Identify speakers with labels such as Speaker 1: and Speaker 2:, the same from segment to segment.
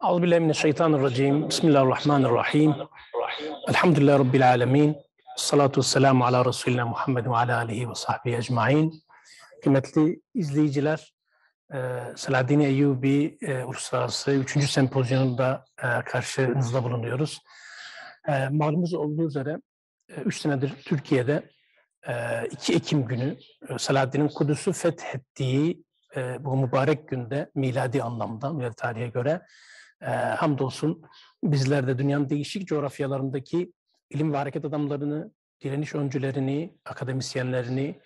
Speaker 1: Euzubillahimineşşeytanirracim. Bismillahirrahmanirrahim. Elhamdülillahi Rabbil alemin. Salatu vesselamu ala Resulina Muhammed ve ala alihi ve sahbihi ecmain. Kıymetli izleyiciler, Selahaddin Eyyubi Uluslararası 3. Sempozyumunda karşınızda bulunuyoruz. Malumunuz olduğu üzere 3 senedir Türkiye'de 2 Ekim günü Selahaddin'in Kudüs'ü fethettiği bu mübarek günde miladi anlamda, miladi tarihe göre hamdolsun bizler de dünyanın değişik coğrafyalarındaki ilim ve hareket adamlarını, direniş öncülerini, akademisyenlerini,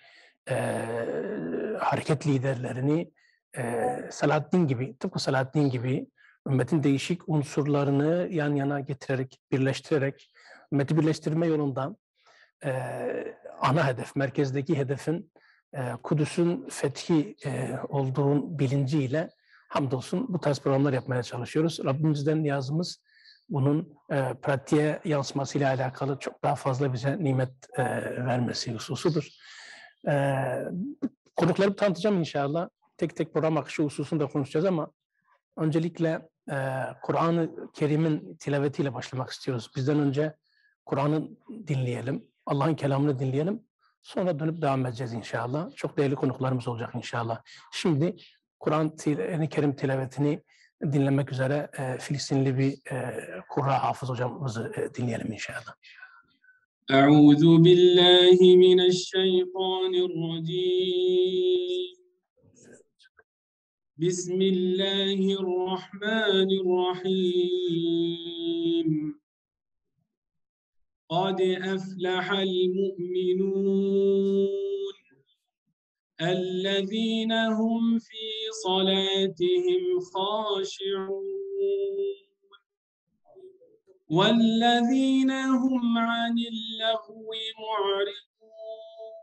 Speaker 1: hareket liderlerini Selahaddin gibi, tıpkı Selahaddin gibi ümmetin değişik unsurlarını yan yana getirerek, birleştirerek, ümmeti birleştirme yolunda ana hedef, merkezdeki hedefin Kudüs'ün fethi olduğu bilinciyle hamdolsun bu tarz programlar yapmaya çalışıyoruz. Rabbimizden niyazımız bunun pratiğe yansımasıyla alakalı çok daha fazla bize nimet vermesi hususudur. Konukları tanıtacağım inşallah. Tek tek program akışı hususunda konuşacağız ama öncelikle Kur'an-ı Kerim'in tilavetiyle başlamak istiyoruz. Bizden önce Kur'an'ı dinleyelim, Allah'ın kelamını dinleyelim. Sonra dönüp devam edeceğiz inşallah. Çok değerli konuklarımız olacak inşallah. Şimdi Kur'an-ı Kerim tilavetini dinlemek üzere Filistinli bir Kurra Hafız hocamızı dinleyelim inşallah.
Speaker 2: Euzu billahi mineşşeytanirracim. Bismillahirrahmanirrahim. قد أفلح المؤمنون الذين هم في صلاتهم خاشعون والذين هم عن اللغو معرضون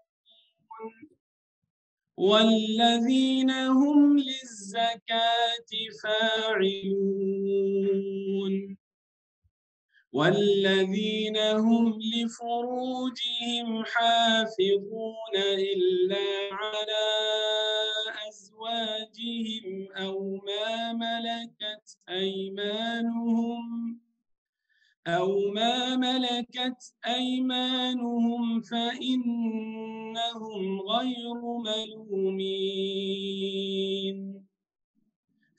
Speaker 2: والذين هم للزكاة فاعلون والذين هم لفروجهم حافظون إلا على أزواجهم أو ما ملكت أيمانهم فإنهم غير ملومين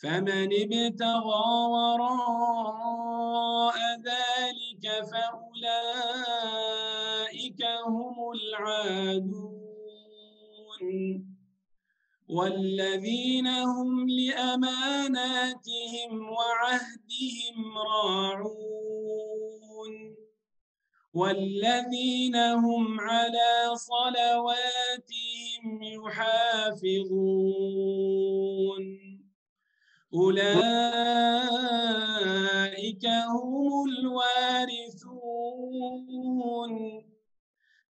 Speaker 2: فمن ابتغى وراء ذلك فأولئك هم العادون والذين هم لأماناتهم وعهدهم راعون والذين هم على صلواتهم يحافظون أولئك هم الوارثون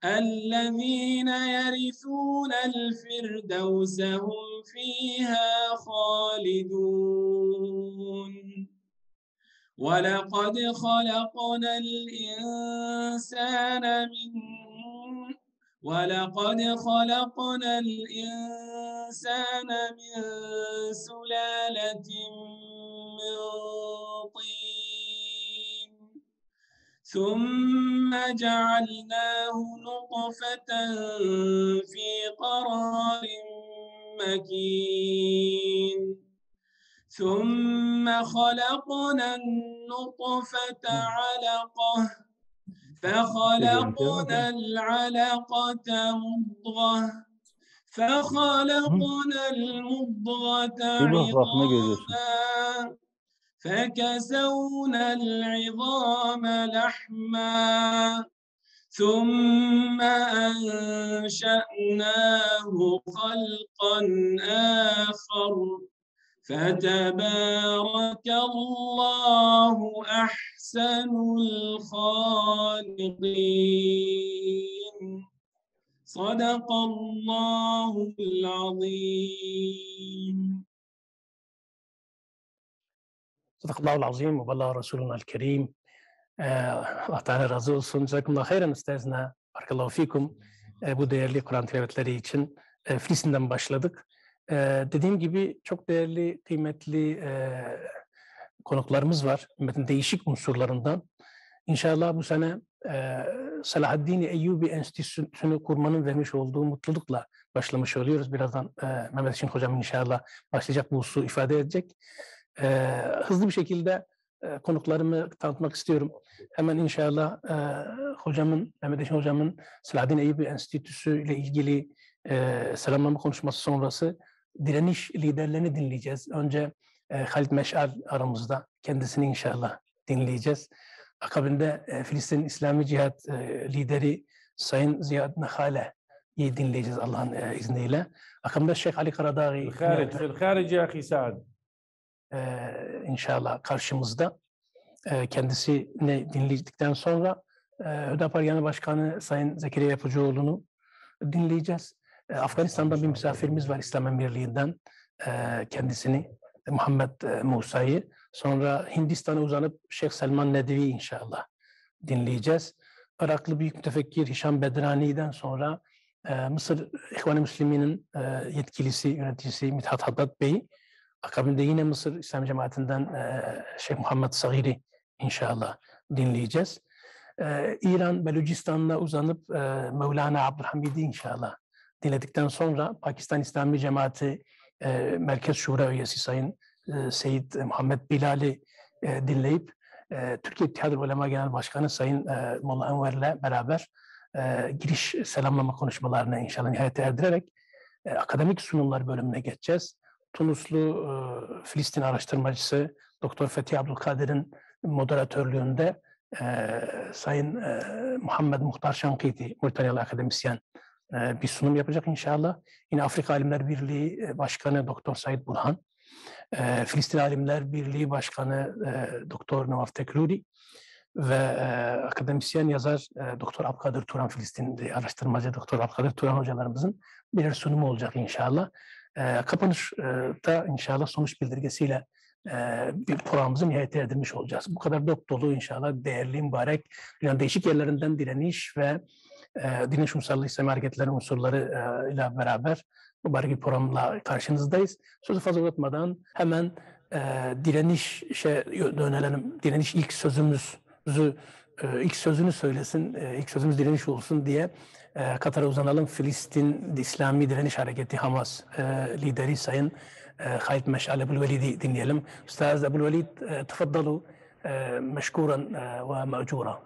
Speaker 2: الذين يرثون الفردوس هم فيها خالدون ولقد خلقنا الإنسان من سلالة من طين ثم جعلناه نطفة في قرار مكين ثم خلقنا النطفة علقة فخلقنا العلقة مضغة فخلقنا المضغة عظاما فكسونا العظام لحما ثم أنشأناه خلقا آخر فتبارك الله أحسن الخالقين صدق الله العظيم.
Speaker 1: Sadakallahu azim ve bellâhu Resulü'nel kerim. Allah Teala razı olsun. Cezakumullahu hayran üstazna. Barakallahu fikum. Bu değerli Kur'an tilavetleri için Filistin'den başladık. Dediğim gibi çok değerli, kıymetli konuklarımız var. Ümmetin değişik unsurlarından. İnşallah bu sene Selahaddin Eyyubi Enstitüsü'nü kurmanın vermiş olduğu mutlulukla başlamış oluyoruz. Birazdan Mehmet Eşin Hocam inşallah başlayacak, bu hususu ifade edecek. Hızlı bir şekilde konuklarımı tanıtmak istiyorum. Hemen inşallah Mehmet Eşin Hocam'ın Selahaddin Eyyubi Enstitüsü ile ilgili selamlama konuşması sonrası direniş liderlerini dinleyeceğiz. Önce Halit Meşal aramızda. Kendisini inşallah dinleyeceğiz. Akabinde Filistin İslami Cihat lideri Sayın Ziyad Nahale'yi dinleyeceğiz Allah'ın izniyle. Akabinde Şeyh Ali Karadağ
Speaker 3: Fil-Kharic ya Sa'd.
Speaker 1: İnşallah karşımızda. Kendisini dinledikten sonra Hüdapar Yanı Başkanı Sayın Zekeriya Yapıcıoğlu'nu dinleyeceğiz. Afganistan'dan bir misafirimiz var, İslam Emirliği'nden, kendisini Muhammed Musa'yı. Sonra Hindistan'a uzanıp Şeyh Selman Nedevi inşallah dinleyeceğiz. Iraklı büyük mütefekkir Hişam Bedrani'den sonra Mısır İhvan-ı Müslümin'in yetkilisi, yöneticisi Mithat Haddad Bey. Akabinde yine Mısır İslam Cemaati'nden Şeyh Muhammed Sagiri inşallah dinleyeceğiz. İran, Belucistan'la uzanıp Mevlana Abdülhamid'i inşallah dinledikten sonra Pakistan İslami Cemaati Merkez Şura üyesi Sayın Seyyid Muhammed Bilal'i dinleyip Türkiye İttihad-ı Ulema Genel Başkanı Sayın Molla Enver'le beraber giriş selamlama konuşmalarına inşallah nihayete erdirerek akademik sunumlar bölümüne geçeceğiz. Tunuslu Filistin araştırmacısı Doktor Fethi Abdülkadir'in moderatörlüğünde Sayın Muhammed Muhtar Şankiti, Mauritaniyalı akademisyen bir sunum yapacak inşallah. Yine Afrika Alimler Birliği Başkanı Doktor Said Burhan, Filistin Alimler Birliği Başkanı Doktor Nawaf Tekruri ve akademisyen yazar Doktor Abkadir Turan, Filistin araştırmacı Doktor Abkadir Turan hocalarımızın birer sunumu olacak inşallah. Kapanışta inşallah sonuç bildirgesiyle bir programımızı nihayete erdirmiş olacağız. Bu kadar dolu inşallah, değerli, mübarek, yani değişik yerlerinden direniş ve direniş unsurları, İslami hareketlerin unsurları ile beraber mübarek bir programla karşınızdayız. Sözü fazla uzatmadan hemen direnişe dönelim. Direniş ilk sözünü söylesin, ilk sözümüz direniş olsun diye Katar'a uzanalım. Filistin İslami Direniş Hareketi Hamas lideri Sayın Halit Meşal Ebu'l-Velid'i dinleyelim. Üstaz Ebu'l-Velid, tefaddalu meşkuran ve me'cura.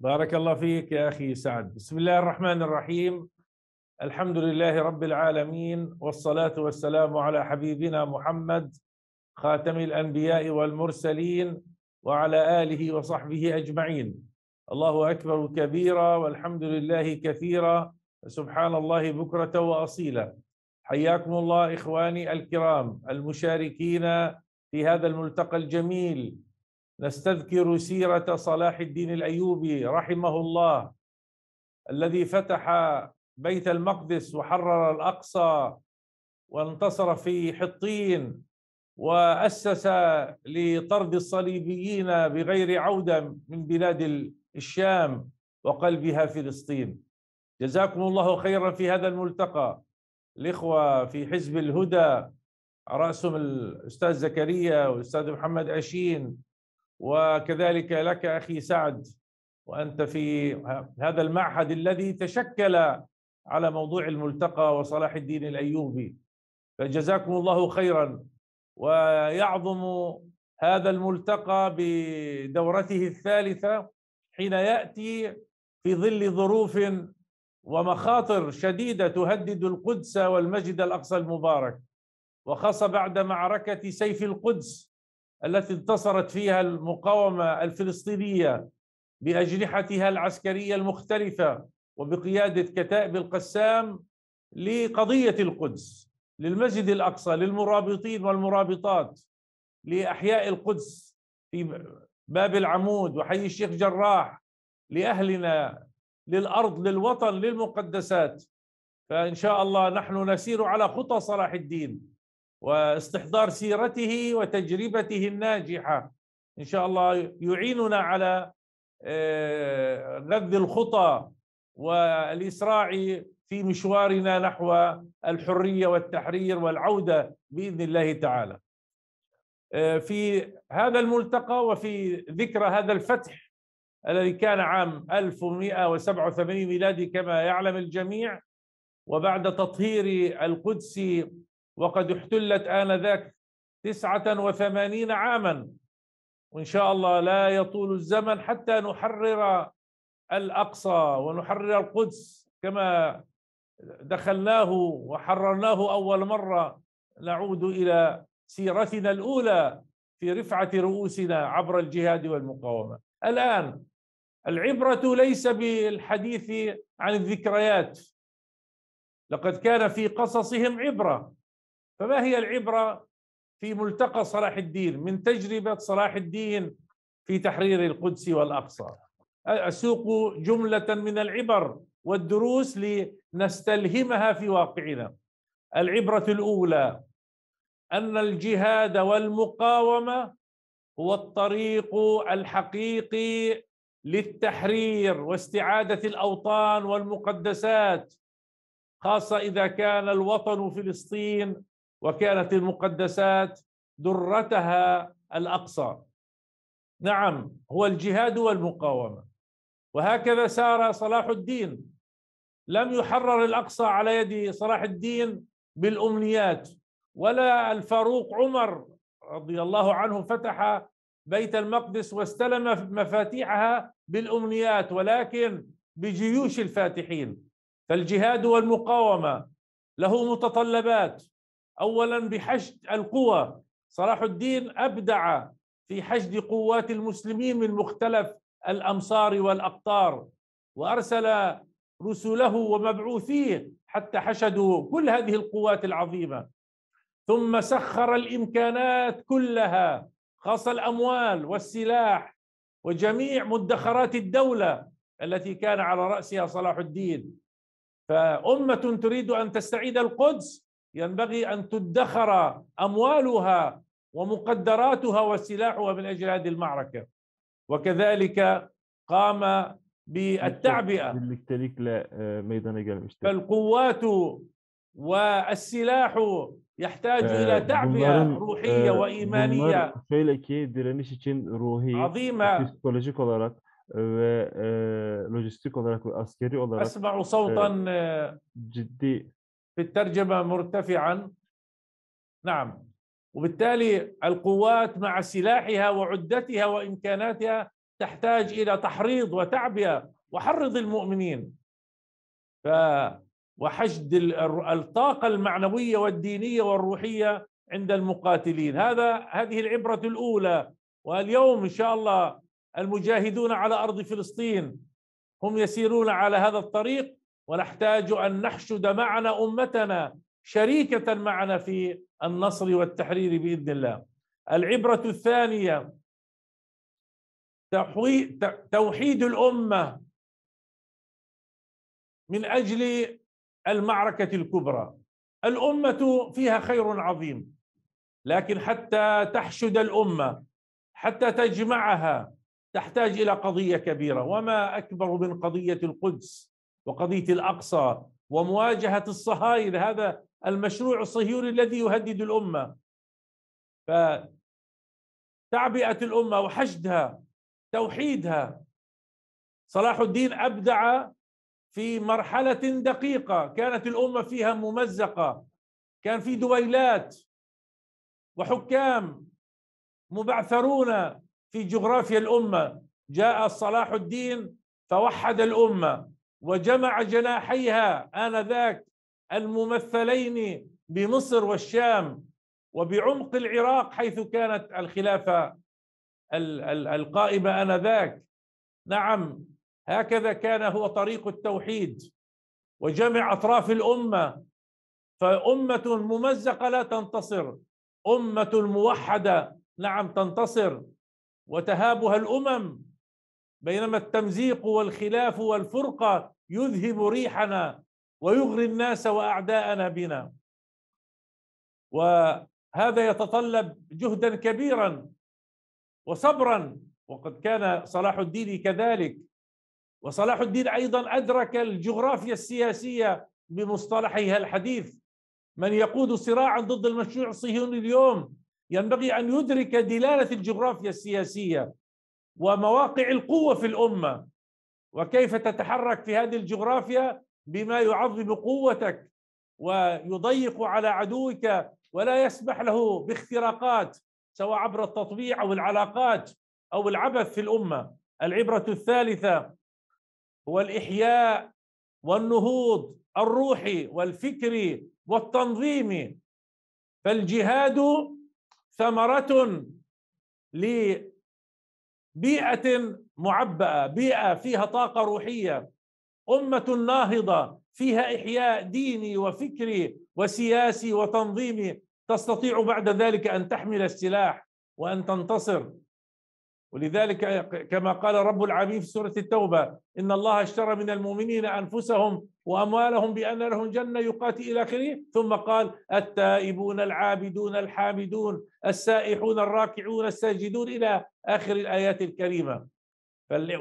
Speaker 3: Barakallahu fik ya akhi Sa'd. Bismillahirrahmanirrahim. Elhamdülillahi Rabbil alemin. Vessalatu vesselamu ala habibina Muhammed, Khatemil enbiyai vel murselin ve ala alihi ve sahbihi ecma'in. Allahu ekberu kebira velhamdülillahi kethira ve subhanallahi bukrata ve asila. حياكم الله إخواني الكرام المشاركين في هذا الملتقى الجميل. نستذكر سيرة صلاح الدين الأيوبي رحمه الله، الذي فتح بيت المقدس وحرر الأقصى وانتصر في حطين وأسس لطرد الصليبيين بغير عودة من بلاد الشام وقلبها فلسطين. جزاكم الله خيرا في هذا الملتقى. الإخوة في حزب الهدى رأسهم الأستاذ زكريا والأستاذ محمد أشين، وكذلك لك أخي سعد، وأنت في هذا المعهد الذي تشكل على موضوع الملتقى وصلاح الدين الأيوبي، فجزاكم الله خيرا. ويعظم هذا الملتقى بدورته الثالثة حين يأتي في ظل ظروف ومخاطر شديدة تهدد القدس والمسجد الأقصى المبارك، وخاصة بعد معركة سيف القدس التي انتصرت فيها المقاومة الفلسطينية بأجنحتها العسكرية المختلفة وبقيادة كتائب القسام لقضية القدس، للمسجد الأقصى، للمرابطين والمرابطات، لأحياء القدس في باب العمود وحي الشيخ جراح، لأهلنا، للأرض، للوطن، للمقدسات. فإن شاء الله نحن نسير على خطى صلاح الدين واستحضار سيرته وتجربته الناجحة إن شاء الله يعيننا على غذ الخطى والإسراع في مشوارنا نحو الحرية والتحرير والعودة بإذن الله تعالى. في هذا الملتقى وفي ذكرى هذا الفتح الذي كان عام 1187 ميلادي كما يعلم الجميع، وبعد تطهير القدس وقد احتلت آنذاك 89 عاما، وإن شاء الله لا يطول الزمن حتى نحرر الأقصى ونحرر القدس كما دخلناه وحررناه أول مرة، نعود إلى سيرتنا الأولى في رفعة رؤوسنا عبر الجهاد والمقاومة. الآن العبرة ليس بالحديث عن الذكريات، لقد كان في قصصهم عبرة. فما هي العبرة في ملتقى صلاح الدين من تجربة صلاح الدين في تحرير القدس والأقصى؟ أسوق جملة من العبر والدروس لنستلهمها في واقعنا. العبرة الأولى أن الجهاد والمقاومة هو الطريق الحقيقي للتحرير واستعادة الأوطان والمقدسات، خاصة إذا كان الوطن فلسطين وكانت المقدسات درتها الأقصى. نعم، هو الجهاد والمقاومة، وهكذا سار صلاح الدين. لم يحرر الأقصى على يد صلاح الدين بالأمنيات، ولا الفاروق عمر رضي الله عنه فتح بيت المقدس واستلم مفاتيحها بالأمنيات، ولكن بجيوش الفاتحين. فالجهاد والمقاومة له متطلبات، أولا بحشد القوى. صلاح الدين أبدع في حشد قوات المسلمين من مختلف الأمصار والأقطار، وأرسل رسله ومبعوثيه حتى حشدوا كل هذه القوات العظيمة. ثم سخر الإمكانات كلها، خاصة الأموال والسلاح وجميع مدخرات الدولة التي كان على رأسها صلاح الدين. فأمة تريد أن تستعيد القدس ينبغي أن تدخر أموالها ومقدراتها وسلاحها من أجل هذه المعركة. وكذلك قام بالتعبئة، فالقوات والسلاح يحتاج إلى تعبئة روحية وإيمانية
Speaker 4: şöyle ki direniş için ruhi,
Speaker 3: عظيمة.
Speaker 4: psikolojik olarak ve lojistik olarak ve askeri olarak
Speaker 3: أسمع صوتا
Speaker 4: ciddi
Speaker 3: في الترجمة مرتفعا. نعم، وبالتالي القوات مع سلاحها وعدتها وإمكاناتها تحتاج إلى تحريض وتعبئة وحرض المؤمنين وحشد الطاقة المعنوية والدينية والروحية عند المقاتلين. هذه العبرة الأولى. واليوم إن شاء الله المجاهدون على أرض فلسطين هم يسيرون على هذا الطريق، ونحتاج أن نحشد معنا أمتنا شريكة معنا في النصر والتحرير بإذن الله. العبرة الثانية توحيد الأمة من أجل المعركة الكبرى. الأمة فيها خير عظيم، لكن حتى تحشد الأمة، حتى تجمعها، تحتاج إلى قضية كبيرة، وما أكبر من قضية القدس وقضية الأقصى ومواجهة الصهاينة، هذا المشروع الصهيوني الذي يهدد الأمة. فتعبئة الأمة وحشدها، توحيدها. صلاح الدين أبدع في مرحلة دقيقة كانت الأمة فيها ممزقة، كان في دويلات وحكام مبعثرون في جغرافيا الأمة. جاء صلاح الدين فوحد الأمة وجمع جناحيها آنذاك الممثلين بمصر والشام وبعمق العراق حيث كانت الخلافة القائمة آنذاك. نعم، هكذا كان هو طريق التوحيد وجمع أطراف الأمة. فأمة ممزقة لا تنتصر، أمة موحدة نعم تنتصر وتهابها الأمم، بينما التمزيق والخلاف والفرقة يذهب ريحنا ويغري الناس وأعداءنا بنا. وهذا يتطلب جهدا كبيرا وصبرا، وقد كان صلاح الدين كذلك. وصلاح الدين أيضا أدرك الجغرافيا السياسية بمصطلحها الحديث. من يقود صراعا ضد المشروع الصهيوني اليوم ينبغي أن يدرك دلالة الجغرافيا السياسية ومواقع القوة في الأمة، وكيف تتحرك في هذه الجغرافيا بما يعظم قوتك ويضيق على عدوك ولا يسمح له باختراقات سواء عبر التطبيع أو العلاقات أو العبث في الأمة. العبرة الثالثة هو الإحياء والنهوض الروحي والفكري والتنظيمي. فالجهاد ثمرة لبيئة معبأة، بيئة فيها طاقة روحية، أمة ناهضة فيها إحياء ديني وفكري وسياسي وتنظيمي، تستطيع بعد ذلك أن تحمل السلاح وأن تنتصر. ولذلك كما قال رب العالمين في سورة التوبة: إن الله اشترى من المؤمنين أنفسهم وأموالهم بأن لهم جنة يقاتل إلى آخره، ثم قال: التائبون العابدون الحامدون السائحون الراكعون الساجدون إلى آخر الآيات الكريمة.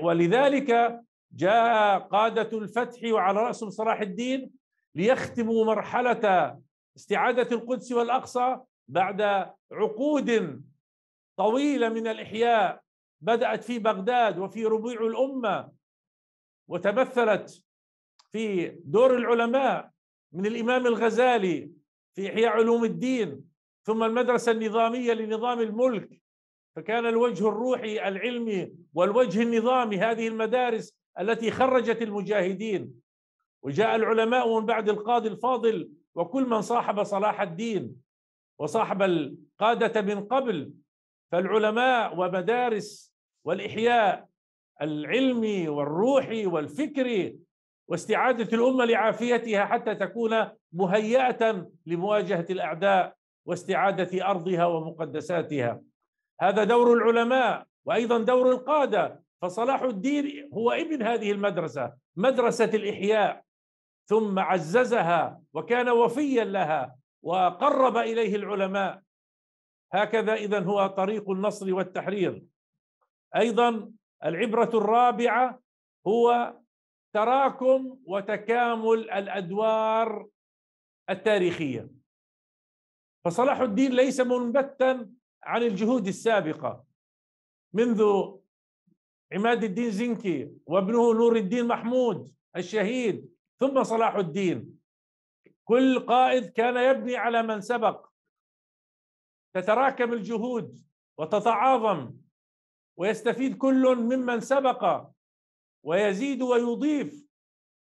Speaker 3: ولذلك جاء قادة الفتح وعلى رأسهم صلاح الدين ليختموا مرحلة استعادة القدس والأقصى بعد عقود طويلة من الإحياء، بدأت في بغداد وفي ربوع الأمة، وتمثلت في دور العلماء من الإمام الغزالي في إحياء علوم الدين، ثم المدرسة النظامية لنظام الملك، فكان الوجه الروحي العلمي والوجه النظامي هذه المدارس التي خرجت المجاهدين. وجاء العلماء من بعد القاضي الفاضل وكل من صاحب صلاح الدين وصاحب القادة من قبل، فالعلماء ومدارس والإحياء العلمي والروحي والفكري واستعادة الأمة لعافيتها حتى تكون مهيئة لمواجهة الأعداء واستعادة أرضها ومقدساتها. هذا دور العلماء وأيضا دور القادة. فصلاح الدين هو ابن هذه المدرسة، مدرسة الإحياء، ثم عززها وكان وفيا لها وقرب إليه العلماء. هكذا إذن هو طريق النصر والتحرير. أيضا العبرة الرابعة هو تراكم وتكامل الأدوار التاريخية. فصلاح الدين ليس منبتا عن الجهود السابقة منذ عماد الدين زنكي وابنه نور الدين محمود الشهيد ثم صلاح الدين. كل قائد كان يبني على من سبق، تتراكم الجهود وتتعاظم ويستفيد كل ممن سبق ويزيد ويضيف،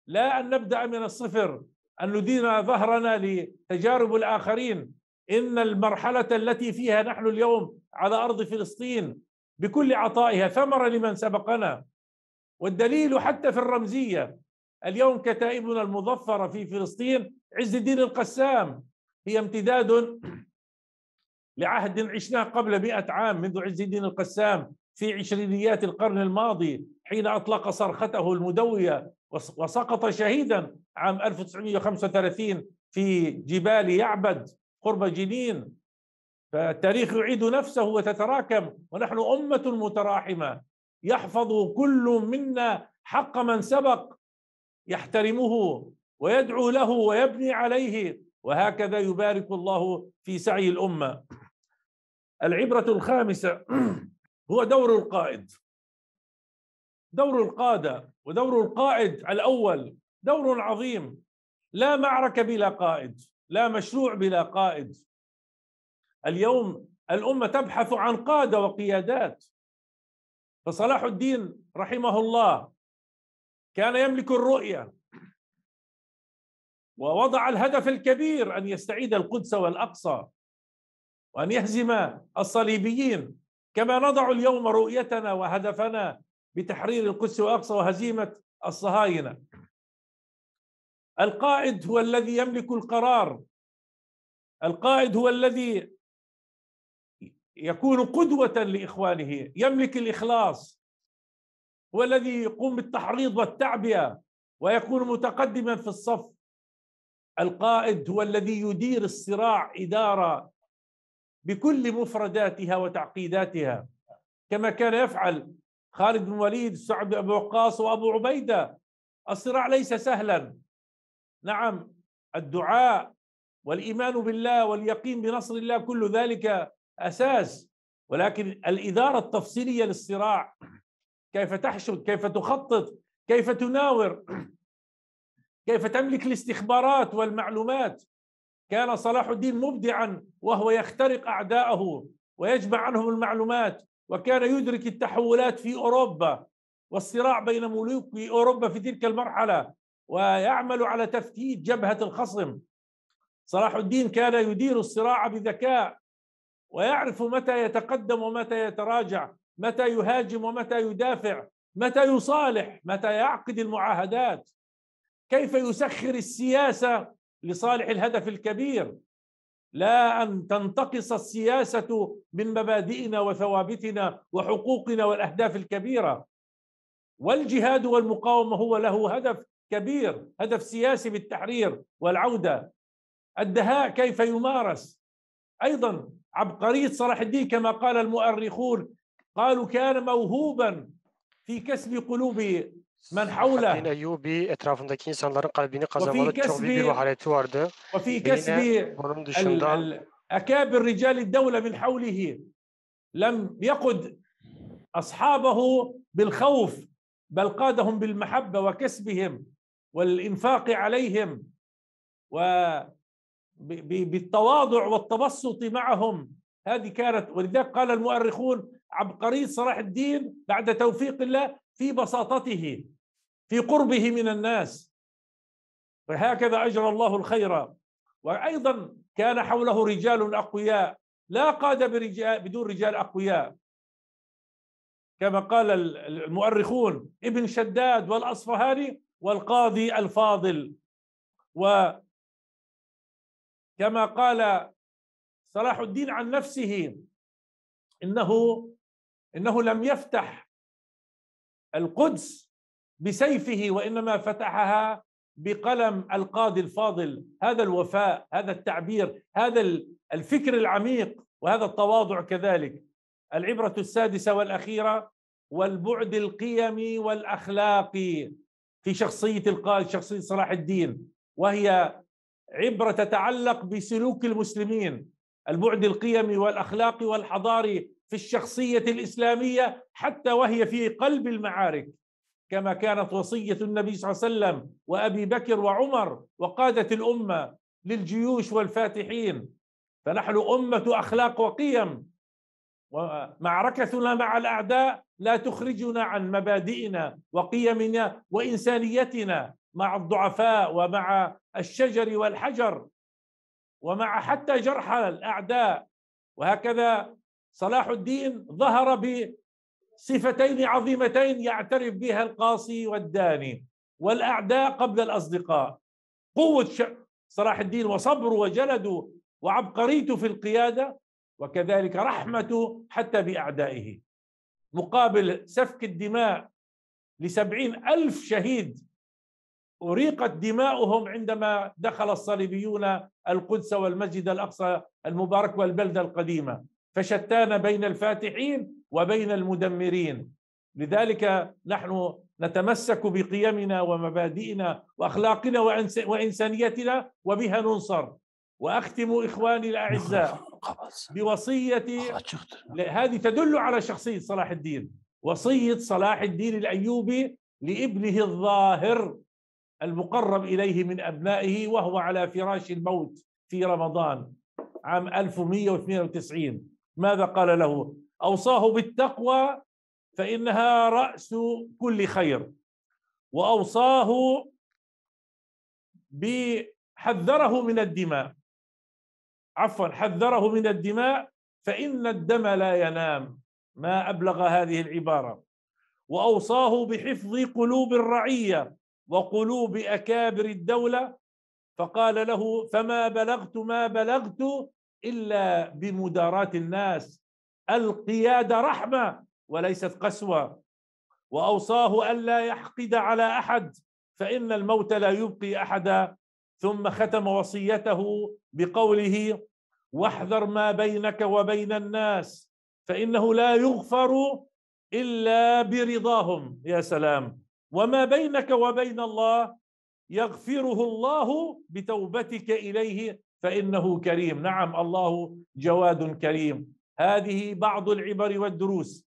Speaker 3: لا أن نبدأ من الصفر، أن ندير ظهرنا لتجارب الآخرين. إن المرحلة التي فيها نحن اليوم على أرض فلسطين بكل عطائها ثمرة لمن سبقنا، والدليل حتى في الرمزية. اليوم كتائبنا المظفرة في فلسطين عز الدين القسام هي امتداد لعهد عشناه قبل 100 عام منذ عز الدين القسام في عشرينيات القرن الماضي، حين أطلق صرخته المدوية وسقط شهيدا عام 1935 في جبال يعبد قرب جنين. فالتاريخ يعيد نفسه وتتراكم، ونحن أمة متراحمة يحفظ كل منا حق من سبق، يحترمه ويدعو له ويبني عليه، وهكذا يبارك الله في سعي الأمة. العبرة الخامسة هو دور القائد، دور القادة. ودور القائد الأول دور عظيم. لا معركة بلا قائد، لا مشروع بلا قائد. اليوم الأمة تبحث عن قادة وقيادات. فصلاح الدين رحمه الله كان يملك الرؤية ووضع الهدف الكبير أن يستعيد القدس والأقصى وأن يهزم الصليبيين، كما نضع اليوم رؤيتنا وهدفنا بتحرير القدس والأقصى وهزيمة الصهاينة. القائد هو الذي يملك القرار، القائد هو الذي يكون قدوة لإخوانه، يملك الإخلاص، هو الذي يقوم بالتحريض والتعبئة ويكون متقدما في الصف. القائد هو الذي يدير الصراع إدارة بكل مفرداتها وتعقيداتها، كما كان يفعل خالد بن الوليد، سعد بن أبي وقاص وأبو عبيدة. الصراع ليس سهلا، نعم، الدعاء والإيمان بالله واليقين بنصر الله كل ذلك أساس، ولكن الإدارة التفصيلية للصراع، كيف تحشد، كيف تخطط، كيف تناور، كيف تملك الاستخبارات والمعلومات. كان صلاح الدين مبدعا وهو يخترق أعداءه ويجمع عنهم المعلومات، وكان يدرك التحولات في أوروبا والصراع بين ملوك في أوروبا في تلك المرحلة، ويعمل على تفتيت جبهة الخصم. صلاح الدين كان يدير الصراع بذكاء، ويعرف متى يتقدم ومتى يتراجع، متى يهاجم ومتى يدافع، متى يصالح، متى يعقد المعاهدات، كيف يسخر السياسة لصالح الهدف الكبير. لا أن تنتقص السياسة من مبادئنا وثوابتنا وحقوقنا والأهداف الكبيرة. والجهاد والمقاومة هو له هدف كبير، هدف سياسي بالتحرير والعودة. الدهاء كيف يمارس أيضا. عبقرية صلاح الدين كما قال المؤرخون، قالوا كان موهوبا في كسب قلوب من حوله.
Speaker 5: Salahaddin Eyyubi etrafındaki insanların kalbini
Speaker 3: وفي
Speaker 5: kazanmalı çok büyük bir
Speaker 3: كسب
Speaker 5: mahareti vardı.
Speaker 3: وفي
Speaker 5: Ve
Speaker 3: كسب
Speaker 5: yine bunun dışında
Speaker 3: أكابر رجال الدولة من حوله. لم يقد أصحابه بالخوف، بل قادهم بالمحبة وكسبهم والإنفاق عليهم وبالتواضع والتبسط معهم. هذه كانت، ولذلك قال المؤرخون عبقرية صلاح الدين بعد توفيق الله في بساطته، في قربه من الناس. فهكذا أجرى الله الخير. وأيضا كان حوله رجال أقوياء، لا قاد بدون رجال أقوياء، كما قال المؤرخون ابن شداد والأصفهاني والقاضي الفاضل. وكما قال صلاح الدين عن نفسه إنه لم يفتح القدس بسيفه، وإنما فتحها بقلم القاضي الفاضل. هذا الوفاء، هذا التعبير، هذا الفكر العميق، وهذا التواضع كذلك. العبرة السادسة والأخيرة: والبعد القيمي والأخلاقي في شخصية القائد، شخصية صلاح الدين، وهي عبرة تتعلق بسلوك المسلمين. البعد القيمي والأخلاقي والحضاري في الشخصية الإسلامية حتى وهي في قلب المعارك، كما كانت وصية النبي صلى الله عليه وسلم وأبي بكر وعمر وقادة الأمة للجيوش والفاتحين. فنحن أمة أخلاق وقيم، ومعركتنا مع الأعداء لا تخرجنا عن مبادئنا وقيمنا وإنسانيتنا مع الضعفاء ومع الشجر والحجر ومع حتى جرح الأعداء. وهكذا صلاح الدين ظهر بصفتين عظيمتين يعترف بها القاصي والداني: والأعداء قبل الأصدقاء. قوة صلاح الدين وصبره وجلده وعبقريته في القيادة، وكذلك رحمته حتى بأعدائه، مقابل سفك الدماء ل70,000 شهيد أريقت دماؤهم عندما دخل الصليبيون القدس والمسجد الأقصى المبارك والبلدة القديمة. فشتان بين الفاتحين وبين المدمرين. لذلك نحن نتمسك بقيمنا ومبادئنا وأخلاقنا وإنسانيتنا، وبها ننصر. وأختم إخواني الأعزاء بوصية، هذه تدل على شخصية صلاح الدين، وصية صلاح الدين الأيوبي لابنه الظاهر المقرب إليه من أبنائه وهو على فراش الموت في رمضان عام 1192. ماذا قال له؟ أوصاه بالتقوى فإنها رأس كل خير، وأوصاه حذره من الدماء، حذره من الدماء فإن الدم لا ينام. ما أبلغ هذه العبارة. وأوصاه بحفظ قلوب الرعية وقلوب أكابر الدولة، فقال له: فما بلغت ما بلغت إلا بمداراة الناس، القيادة رحمة وليست قسوة. وأوصاه ألا يحقد على أحد فإن الموت لا يبقي أحدا. ثم ختم وصيته بقوله: واحذر ما بينك وبين الناس فإنه لا يغفر إلا برضاهم. يا سلام! وما بينك وبين الله يغفره الله بتوبتك إليه فإنه كريم. نعم، الله جواد كريم. هذه بعض العبر والدروس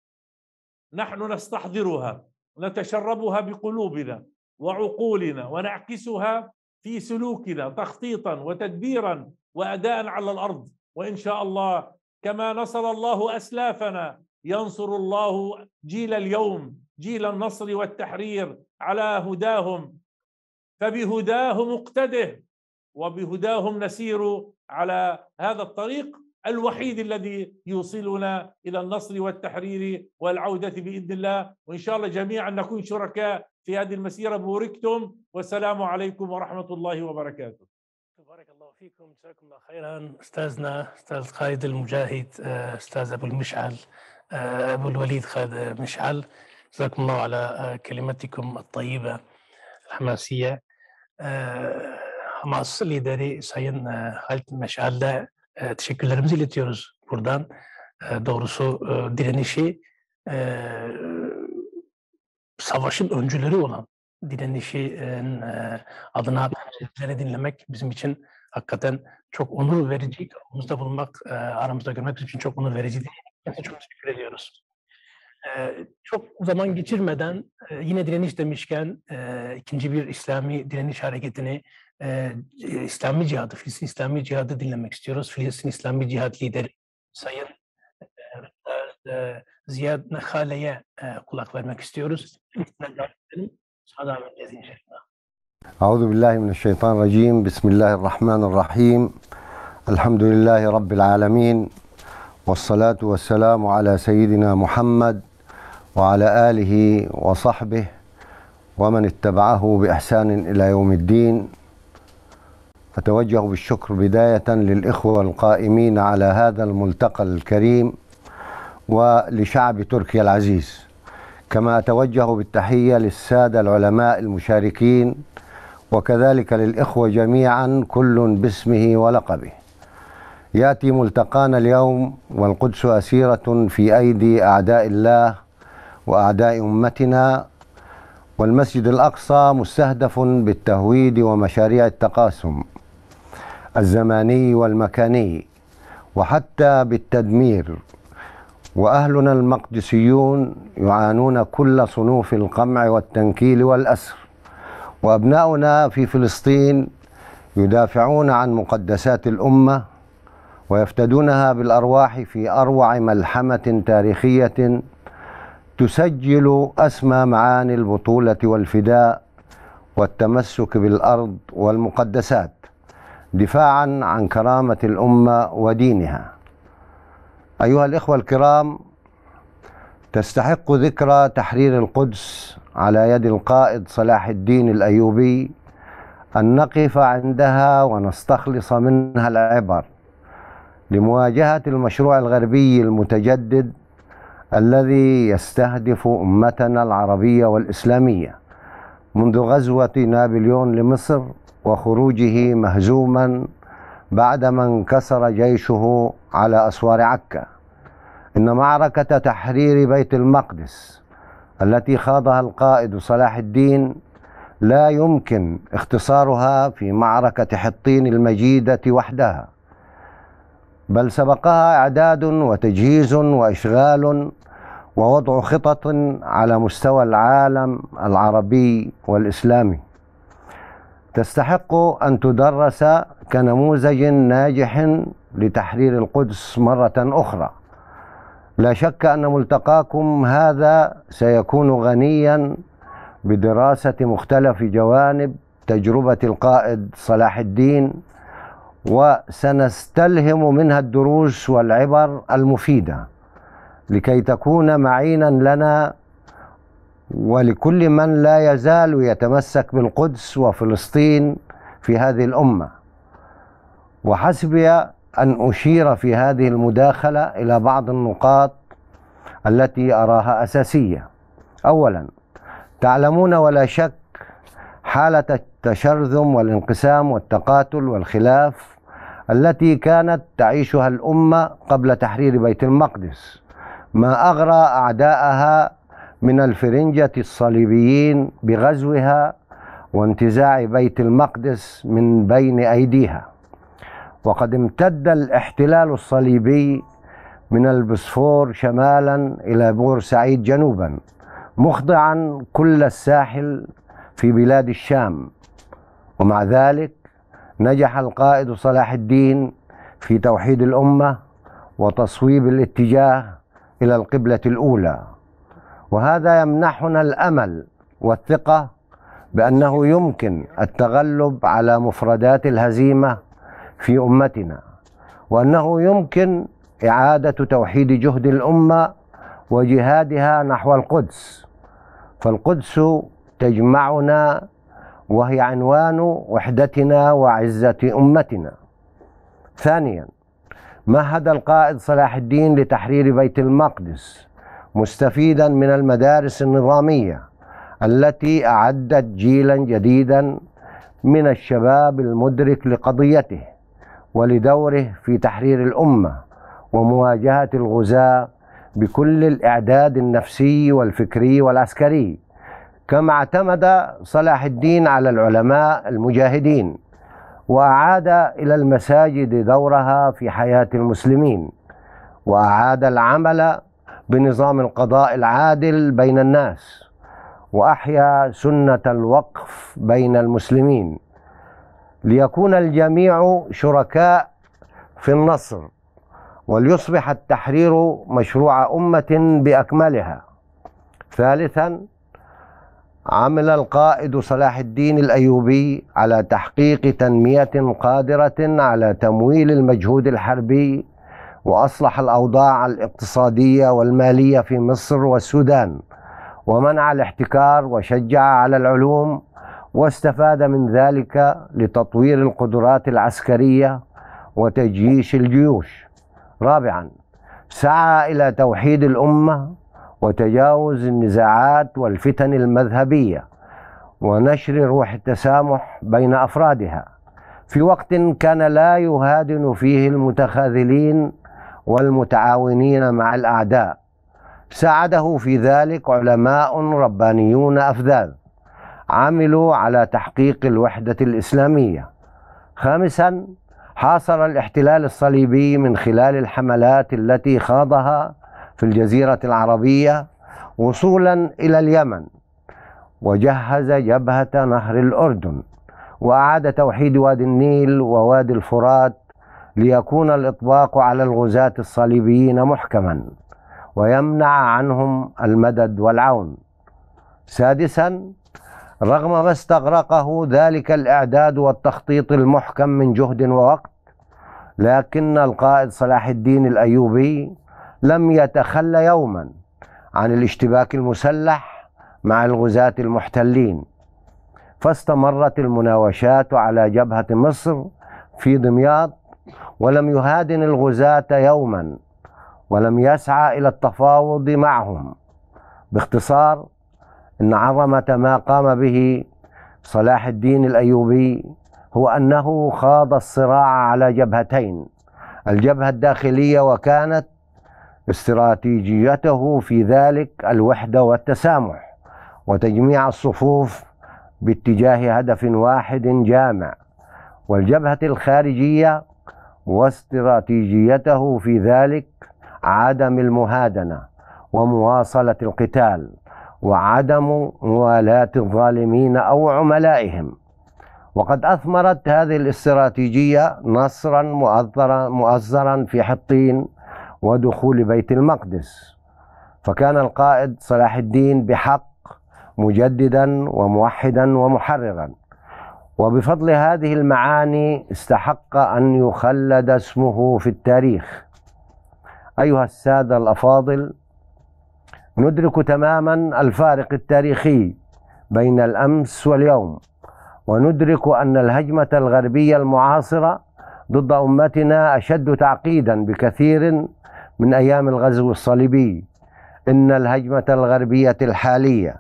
Speaker 3: نحن نستحضرها، نتشربها بقلوبنا وعقولنا ونعكسها في سلوكنا تخطيطا وتدبيرا وأداء على الأرض. وإن شاء الله كما نصر الله أسلافنا ينصر الله جيل اليوم، جيل النصر والتحرير على هداهم، فبهداهم اقتده وبهداهم نسير على هذا الطريق الوحيد الذي يوصلنا إلى النصر والتحرير والعودة بإذن الله. وإن شاء الله جميعا نكون شركاء في هذه المسيرة. بوركتم، والسلام عليكم ورحمة الله وبركاته.
Speaker 1: بارك الله فيكم، جزاكم الله خيرا أستاذنا أستاذ خالد المجاهد، أستاذ أبو المشعل، أبو الوليد خالد مشعل، جزاكم الله على كلمتكم الطيبة الحماسية. Hamas lideri Sayın Halit Meşal'de teşekkürlerimizi iletiyoruz buradan. Doğrusu direnişi, savaşın öncüleri olan direnişin adına sözleri dinlemek bizim için hakikaten çok onur verici. Aramızda bulunmak, aramızda görmek bizim için çok onur verici. Çok teşekkür ediyoruz. Çok zaman geçirmeden yine direniş demişken ikinci bir İslami direniş hareketini, İslami cihadı, Filistin İslami cihadı dinlemek istiyoruz. Filistin İslami Cihad lideri Sayın Ziyad Nekhale'ye kulak vermek istiyoruz.
Speaker 6: Euzubillahimineşşeytanirracim. Bismillahirrahmanirrahim. Elhamdülillahi Rabbil alemin. Vessalatu vesselamu ala seyyidina Muhammed ve ala alihi ve sahbihi ve men itteba'ahu bi ihsanin ila yevmiddin. أتوجه بالشكر بداية للإخوة القائمين على هذا الملتقى الكريم ولشعب تركيا العزيز، كما أتوجه بالتحية للسادة العلماء المشاركين وكذلك للإخوة جميعا كل باسمه ولقبه. يأتي ملتقانا اليوم والقدس أسيرة في أيدي أعداء الله وأعداء أمتنا، والمسجد الأقصى مستهدف بالتهويد ومشاريع التقاسم الزماني والمكاني وحتى بالتدمير، وأهلنا المقدسيون يعانون كل صنوف القمع والتنكيل والأسر، وأبناؤنا في فلسطين يدافعون عن مقدسات الأمة ويفتدونها بالأرواح في أروع ملحمة تاريخية تسجل أسمى معاني البطولة والفداء والتمسك بالأرض والمقدسات دفاعا عن كرامة الأمة ودينها. أيها الإخوة الكرام، تستحق ذكرى تحرير القدس على يد القائد صلاح الدين الأيوبي أن نقف عندها ونستخلص منها العبر لمواجهة المشروع الغربي المتجدد الذي يستهدف أمتنا العربية والإسلامية منذ غزوة نابليون لمصر وخروجه مهزوما بعدما انكسر جيشه على أسوار عكا. إن معركة تحرير بيت المقدس التي خاضها القائد صلاح الدين لا يمكن اختصارها في معركة حطين المجيدة وحدها، بل سبقها إعداد وتجهيز وإشغال ووضع خطط على مستوى العالم العربي والإسلامي تستحق أن تدرس كنموذج ناجح لتحرير القدس مرة أخرى. لا شك أن ملتقاكم هذا سيكون غنيا بدراسة مختلف جوانب تجربة القائد صلاح الدين، وسنستلهم منها الدروس والعبر المفيدة لكي تكون معينا لنا ولكل من لا يزال يتمسك بالقدس وفلسطين في هذه الأمة. وحسبي أن أشير في هذه المداخلة إلى بعض النقاط التي أراها أساسية. أولا، تعلمون ولا شك حالة التشرذم والانقسام والتقاتل والخلاف التي كانت تعيشها الأمة قبل تحرير بيت المقدس، ما أغرى أعداءها من الفرنجة الصليبيين بغزوها وانتزاع بيت المقدس من بين أيديها. وقد امتد الاحتلال الصليبي من البوسفور شمالا إلى بورسعيد جنوبا، مخضعا كل الساحل في بلاد الشام. ومع ذلك نجح القائد صلاح الدين في توحيد الأمة وتصويب الاتجاه إلى القبلة الأولى، وهذا يمنحنا الأمل والثقة بأنه يمكن التغلب على مفردات الهزيمة في أمتنا، وأنه يمكن إعادة توحيد جهد الأمة وجهادها نحو القدس، فالقدس تجمعنا وهي عنوان وحدتنا وعزة أمتنا. ثانيا، مهد القائد صلاح الدين لتحرير بيت المقدس، مستفيدا من المدارس النظامية التي أعدت جيلا جديدا من الشباب المدرك لقضيته ولدوره في تحرير الأمة ومواجهة الغزاة بكل الإعداد النفسي والفكري والعسكري. كما اعتمد صلاح الدين على العلماء المجاهدين وأعاد إلى المساجد دورها في حياة المسلمين، وأعاد العمل بنظام القضاء العادل بين الناس، وأحيا سنة الوقف بين المسلمين ليكون الجميع شركاء في النصر، وليصبح التحرير مشروع أمة بأكملها. ثالثا، عمل القائد صلاح الدين الأيوبي على تحقيق تنمية قادرة على تمويل المجهود الحربي، وأصلح الأوضاع الاقتصادية والمالية في مصر والسودان، ومنع الاحتكار وشجع على العلوم، واستفاد من ذلك لتطوير القدرات العسكرية وتجييش الجيوش. رابعا، سعى إلى توحيد الأمة وتجاوز النزاعات والفتن المذهبية ونشر روح التسامح بين أفرادها في وقت كان لا يهادن فيه المتخاذلين والمتعاونين مع الأعداء. ساعده في ذلك علماء ربانيون أفذاذ عملوا على تحقيق الوحدة الإسلامية. خامسا، حاصر الاحتلال الصليبي من خلال الحملات التي خاضها في الجزيرة العربية وصولا إلى اليمن، وجهز جبهة نهر الأردن، وأعاد توحيد وادي النيل ووادي الفرات ليكون الإطباق على الغزاة الصليبيين محكما ويمنع عنهم المدد والعون. سادسا، رغم ما استغرقه ذلك الإعداد والتخطيط المحكم من جهد ووقت، لكن القائد صلاح الدين الأيوبي لم يتخلى يوما عن الاشتباك المسلح مع الغزاة المحتلين، فاستمرت المناوشات على جبهة مصر في دمياط، ولم يهادن الغزاة يوما، ولم يسعى إلى التفاوض معهم. باختصار، إن عظمة ما قام به صلاح الدين الأيوبي هو أنه خاض الصراع على جبهتين: الجبهة الداخلية، وكانت استراتيجيته في ذلك الوحدة والتسامح وتجميع الصفوف باتجاه هدف واحد جامع، والجبهة الخارجية واستراتيجيته في ذلك عدم المهادنة ومواصلة القتال وعدم موالاة الظالمين أو عملائهم. وقد أثمرت هذه الاستراتيجية نصرا مؤزرا في حطين ودخول بيت المقدس، فكان القائد صلاح الدين بحق مجددا وموحدا ومحررا، وبفضل هذه المعاني استحق أن يخلد اسمه في التاريخ. أيها السادة الأفاضل، ندرك تماما الفارق التاريخي بين الأمس واليوم، وندرك أن الهجمة الغربية المعاصرة ضد أمتنا أشد تعقيدا بكثير من أيام الغزو الصليبي. إن الهجمة الغربية الحالية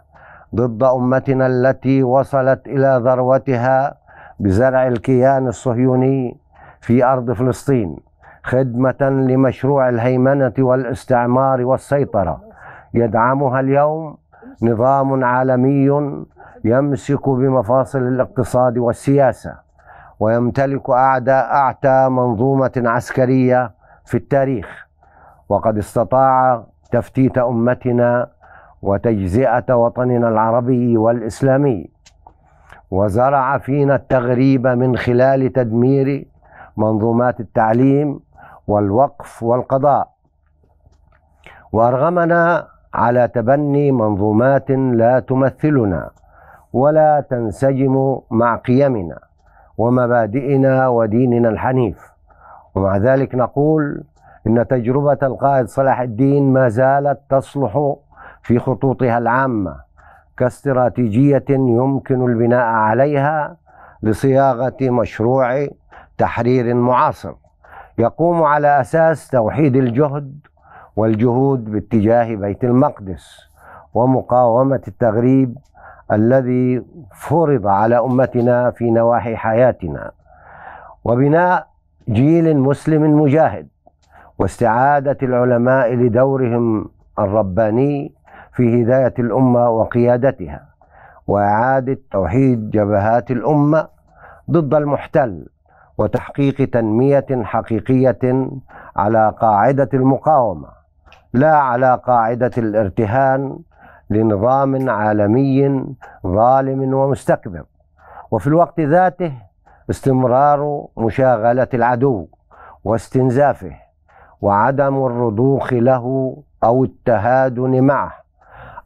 Speaker 6: ضد أمتنا التي وصلت إلى ذروتها بزرع الكيان الصهيوني في أرض فلسطين خدمة لمشروع الهيمنة والاستعمار والسيطرة، يدعمها اليوم نظام عالمي يمسك بمفاصل الاقتصاد والسياسة، ويمتلك أعتى منظومة عسكرية في التاريخ، وقد استطاع تفتيت أمتنا وتجزئة وطننا العربي والإسلامي، وزرع فينا التغريب من خلال تدمير منظومات التعليم والوقف والقضاء، وأرغمنا على تبني منظومات لا تمثلنا ولا تنسجم مع قيمنا ومبادئنا وديننا الحنيف. ومع ذلك نقول إن تجربة القائد صلاح الدين ما زالت تصلح في خطوطها العامة كاستراتيجية يمكن البناء عليها لصياغة مشروع تحرير معاصر يقوم على أساس توحيد الجهد والجهود باتجاه بيت المقدس ومقاومة التغريب الذي فرض على أمتنا في نواحي حياتنا، وبناء جيل مسلم مجاهد، واستعادة العلماء لدورهم الرباني في هداية الأمة وقيادتها، وإعادة توحيد جبهات الأمة ضد المحتل، وتحقيق تنمية حقيقية على قاعدة المقاومة لا على قاعدة الارتهان لنظام عالمي ظالم ومستكبر، وفي الوقت ذاته استمرار مشاغلة العدو واستنزافه وعدم الرضوخ له أو التهادن معه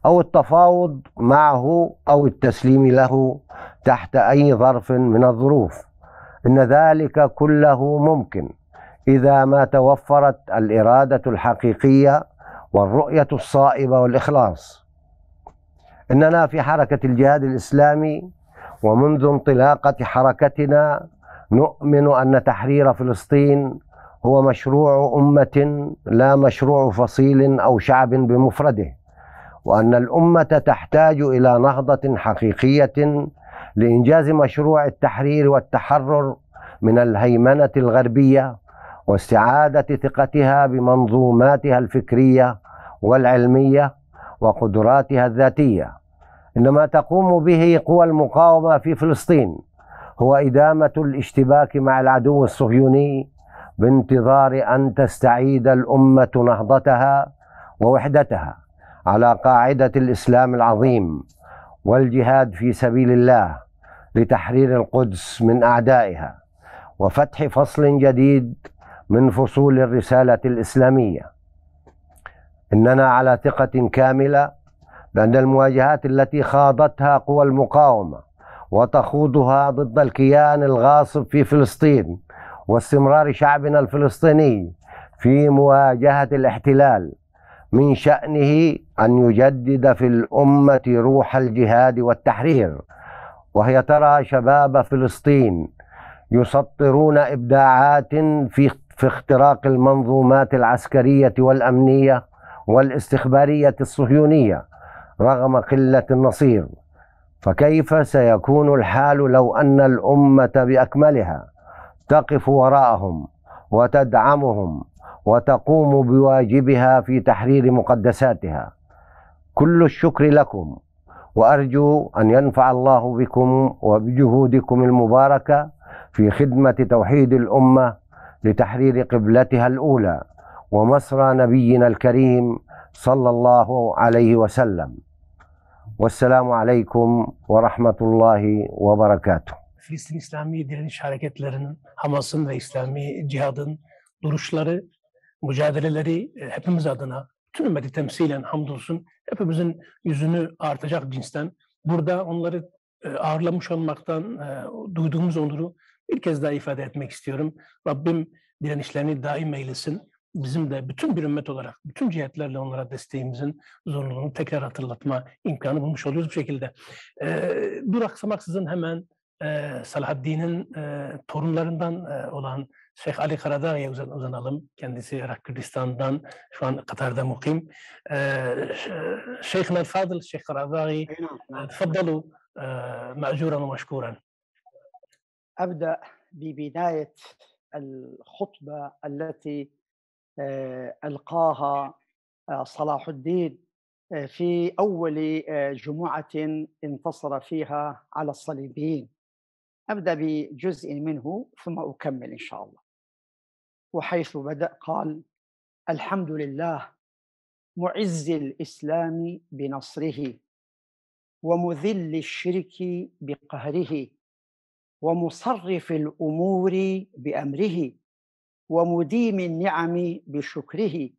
Speaker 6: أو التفاوض معه أو التسليم له تحت أي ظرف من الظروف. إن ذلك كله ممكن إذا ما توفرت الإرادة الحقيقية والرؤية الصائبة والإخلاص. إننا في حركة الجهاد الإسلامي ومنذ انطلاقة حركتنا نؤمن أن تحرير فلسطين هو مشروع أمة لا مشروع فصيل أو شعب بمفرده، وأن الأمة تحتاج إلى نهضة حقيقية لإنجاز مشروع التحرير والتحرر من الهيمنة الغربية واستعادة ثقتها بمنظوماتها الفكرية والعلمية وقدراتها الذاتية. إنما تقوم به قوى المقاومة في فلسطين هو إدامة الاشتباك مع العدو الصهيوني بانتظار أن تستعيد الأمة نهضتها ووحدتها على قاعدة الإسلام العظيم والجهاد في سبيل الله لتحرير القدس من أعدائها وفتح فصل جديد من فصول الرسالة الإسلامية. إننا على ثقة كاملة بأن المواجهات التي خاضتها قوى المقاومة وتخوضها ضد الكيان الغاصب في فلسطين واستمرار شعبنا الفلسطيني في مواجهة الاحتلال من شأنه أن يجدد في الأمة روح الجهاد والتحرير، وهي ترى شباب فلسطين يسطرون إبداعات في اختراق المنظومات العسكرية والأمنية والاستخبارية الصهيونية رغم قلة النصير. فكيف سيكون الحال لو أن الأمة بأكملها تقف وراءهم وتدعمهم وتقوم بواجبها في تحرير مقدساتها؟ كل الشكر لكم، وأرجو أن ينفع الله بكم وبجهودكم المباركة في خدمة توحيد الأمة لتحرير قبلتها الأولى ومسرى نبينا الكريم صلى الله عليه وسلم. والسلام عليكم ورحمة الله وبركاته.
Speaker 1: Filistin İslami direniş hareketlerinin, Hamas'ın ve İslami cihadın duruşları, mücadeleleri hepimiz adına, tüm ümmeti temsilen hamdolsun, hepimizin yüzünü artacak cinsten. Burada onları ağırlamış olmaktan duyduğumuz onuru bir kez daha ifade etmek istiyorum. Rabbim direnişlerini daim eylesin. Bizim de bütün bir ümmet olarak, bütün cihetlerle onlara desteğimizin zorunluluğunu tekrar hatırlatma imkanı bulmuş oluyoruz bu şekilde. Duraksamaksızın hemen Salahaddin'in torunlarından olan Şeyh Ali Karadağ'ya uzanalım. Kendisi Irak Kürdistan'dan, şu an Katar'da mukim. Şeyhna el-Fadıl, Şeyh Karadağ'ı, tfaddalu ma'juran ve meşkuran.
Speaker 7: أبدأ ببداية الخطبة التي ألقاها صلاح الدين في أول جمعة انتصر فيها على الصليبيين. أبدأ بجزء منه ثم أكمل إن شاء الله. وحيث بدأ قال: الحمد لله معز الإسلام بنصره، ومذل الشرك بقهره، ومصرف الأمور بأمره، ومديم النعم بشكره،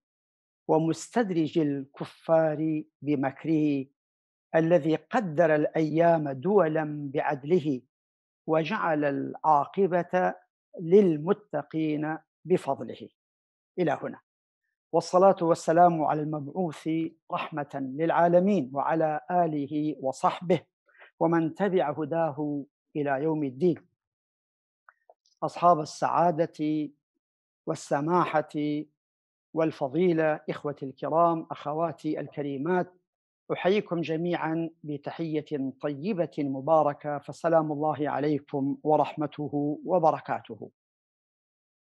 Speaker 7: ومستدرج الكفار بمكره، الذي قدر الأيام دولا بعدله، وجعل العاقبة للمتقين بفضله. إلى هنا، والصلاة والسلام على المبعوث رحمة للعالمين وعلى آله وصحبه ومن تبع هداه إلى يوم الدين. أصحاب السعادة والسماحة والفضيلة، إخوتي الكرام، أخواتي الكريمات، أحييكم جميعا بتحية طيبة مباركة، فسلام الله عليكم ورحمته وبركاته.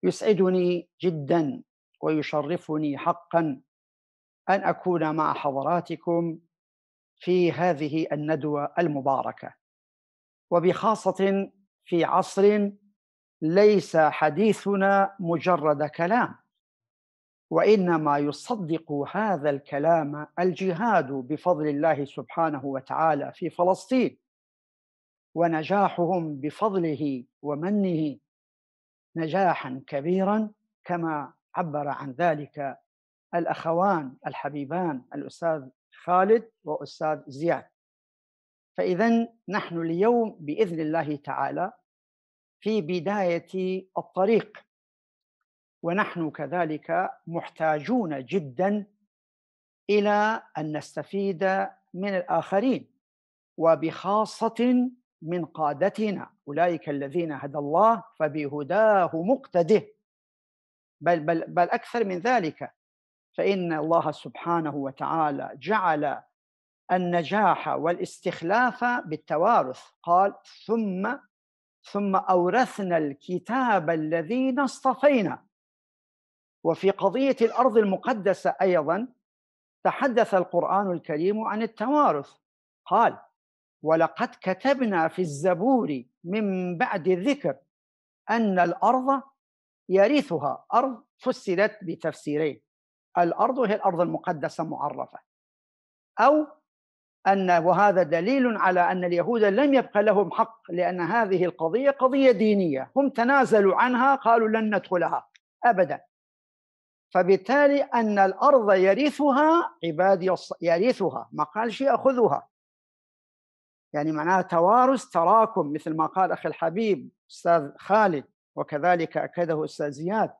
Speaker 7: يسعدني جدا ويشرفني حقا أن أكون مع حضراتكم في هذه الندوة المباركة، وبخاصة في عصر ليس حديثنا مجرد كلام، وإنما يصدق هذا الكلام الجهاد بفضل الله سبحانه وتعالى في فلسطين، ونجاحهم بفضله ومنه نجاحا كبيرا، كما عبر عن ذلك الأخوان الحبيبان الأستاذ خالد وأستاذ زياد. فإذا نحن اليوم بإذن الله تعالى في بداية الطريق، ونحن كذلك محتاجون جدا إلى أن نستفيد من الآخرين، وبخاصة من قادتنا أولئك الذين هدى الله فبهداه مقتده، بل أكثر من ذلك، فإن الله سبحانه وتعالى جعل النجاح والاستخلاف بالتوارث. قال ثم أورثنا الكتاب الذين اصطفينا. وفي قضية الأرض المقدسة أيضا تحدث القرآن الكريم عن التوارث، قال ولقد كتبنا في الزبور من بعد الذكر أن الأرض يرثها. أرض فسرت بتفسيرين: الأرض هي الأرض المقدسة معرفة، أو وهذا دليل على أن اليهود لم يبقى لهم حق، لأن هذه القضية قضية دينية، هم تنازلوا عنها، قالوا لن ندخلها أبدا. فبالتالي أن الأرض يرثها عبادي، يرثها ما قالش يأخذها، يعني معناها توارث تراكم، مثل ما قال أخي الحبيب أستاذ خالد، وكذلك أكده أستاذ زياد: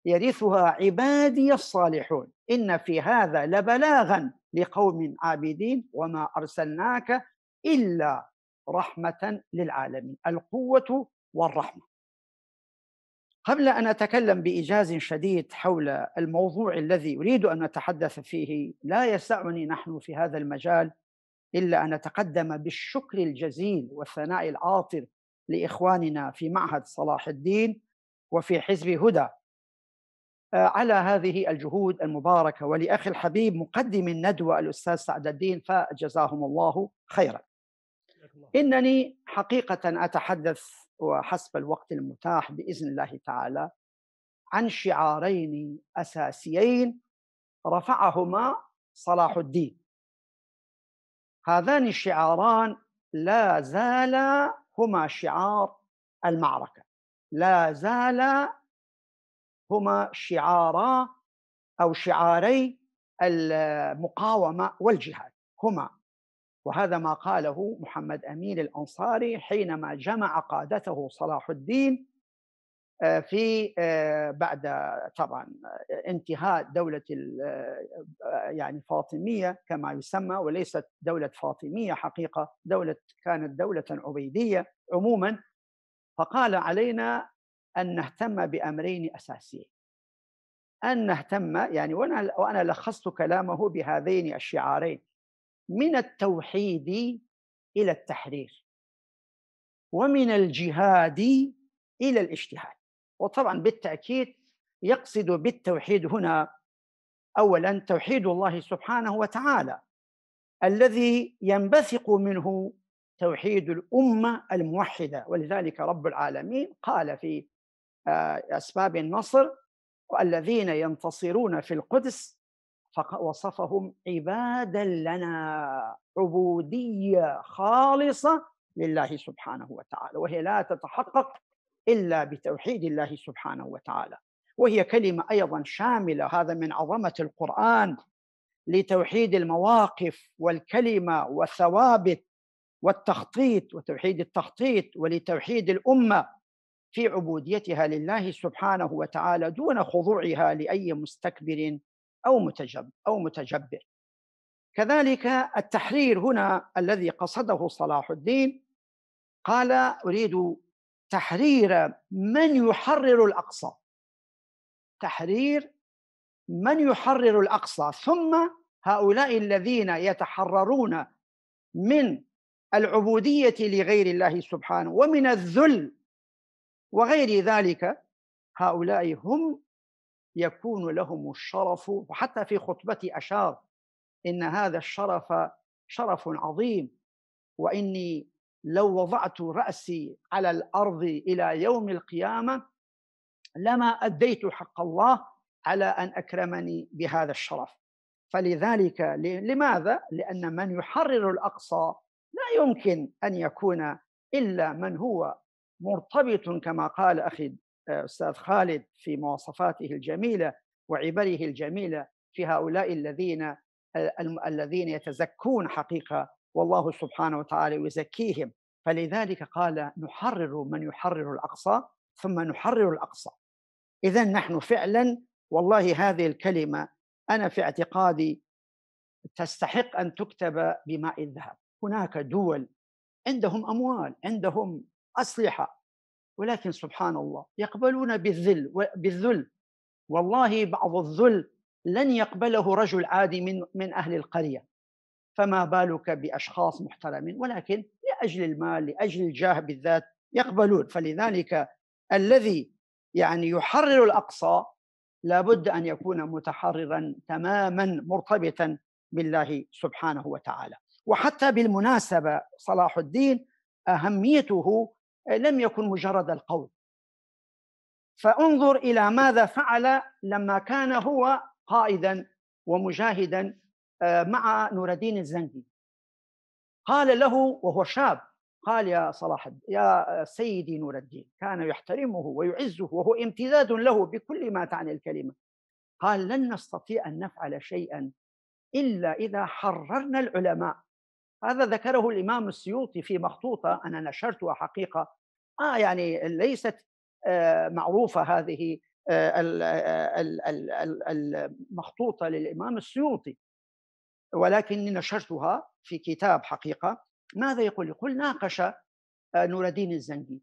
Speaker 7: يرثها عبادي الصالحون إن في هذا لبلاغا لقوم عابدين وما أرسلناك إلا رحمة للعالمين. القوة والرحمة. قبل أن أتكلم بإيجاز شديد حول الموضوع الذي أريد أن نتحدث فيه، لا يسعني نحن في هذا المجال إلا أن نتقدم بالشكر الجزيل والثناء العاطر لإخواننا في معهد صلاح الدين وفي حزب هدى على هذه الجهود المباركة، ولأخي الحبيب مقدم الندوة الأستاذ سعد الدين، فجزاهم الله خيرا. إنني حقيقة أتحدث وحسب الوقت المتاح بإذن الله تعالى عن شعارين أساسيين رفعهما صلاح الدين. هذان الشعاران لا زالا هما شعار المعركة، لا زالا هما شعارا أو شعاري المقاومة والجهاد هما. وهذا ما قاله محمد أمين الأنصاري حينما جمع قادته صلاح الدين في بعد طبعا انتهاء دولة يعني فاطمية كما يسمى، وليست دولة فاطمية حقيقة، كانت دولة عبيدية عموما. فقال علينا أن نهتم بأمرين أساسيين، أن نهتم يعني، وأنا لخصت كلامه بهذين الشعارين: من التوحيد إلى التحرير، ومن الجهاد إلى الاجتهاد. وطبعا بالتأكيد يقصد بالتوحيد هنا أولا توحيد الله سبحانه وتعالى الذي ينبثق منه توحيد الأمة الموحدة. ولذلك رب العالمين قال في أسباب النصر: والذين ينتصرون في القدس وصفهم عبادا لنا، عبودية خالصة لله سبحانه وتعالى، وهي لا تتحقق إلا بتوحيد الله سبحانه وتعالى. وهي كلمة أيضا شاملة، هذا من عظمة القرآن، لتوحيد المواقف والكلمة والثوابت والتخطيط وتوحيد التخطيط، ولتوحيد الأمة في عبوديتها لله سبحانه وتعالى دون خضوعها لأي مستكبر أو متجبر. كذلك التحرير هنا الذي قصده صلاح الدين، قال أريد تحرير من يحرر الأقصى، تحرير من يحرر الأقصى، ثم هؤلاء الذين يتحررون من العبودية لغير الله سبحانه ومن الذل وغير ذلك، هؤلاء هم يكون لهم الشرف. وحتى في خطبتي أشار إن هذا الشرف شرف عظيم، وإني لو وضعت رأسي على الأرض إلى يوم القيامة لما أديت حق الله على أن أكرمني بهذا الشرف. فلذلك لماذا؟ لأن من يحرر الأقصى لا يمكن أن يكون إلا من هو مرتبط، كما قال أخي أستاذ خالد في مواصفاته الجميلة وعبره الجميلة في هؤلاء الذين يتزكون حقيقة، والله سبحانه وتعالى يزكيهم. فلذلك قال نحرر من يحرر الأقصى ثم نحرر الأقصى. إذن نحن فعلا والله هذه الكلمة أنا في اعتقادي تستحق أن تكتب بماء الذهب. هناك دول عندهم أموال، عندهم أسلحة، ولكن سبحان الله يقبلون بالذل. والله بعض الذل لن يقبله رجل عادي من أهل القرية، فما بالك بأشخاص محترمين، ولكن لأجل المال لأجل الجاه بالذات يقبلون. فلذلك الذي يحرر الأقصى لابد أن يكون متحررا تماما مرتبطا بالله سبحانه وتعالى. وحتى بالمناسبة صلاح الدين أهميته لم يكن مجرد القول، فانظر إلى ماذا فعل لما كان هو قائدا ومجاهدا مع نور الدين الزنجي. قال له وهو شاب، قال يا صلاح يا سيدي نور الدين، كان يحترمه ويعزه وهو امتداد له بكل ما تعني الكلمة. قال لن نستطيع أن نفعل شيئا إلا إذا حررنا العلماء. هذا ذكره الإمام السيوطي في مخطوطة أنا نشرتها حقيقة، ليست معروفة هذه المخطوطة للإمام السيوطي، ولكني نشرتها في كتاب حقيقة. ماذا يقول؟ يقول ناقش نور الدين الزنجي،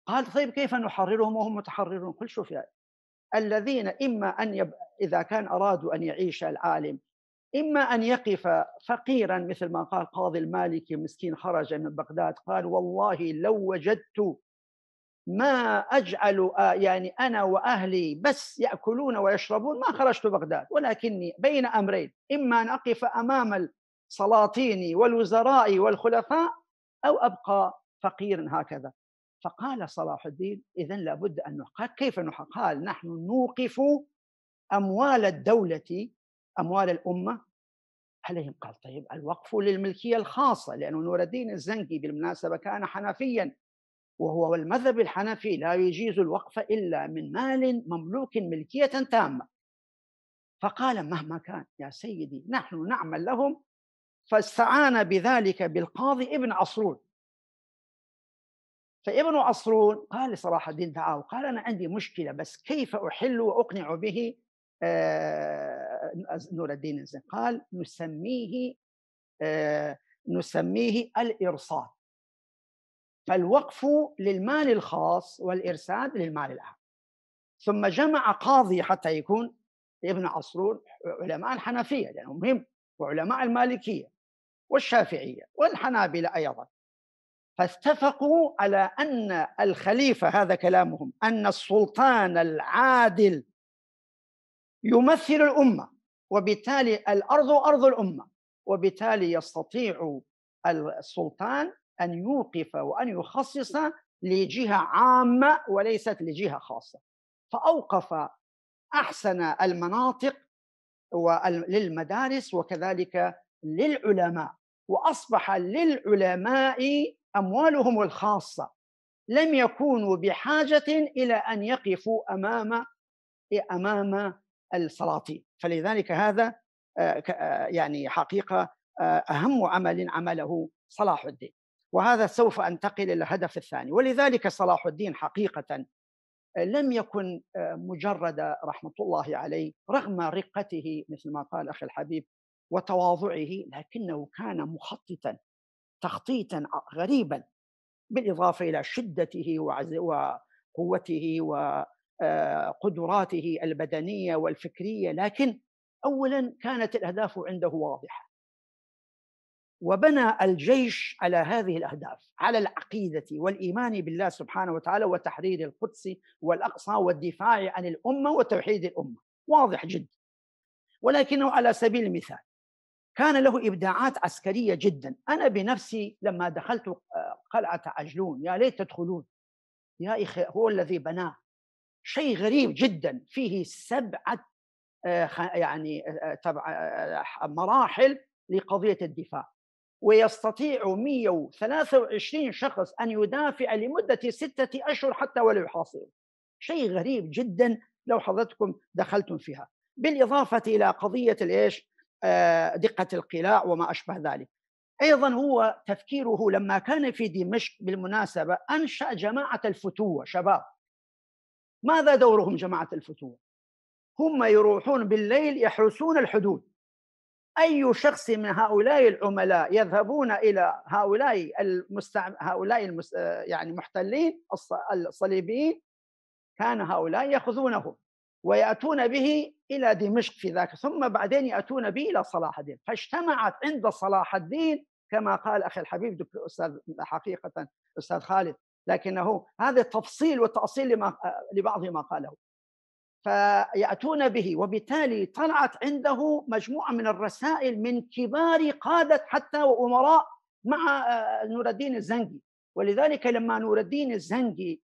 Speaker 7: قال طيب كيف نحررهم وهم متحررون؟ قل شوف الذين إما أن إذا كان أرادوا أن يعيش العالم إما أن يقف فقيرا مثل ما قال قاضي المالكي مسكين خرج من بغداد، قال والله لو وجدت ما أجعل أنا وأهلي بس يأكلون ويشربون ما خرجت بغداد، ولكني بين أمرين، إما أن أقف أمام السلاطين والوزراء والخلفاء أو أبقى فقيرا هكذا. فقال صلاح الدين إذن لابد أن نحقق. كيف نحقق؟ قال نحن نوقف أموال الدولة أموال الأمة عليهم. قال طيب الوقف للملكية الخاصة، لأنه نور الدين الزنجي بالمناسبة كان حنفيا، وهو المذهب الحنفي لا يجيز الوقف إلا من مال مملوك ملكية تامة. فقال مهما كان يا سيدي نحن نعمل لهم. فاستعان بذلك بالقاضي ابن عصرون. فابن عصرون قال لصلاح الدين دعاه، قال أنا عندي مشكلة بس كيف أحل وأقنع به نور الدين الزنجي؟ قال نسميه الإرصاد، فالوقف للمال الخاص والإرساد للمال العام. ثم جمع قاضي حتى يكون ابن عصرون علماء الحنفية لأنهم مهم، وعلماء المالكية والشافعية والحنابلة أيضا، فاتفقوا على أن الخليفة، هذا كلامهم، أن السلطان العادل يمثل الأمة، وبالتالي الأرض أرض الأمة، وبالتالي يستطيع السلطان أن يوقف وأن يخصص لجهة عامة وليست لجهة خاصة. فأوقف أحسن المناطق للمدارس وكذلك للعلماء، وأصبح للعلماء أموالهم الخاصة، لم يكونوا بحاجة إلى أن يقفوا أمام السلاطين. فلذلك هذا يعني حقيقة أهم عمل عمله صلاح الدين. وهذا سوف أنتقل إلى الهدف الثاني. ولذلك صلاح الدين حقيقة لم يكن مجرد رحمة الله عليه رغم رقته مثل ما قال أخي الحبيب وتواضعه، لكنه كان مخططا تخطيطا غريبا، بالإضافة إلى شدته وقوته وقدراته البدنية والفكرية. لكن أولا كانت الأهداف عنده واضحة، وبنى الجيش على هذه الأهداف، على العقيدة والإيمان بالله سبحانه وتعالى وتحرير القدس والأقصى والدفاع عن الأمة وتوحيد الأمة، واضح جدا. ولكنه على سبيل المثال كان له إبداعات عسكرية جدا. أنا بنفسي لما دخلت قلعة عجلون، يا ليت تدخلون يا أخي، هو الذي بناه شيء غريب جدا، فيه 7 يعني مراحل لقضية الدفاع، ويستطيع 123 شخص أن يدافع لمدة 6 أشهر حتى ولا يحاصروا. شيء غريب جدا لو حضرتكم دخلتم فيها، بالإضافة إلى قضية دقة القلاع وما أشبه ذلك. أيضا هو تفكيره لما كان في دمشق بالمناسبة أنشأ جماعة الفتوة شباب. ماذا دورهم جماعة الفتوة؟ هم يروحون بالليل يحرسون الحدود. أي شخص من هؤلاء العملاء يذهبون إلى هؤلاء يعني محتلين الصليبيين، كان هؤلاء يأخذونه ويأتون به إلى دمشق في ذاك، ثم بعدين يأتون به إلى صلاح الدين. فاجتمعت عند صلاح الدين كما قال أخي الحبيب دكتور أستاذ حقيقة أستاذ خالد، لكنه هذا تفصيل وتأصيل لبعض ما قاله. فيأتون به، وبالتالي طلعت عنده مجموعة من الرسائل من كبار قادة حتى وأمراء مع نور الدين الزنجي. ولذلك لما نور الدين الزنجي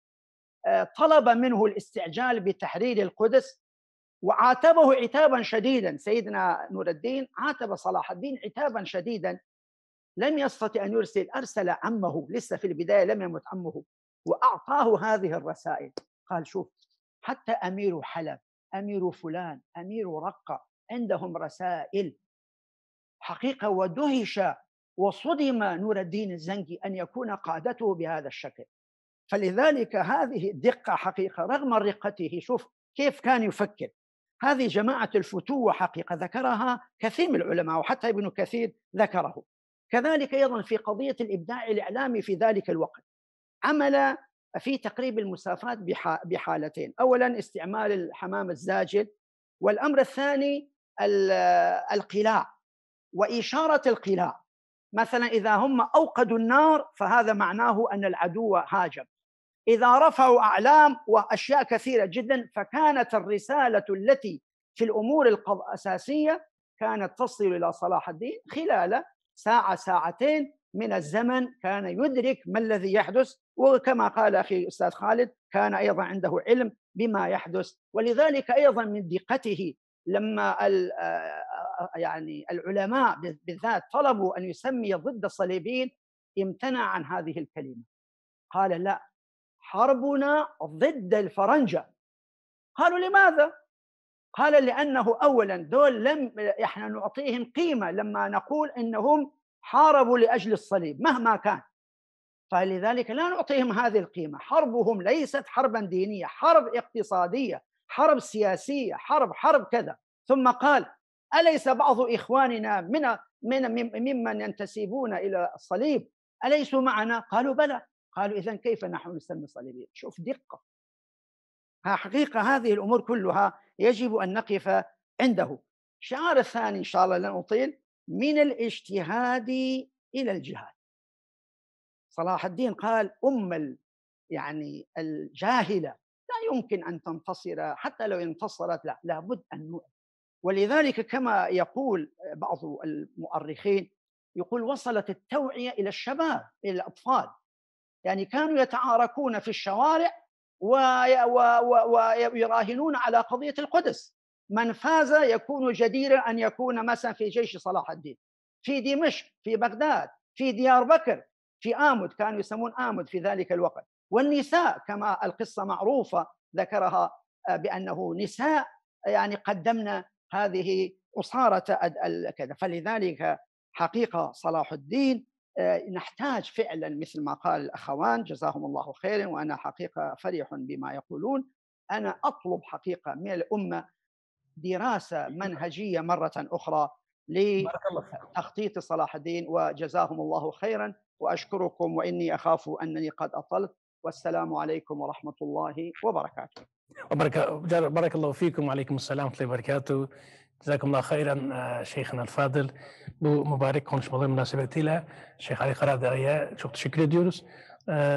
Speaker 7: طلب منه الاستعجال بتحرير القدس وعاتبه عتابا شديدا، سيدنا نور الدين عاتب صلاح الدين عتابا شديدا، لم يستطع أن يرسل، أرسل عمه، لسه في البداية لم يمت عمه، وأعطاه هذه الرسائل. قال شوف، حتى أمير حلب، أمير فلان، أمير رقة عندهم رسائل حقيقة. ودهش وصدم نور الدين الزنجي أن يكون قادته بهذا الشكل. فلذلك هذه الدقة حقيقة رغم رقته. شوف كيف كان يفكر. هذه جماعة الفتوة حقيقة ذكرها كثير من العلماء وحتى ابن كثير ذكره. كذلك أيضا في قضية الإبداع الإعلامي في ذلك الوقت عمل في تقريب المسافات بحالتين: أولا استعمال الحمام الزاجل، والأمر الثاني القلاع وإشارة القلاع. مثلا إذا هم أوقدوا النار فهذا معناه أن العدو هاجم، إذا رفعوا أعلام وأشياء كثيرة جدا. فكانت الرسالة التي في الأمور الأساسية كانت تصل إلى صلاح الدين خلال ساعة ساعتين من الزمن، كان يدرك ما الذي يحدث. وكما قال أخي أستاذ خالد كان أيضا عنده علم بما يحدث. ولذلك أيضا من دقته لما يعني العلماء بالذات طلبوا أن يسمي ضد الصليبيين امتنع عن هذه الكلمة، قال لا، حربنا ضد الفرنجة. قالوا لماذا؟ قال لأنه أولا دول احنا نعطيهم قيمة لما نقول إنهم حاربوا لأجل الصليب مهما كان، فلذلك لا نعطيهم هذه القيمة. حربهم ليست حربا دينية، حرب اقتصادية، حرب سياسية، حرب كذا. ثم قال أليس بعض إخواننا ممن ينتسبون إلى الصليب أليسوا معنا؟ قالوا بلى. قالوا إذن كيف نحن نسمي صليبيين؟ شوف دقة. حقيقة هذه الأمور كلها يجب أن نقف عنده. الشعار الثاني إن شاء الله لن أطيل: من الاجتهاد إلى الجهاد. صلاح الدين قال يعني الجاهلة لا يمكن أن تنتصر، حتى لو انتصرت لا، لابد أن نؤمن. ولذلك كما يقول بعض المؤرخين، يقول وصلت التوعية إلى الشباب، إلى الأطفال، يعني كانوا يتعاركون في الشوارع ويراهنون على قضية القدس. من فاز يكون جديرا أن يكون مثلا في جيش صلاح الدين، في دمشق، في بغداد، في ديار بكر، في آمد، كانوا يسمون آمد في ذلك الوقت. والنساء كما القصة معروفة ذكرها بأنه نساء يعني قدمنا هذه أصارة كذا. فلذلك حقيقة صلاح الدين نحتاج فعلا مثل ما قال الأخوان جزاهم الله خيرا، وأنا حقيقة فرح بما يقولون. أنا أطلب حقيقة من الأمة دراسة منهجية مرة أخرى لتخطيط صلاح الدين، وجزاهم الله خيرا. وأشكركم وإني أخاف أنني قد أطلت، والسلام عليكم ورحمة الله وبركاته.
Speaker 1: بارك الله فيكم وعليكم السلام ورحمة الله وبركاته. جزاكم الله خيرا Şeyh'in el-Fadıl. Bu mübarek konuşmaları münasebetiyle Şeyh Ali Karadağ'a çok teşekkür ediyoruz.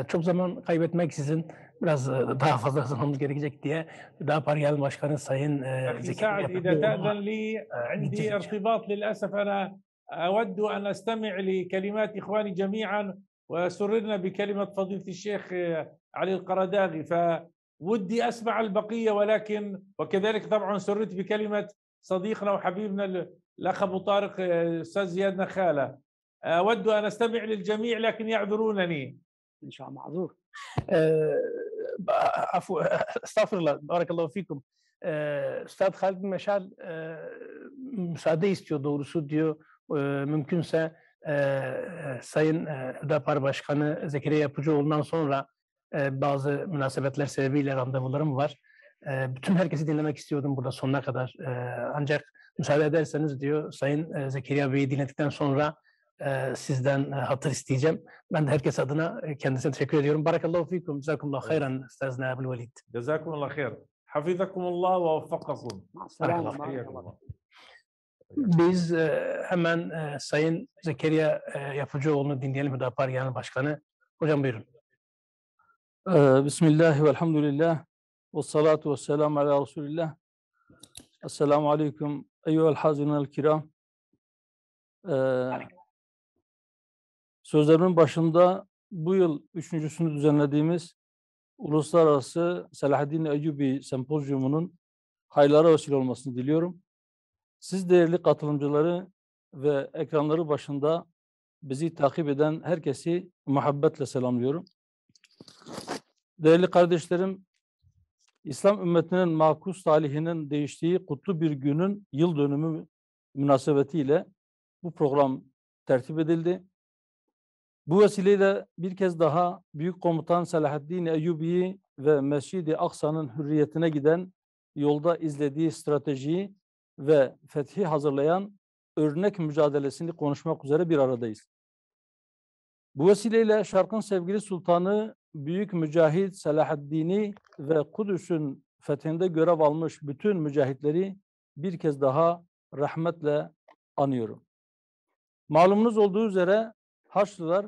Speaker 1: Çok zaman kaybetmeksizin biraz daha fazla zamanımız gerekecek diye Hüdapar Genel Başkanı Sayın
Speaker 3: Zekeriya إذا تأذن لي عندي ارتباط للأسف أنا أود أن أستمع لكلمات إخواني جميعا، وسررنا بكلمة فضيلة الشيخ علي القرداغي، فودي أسمع البقية، ولكن وكذلك طبعا سررت بكلمة صديقنا وحبيبنا الأخ أبو طارق أستاذ زياد نخالة. أود أن أستمع للجميع لكن يعذرونني.
Speaker 7: إن شاء الله معذور.
Speaker 1: عفوا استغفر الله. بارك الله فيكم. Üstad Halid Meşal müsaade istiyor doğrusu, diyor mümkünse Sayın Hüdapar Başkanı Zekeriya Yapıcıoğlu'ndan sonra bazı münasebetler sebebiyle randevularım var. Bütün herkesi dinlemek istiyordum burada sonuna kadar. Ancak müsaade ederseniz diyor Sayın Zekeriya Bey'i dinledikten sonra sizden hatır isteyeceğim. Ben de herkes adına kendisine teşekkür ediyorum. Barakallahu fikum. Cezakumullahu hayran Üstazna Ebul Velid.
Speaker 3: Cezakumullahu hayr. Hafizakumullah ve veffakakum.
Speaker 1: Biz hemen Sayın Zekeriya Yapıcıoğlu'nu dinleyelim, Hüdapar Genel Başkanı. Hocam buyurun.
Speaker 8: Bismillah ve elhamdülillah ve salatu ve selamu ala Resulillah. Esselamu aleyküm eyyuhel hazinel kiram. Sözlerimin başında bu yıl üçüncüsünü düzenlediğimiz Uluslararası Selahaddin Eyyubi Sempozyumu'nun hayırlara vesile olmasını diliyorum. Siz değerli katılımcıları ve ekranları başında bizi takip eden herkesi muhabbetle selamlıyorum. Değerli kardeşlerim, İslam ümmetinin makus talihinin değiştiği kutlu bir günün yıl dönümü münasebetiyle bu program tertip edildi. Bu vesileyle bir kez daha Büyük Komutan Selahaddin Eyyubi'yi ve Mescid-i Aksa'nın hürriyetine giden yolda izlediği stratejiyi ve fethi hazırlayan örnek mücadelesini konuşmak üzere bir aradayız. Bu vesileyle Şark'ın sevgili sultanı Büyük Mücahit Selahaddin'i ve Kudüs'ün fethinde görev almış bütün mücahitleri bir kez daha rahmetle anıyorum. Malumunuz olduğu üzere Haçlılar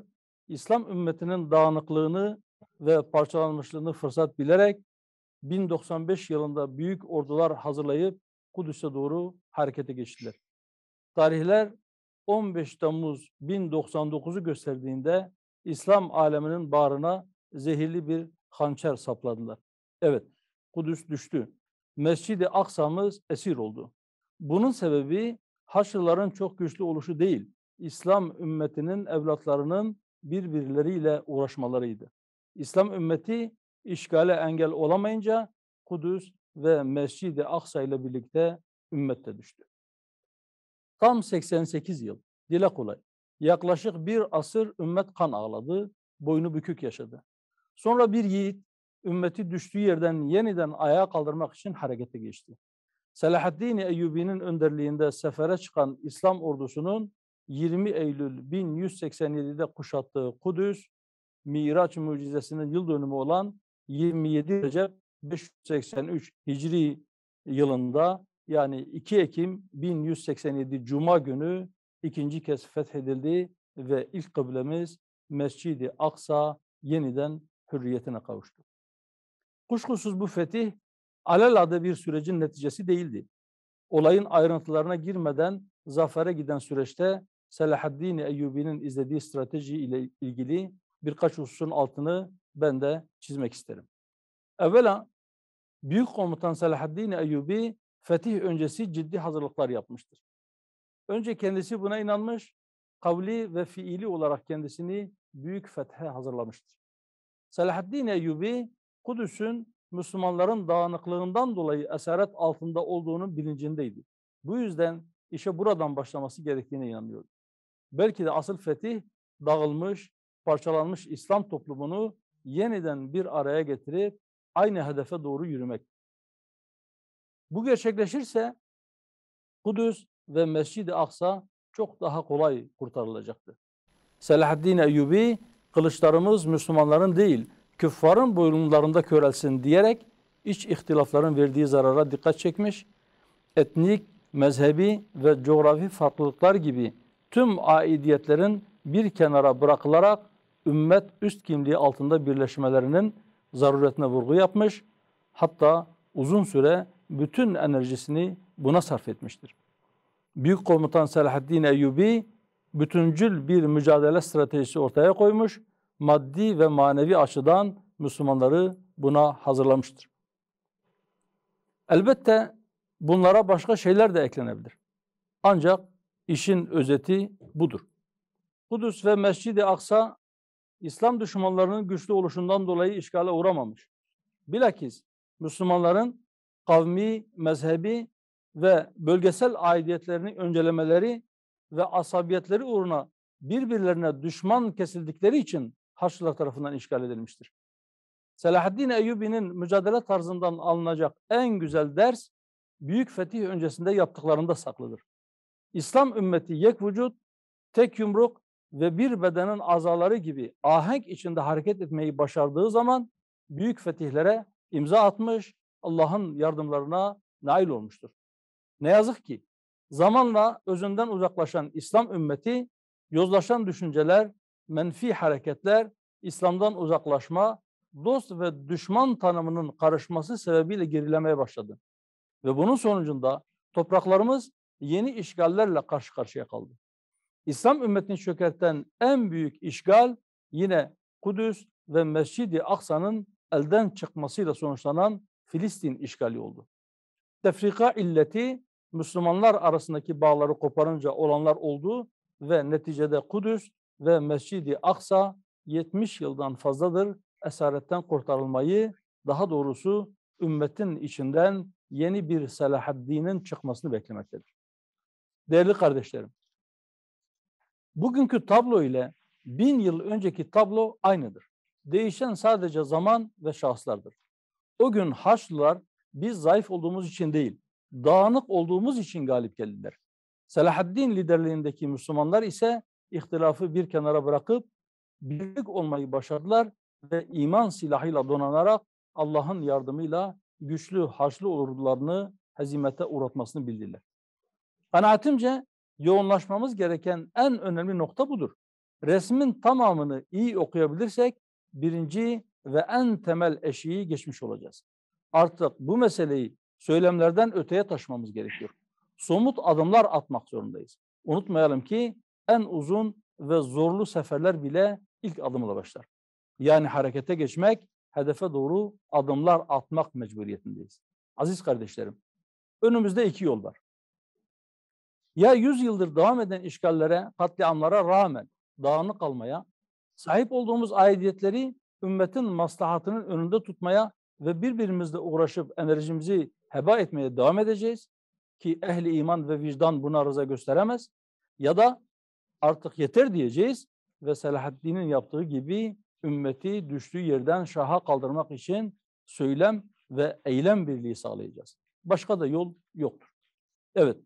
Speaker 8: İslam ümmetinin dağınıklığını ve parçalanmışlığını fırsat bilerek 1095 yılında büyük ordular hazırlayıp Kudüs'e doğru harekete geçtiler. Tarihler 15 Temmuz 1099'u gösterdiğinde İslam aleminin bağrına zehirli bir hançer sapladılar. Evet, Kudüs düştü. Mescid-i Aksa'mız esir oldu. Bunun sebebi Haçlıların çok güçlü oluşu değil, İslam ümmetinin evlatlarının birbirleriyle uğraşmalarıydı. İslam ümmeti işgale engel olamayınca Kudüs ve Mescid-i Aksa ile birlikte ümmet de düştü. Tam 88 yıl, dile kolay, yaklaşık bir asır ümmet kan ağladı, boynu bükük yaşadı. Sonra bir yiğit ümmeti düştüğü yerden yeniden ayağa kaldırmak için harekete geçti. Selahaddin Eyyubi'nin önderliğinde sefere çıkan İslam ordusunun 20 Eylül 1187'de kuşattığı Kudüs, Miraç mucizesinin yıl dönümü olan 27 Recep 583 Hicri yılında, yani 2 Ekim 1187 Cuma günü ikinci kez fethedildi ve ilk kıblemiz Mescid-i Aksa yeniden hürriyetine kavuştu. Kuşkusuz bu fetih alelade bir sürecin neticesi değildi. Olayın ayrıntılarına girmeden zafere giden süreçte Selahaddin Eyyubi'nin izlediği strateji ile ilgili birkaç hususun altını ben de çizmek isterim. Evvela Büyük Komutan Selahaddin Eyyubi fetih öncesi ciddi hazırlıklar yapmıştır. Önce kendisi buna inanmış, kavli ve fiili olarak kendisini büyük fethe hazırlamıştır. Selahaddin Eyyubi, Kudüs'ün Müslümanların dağınıklığından dolayı esaret altında olduğunun bilincindeydi. Bu yüzden işe buradan başlaması gerektiğine inanıyordu. Belki de asıl fetih, dağılmış, parçalanmış İslam toplumunu yeniden bir araya getirip aynı hedefe doğru yürümek. Bu gerçekleşirse Kudüs ve Mescid-i Aksa çok daha kolay kurtarılacaktır. Selahaddin Eyyubi, kılıçlarımız Müslümanların değil, küffarın boyunlarında körelsin diyerek iç ihtilafların verdiği zarara dikkat çekmiş, etnik, mezhebi ve coğrafi farklılıklar gibi tüm aidiyetlerin bir kenara bırakılarak ümmet üst kimliği altında birleşmelerinin zaruretine vurgu yapmış, hatta uzun süre bütün enerjisini buna sarf etmiştir. Büyük Komutan Selahaddin Eyyubi, bütüncül bir mücadele stratejisi ortaya koymuş, maddi ve manevi açıdan Müslümanları buna hazırlamıştır. Elbette bunlara başka şeyler de eklenebilir. Ancak işin özeti budur. Kudüs ve Mescid-i Aksa, İslam düşmanlarının güçlü oluşundan dolayı işgale uğramamış. Bilakis Müslümanların kavmi, mezhebi ve bölgesel aidiyetlerini öncelemeleri ve asabiyetleri uğruna birbirlerine düşman kesildikleri için Haçlılar tarafından işgal edilmiştir. Selahaddin Eyyubi'nin mücadele tarzından alınacak en güzel ders, büyük fetih öncesinde yaptıklarında saklıdır. İslam ümmeti yek vücut, tek yumruk ve bir bedenin azaları gibi ahenk içinde hareket etmeyi başardığı zaman büyük fetihlere imza atmış, Allah'ın yardımlarına nail olmuştur. Ne yazık ki zamanla özünden uzaklaşan İslam ümmeti, yozlaşan düşünceler, menfi hareketler, İslam'dan uzaklaşma, dost ve düşman tanımının karışması sebebiyle gerilemeye başladı. Ve bunun sonucunda topraklarımız yeni işgallerle karşı karşıya kaldı. İslam ümmetini çökerten en büyük işgal yine Kudüs ve Mescid-i Aksa'nın elden çıkmasıyla sonuçlanan Filistin işgali oldu. Tefrika illeti Müslümanlar arasındaki bağları koparınca olanlar oldu ve neticede Kudüs ve Mescid-i Aksa 70 yıldan fazladır esaretten kurtarılmayı, daha doğrusu ümmetin içinden yeni bir Selahaddin'in çıkmasını beklemektedir. Değerli kardeşlerim, bugünkü tablo ile 1000 yıl önceki tablo aynıdır. Değişen sadece zaman ve şahıslardır. O gün Haçlılar biz zayıf olduğumuz için değil, dağınık olduğumuz için galip geldiler. Selahaddin liderliğindeki Müslümanlar ise ihtilafı bir kenara bırakıp birlik olmayı başardılar ve iman silahıyla donanarak Allah'ın yardımıyla güçlü Haçlı ordularını hezimete uğratmasını bildiler. Kanaatimce yoğunlaşmamız gereken en önemli nokta budur. Resmin tamamını iyi okuyabilirsek birinci ve en temel eşiği geçmiş olacağız. Artık bu meseleyi söylemlerden öteye taşımamız gerekiyor. Somut adımlar atmak zorundayız. Unutmayalım ki en uzun ve zorlu seferler bile ilk adımla başlar. Yani harekete geçmek, hedefe doğru adımlar atmak mecburiyetindeyiz. Aziz kardeşlerim, önümüzde iki yol var. Ya 100 yıldır devam eden işgallere, katliamlara rağmen dağınık kalmaya, sahip olduğumuz aidiyetleri ümmetin maslahatının önünde tutmaya ve birbirimizle uğraşıp enerjimizi heba etmeye devam edeceğiz ki ehli iman ve vicdan buna rıza gösteremez, ya da artık yeter diyeceğiz ve Selahaddin'in yaptığı gibi ümmeti düştüğü yerden şaha kaldırmak için söylem ve eylem birliği sağlayacağız. Başka da yol yoktur. Evet,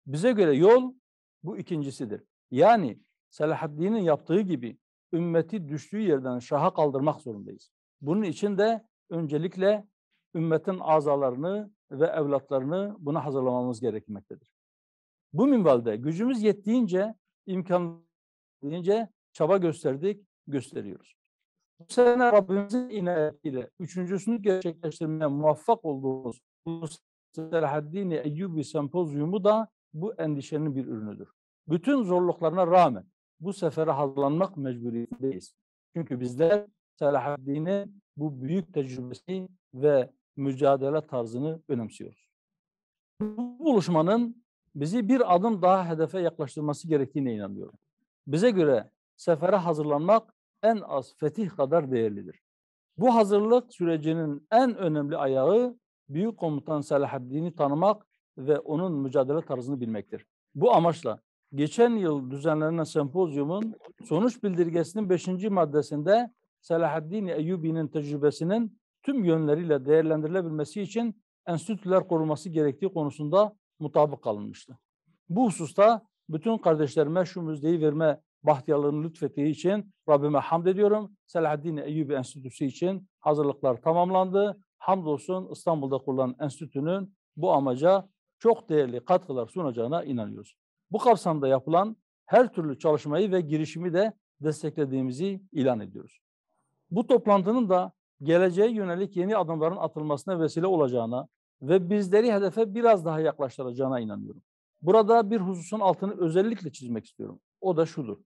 Speaker 8: bize göre yol bu ikincisidir. Yani Selahaddin'in yaptığı gibi ümmeti düştüğü yerden şaha kaldırmak zorundayız. Bunun için de öncelikle ümmetin azalarını ve evlatlarını buna hazırlamamız gerekmektedir. Bu minvalde gücümüz yettiğince, imkan deyince çaba gösterdik, gösteriyoruz. Bu sene Rabbimizin inayetiyle üçüncüsünü gerçekleştirmeye muvaffak olduğumuz Selahaddin Eyyubi Sempozyumu da bu endişenin bir ürünüdür. Bütün zorluklarına rağmen bu sefere hazırlanmak mecburiyetindeyiz. Çünkü bizler Selahaddin'in bu büyük tecrübesini ve mücadele tarzını önemsiyoruz. Bu buluşmanın bizi bir adım daha hedefe yaklaştırması gerektiğine inanıyorum. Bize göre sefere hazırlanmak en az fetih kadar değerlidir. Bu hazırlık sürecinin en önemli ayağı Büyük Komutan Selahaddin'i tanımak ve onun mücadele tarzını bilmektir. Bu amaçla geçen yıl düzenlenen sempozyumun sonuç bildirgesinin 5. maddesinde Selahaddin Eyyubi'nin tecrübesinin tüm yönleriyle değerlendirilebilmesi için enstitüler kurulması gerektiği konusunda mutabık kalınmıştı. Bu hususta bütün kardeşlerime şu müjdeyi verme bahtiyarlığını lütfettiği için Rabbime hamd ediyorum. Selahaddin Eyyubi Enstitüsü için hazırlıklar tamamlandı. Hamdolsun İstanbul'da kurulan enstitünün bu amaca çok değerli katkılar sunacağına inanıyoruz. Bu kapsamda yapılan her türlü çalışmayı ve girişimi de desteklediğimizi ilan ediyoruz. Bu toplantının da geleceğe yönelik yeni adımların atılmasına vesile olacağına ve bizleri hedefe biraz daha yaklaştıracağına inanıyorum. Burada bir hususun altını özellikle çizmek istiyorum. O da şudur.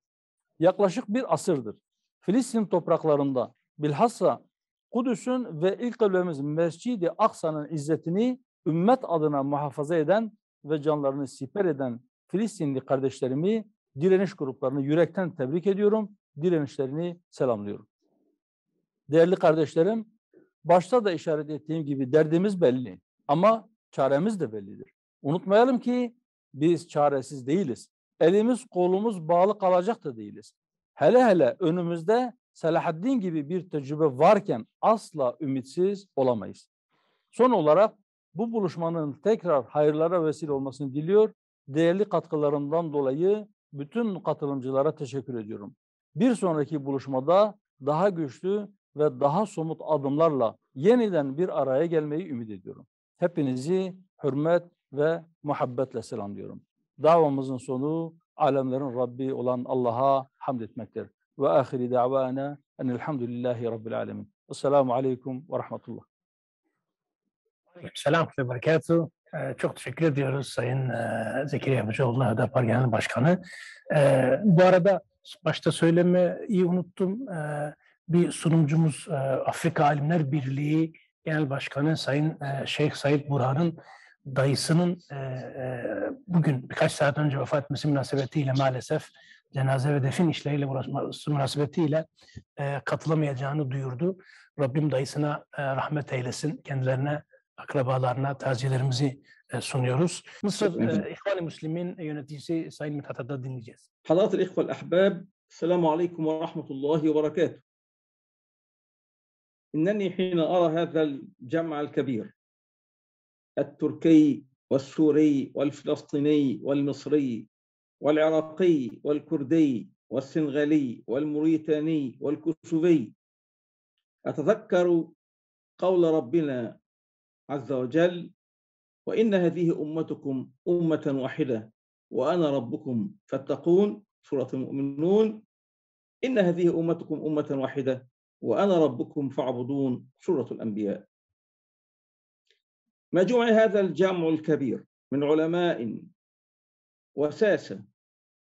Speaker 8: Yaklaşık bir asırdır Filistin topraklarında bilhassa Kudüs'ün ve ilk kıblemiz Mescid-i Aksa'nın izzetini ümmet adına muhafaza eden ve canlarını siper eden Filistinli kardeşlerimi, direniş gruplarını yürekten tebrik ediyorum. Direnişlerini selamlıyorum. Değerli kardeşlerim, başta da işaret ettiğim gibi derdimiz belli ama çaremiz de bellidir. Unutmayalım ki biz çaresiz değiliz. Elimiz kolumuz bağlı kalacak da değiliz. Hele hele önümüzde Selahaddin gibi bir tecrübe varken asla ümitsiz olamayız. Son olarak bu buluşmanın tekrar hayırlara vesile olmasını diliyor. Değerli katkılarından dolayı bütün katılımcılara teşekkür ediyorum. Bir sonraki buluşmada daha güçlü ve daha somut adımlarla yeniden bir araya gelmeyi ümit ediyorum. Hepinizi hürmet ve muhabbetle selamlıyorum. Davamızın sonu alemlerin Rabbi olan Allah'a hamd etmektir. Ve ahiri davana enelhamdülillahi rabbil alemin. Esselamu aleyküm ve rahmetullah.
Speaker 1: Selam ve berekatuhu. Çok teşekkür ediyoruz Sayın Zekeriya Yapıcıoğlu Hüdapar Genel Başkanı. Bu arada başta söylemeyi unuttum. Bir sunumcumuz Afrika Alimler Birliği Genel Başkanı Sayın Şeyh Said Burhan'ın dayısının bugün birkaç saat önce vefat etmesi münasebetiyle maalesef cenaze ve defin işleriyle uğraşması münasebetiyle katılamayacağını duyurdu. Rabbim dayısına rahmet eylesin. Kendilerine, akrabalarına taziyelerimizi sunuyoruz. Mısır İhvan-ı Müslim'in yöneticisi Sayın Mithat Haddad'ı dinleyeceğiz.
Speaker 9: حضرات الإخوة الأحباب السلام عليكم ورحمة الله وبركاته. إنني حين أرى هذا الجمع الكبير التركي والسوري والفلسطيني والمصري والعراقي والكردي والسنغالي والموريتاني والكوسوفي أتذكر قول ربنا عز وجل وإن هذه أمتكم أمة واحدة وأنا ربكم فاتقون سورة المؤمنون إن هذه أمتكم أمة واحدة وأنا ربكم فاعبدون سورة الأنبياء. مجموع هذا الجمع الكبير من علماء وساسة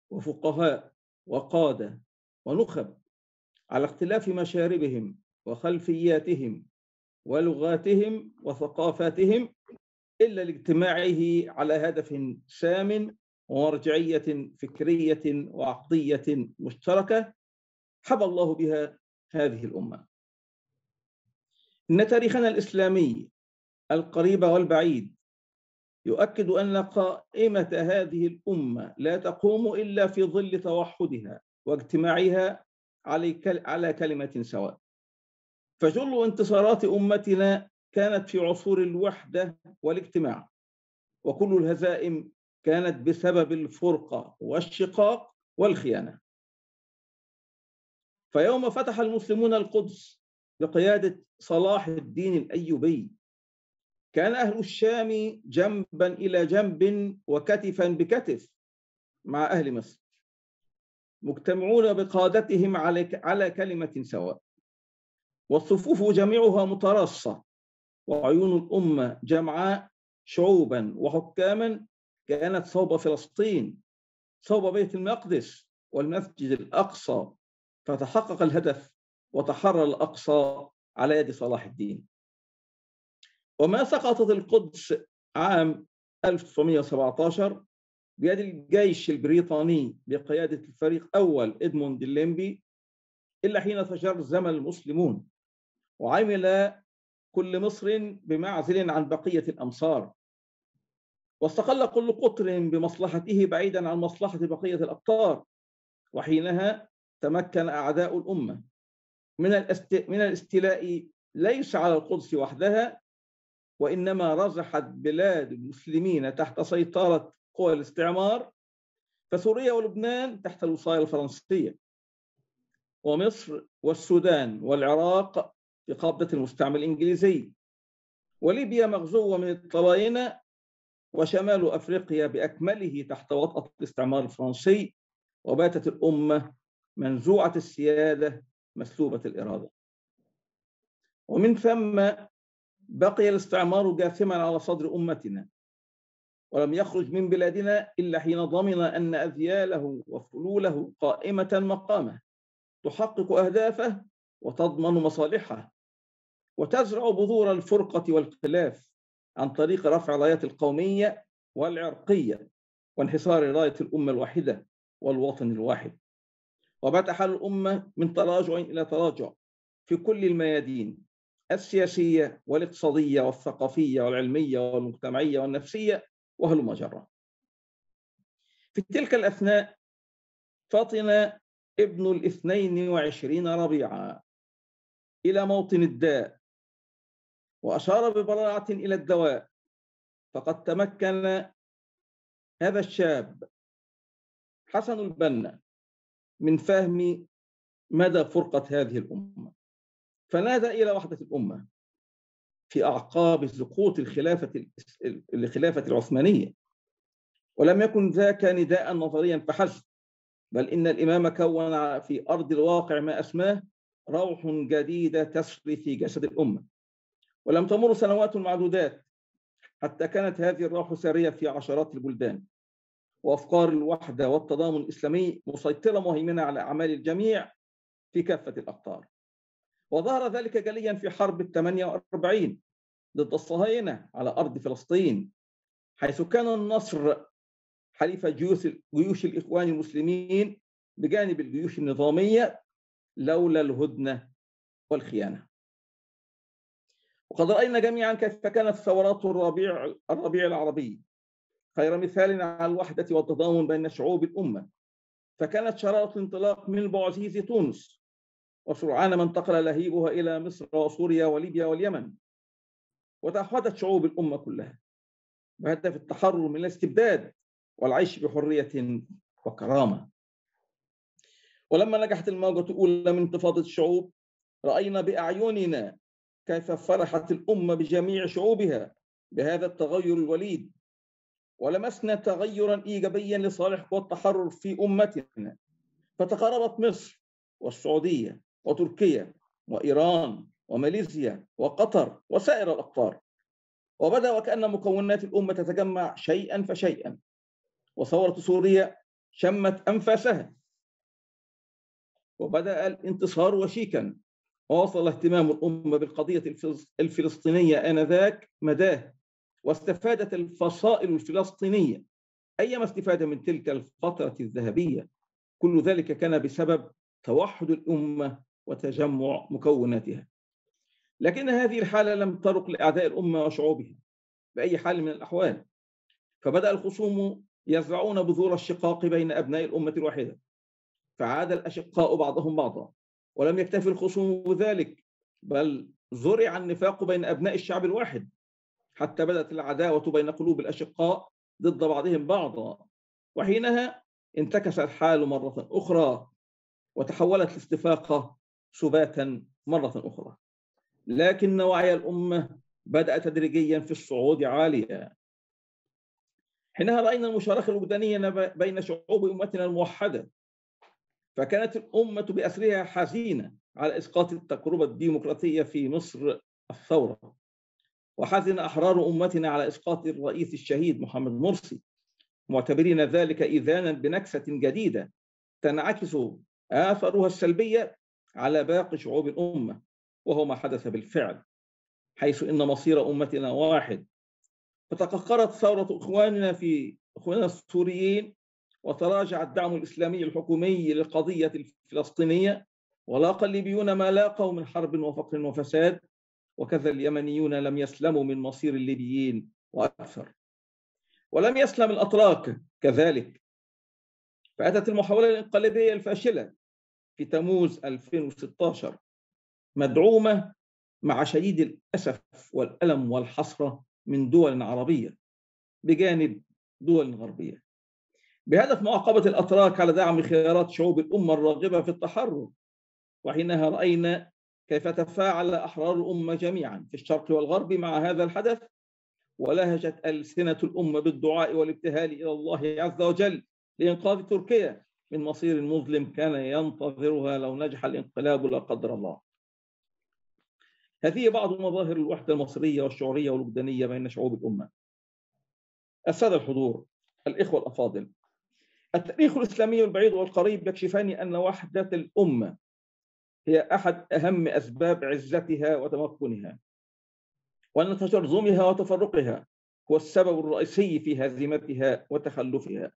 Speaker 9: وفقهاء وقادة ونخب على اختلاف مشاربهم وخلفياتهم ولغاتهم وثقافاتهم إلا لاجتماعه على هدف سام ومرجعية فكرية وعقدية مشتركة حبى الله بها هذه الأمة. إن تاريخنا الإسلامي القريب والبعيد يؤكد أن قائمة هذه الأمة لا تقوم إلا في ظل توحدها واجتماعها على كلمة سواء. فجل انتصارات أمتنا كانت في عصور الوحدة والاجتماع، وكل الهزائم كانت بسبب الفرقة والشقاق والخيانة. فيوم فتح المسلمون القدس بقيادة صلاح الدين الأيوبي كان أهل الشام جنبا إلى جنب وكتفا بكتف مع أهل مصر مجتمعون بقادتهم على كلمة سواء، والصفوف جميعها متراصة وعيون الأمة جمعاء شعوبا وحكاما كانت صوب فلسطين صوب بيت المقدس والمسجد الأقصى، فتحقق الهدف وتحرر الأقصى على يد صلاح الدين. وما سقطت القدس عام 1917 بيد الجيش البريطاني بقيادة الفريق أول إدموند الليمبي إلا حين تجرذم المسلمون وعمل كل مصر بمعزل عن بقية الأمصار، واستقل كل قطر بمصلحته بعيدا عن مصلحة بقية الأقطار. وحينها تمكن أعداء الأمة من الاستيلاء ليس على القدس وحدها، وإنما رزحت بلاد المسلمين تحت سيطرة قوى الاستعمار، فسوريا ولبنان تحت الوصاية الفرنسية، ومصر والسودان والعراق في قبضة المستعمر الإنجليزي، وليبيا مغزوة من الطلاينة، وشمال أفريقيا بأكمله تحت وطأة الاستعمار الفرنسي. وباتت الأمة منزوعة السيادة مسلوبة الإرادة. ومن ثم بقي الاستعمار جاثما على صدر أمتنا، ولم يخرج من بلادنا إلا حين ضمن أن أذياله وفلوله قائمة مقامه تحقق أهدافه وتضمن مصالحه، وتزرع بذور الفرقة والخلاف عن طريق رفع رايات القومية والعرقية وانحصار راية الأمة الواحدة والوطن الواحد. وبات حال الأمة من تراجع إلى تراجع في كل الميادين السياسية والاقتصادية والثقافية والعلمية والمجتمعية والنفسية وهلم جرا. في تلك الأثناء فطن ابن 22 ربيعة إلى موطن الداء، وأشار ببراعة إلى الدواء، فقد تمكن هذا الشاب حسن البنا من فهم مدى فرقة هذه الأمة، فنادى إلى وحدة الأمة في أعقاب سقوط الخلافة العثمانية. ولم يكن ذاك نداء نظريا فحسب، بل إن الإمام كون في أرض الواقع ما أسماه روح جديدة تسري في جسد الأمة. ولم تمر سنوات معدودات حتى كانت هذه الروح سارية في عشرات البلدان، وأفكار الوحدة والتضامن الإسلامي مسيطرة مهيمنة على أعمال الجميع في كافة الأقطار. وظهر ذلك جليا في حرب 48 ضد الصهاينة على أرض فلسطين، حيث كان النصر حليف جيوش الإخوان المسلمين بجانب الجيوش النظامية لولا الهدنة والخيانة. وقد رأينا جميعا كيف كانت ثورات الربيع العربي خير مثال على الوحدة والتضامن بين شعوب الأمة، فكانت شرارة الانطلاق من البوعزيز تونس، وسرعان ما انتقل لهيبها إلى مصر وسوريا وليبيا واليمن، وتوحدت شعوب الأمة كلها بهدف التحرر من الاستبداد والعيش بحرية وكرامة. ولما نجحت الموجة الأولى من انتفاضة الشعوب، رأينا بأعيننا كيف فرحت الأمة بجميع شعوبها بهذا التغير الوليد، ولمسنا تغيرا إيجابيا لصالح قوى التحرر في أمتنا، فتقاربت مصر والسعودية وتركيا وإيران وماليزيا وقطر وسائر الأقطار، وبدأ وكأن مكونات الأمة تتجمع شيئا فشيئا. وثورة سوريا شمت أنفاسها، وبدأ الانتصار وشيكا، ووصل اهتمام الأمة بالقضية الفلسطينية آنذاك مداه، واستفادت الفصائل الفلسطينية أيما استفادة من تلك الفترة الذهبية. كل ذلك كان بسبب توحد الأمة وتجمع مكوناتها. لكن هذه الحالة لم ترق لأعداء الأمة وشعوبها بأي حال من الأحوال، فبدأ الخصوم يزرعون بذور الشقاق بين أبناء الأمة الواحدة، فعاد الأشقاء بعضهم بعضا. ولم يكتفي الخصوم بذلك، بل زرع النفاق بين أبناء الشعب الواحد، حتى بدأت العداوة بين قلوب الأشقاء ضد بعضهم بعضا. وحينها انتكس الحال مرة أخرى، وتحولت الاستفاقة سباتا مرة أخرى. لكن وعي الأمة بدأ تدريجيا في الصعود عاليا. حينها رأينا المشاركة الوجدانية بين شعوب أمتنا الموحدة، فكانت الأمة بأسرها حزينة على إسقاط التجربة الديمقراطية في مصر الثورة، وحزن أحرار أمتنا على إسقاط الرئيس الشهيد محمد مرسي، معتبرين ذلك إذانا بنكسة جديدة تنعكس آثارها السلبية على باقي شعوب الأمة، وهو ما حدث بالفعل، حيث إن مصير أمتنا واحد. فتقهقرت ثورة إخواننا السوريين، وتراجع الدعم الإسلامي الحكومي للقضية الفلسطينية، ولاقى الليبيون ما لاقوا من حرب وفقر وفساد، وكذا اليمنيون لم يسلموا من مصير الليبيين وأكثر. ولم يسلم الأتراك كذلك، فأتت المحاولة الانقلابية الفاشلة في تموز 2016 مدعومة مع شديد الأسف والألم والحسرة من دول عربية بجانب دول غربية، بهدف معاقبة الأتراك على دعم خيارات شعوب الأمة الراغبة في التحرر. وحينها رأينا كيف تفاعل أحرار الأمة جميعا في الشرق والغرب مع هذا الحدث، ولهجت ألسنة الأمة بالدعاء والابتهال إلى الله عز وجل لإنقاذ تركيا من مصير مظلم كان ينتظرها لو نجح الانقلاب لا قدر الله. هذه بعض مظاهر الوحدة المصرية والشعورية والوجدانية بين شعوب الأمة. السادة الحضور، الإخوة الأفاضل، التاريخ الإسلامي البعيد والقريب يكشفان أن وحدة الأمة هي أحد أهم أسباب عزتها وتمكنها، وأن تجرذمها وتفرقها هو السبب الرئيسي في هزيمتها وتخلفها.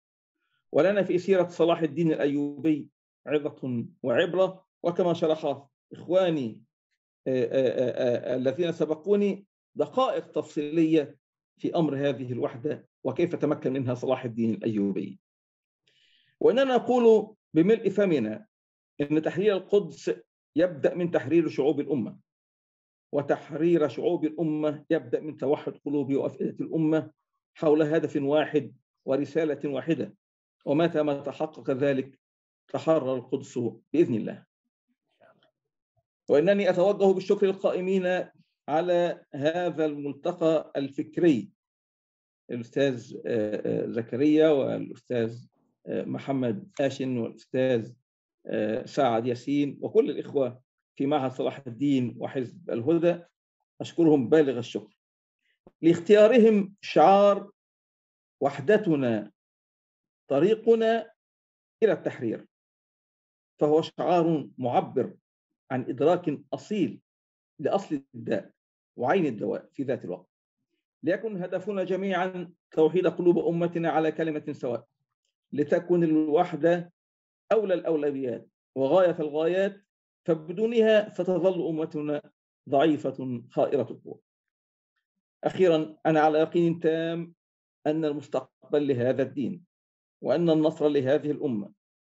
Speaker 9: ولنا في سيرة صلاح الدين الأيوبي عظة وعبرة، وكما شرح إخواني الذين سبقوني دقائق تفصيلية في أمر هذه الوحدة وكيف تمكن منها صلاح الدين الأيوبي. وإننا نقول بملء فمنا أن تحرير القدس يبدأ من تحرير شعوب الأمة، وتحرير شعوب الأمة يبدأ من توحد قلوب وأفئدة الأمة حول هدف واحد ورسالة واحدة، ومتى ما تحقق ذلك تحرر القدس بإذن الله. وإنني أتوجه بالشكر للقائمين على هذا الملتقى الفكري، الأستاذ زكريا والأستاذ محمد آشن والأستاذ سعد ياسين وكل الإخوة في معهد صلاح الدين وحزب الهدى، أشكرهم بالغ الشكر لاختيارهم شعار وحدتنا طريقنا إلى التحرير، فهو شعار معبر عن إدراك أصيل لأصل الداء وعين الدواء في ذات الوقت. ليكن هدفنا جميعا توحيد قلوب أمتنا على كلمة سواء، لتكن الوحدة أولى الأولويات وغاية الغايات، فبدونها ستظل أمتنا ضعيفة خائرة القوة. أخيرا، أنا على يقين تام أن المستقبل لهذا الدين وأن النصر لهذه الأمة،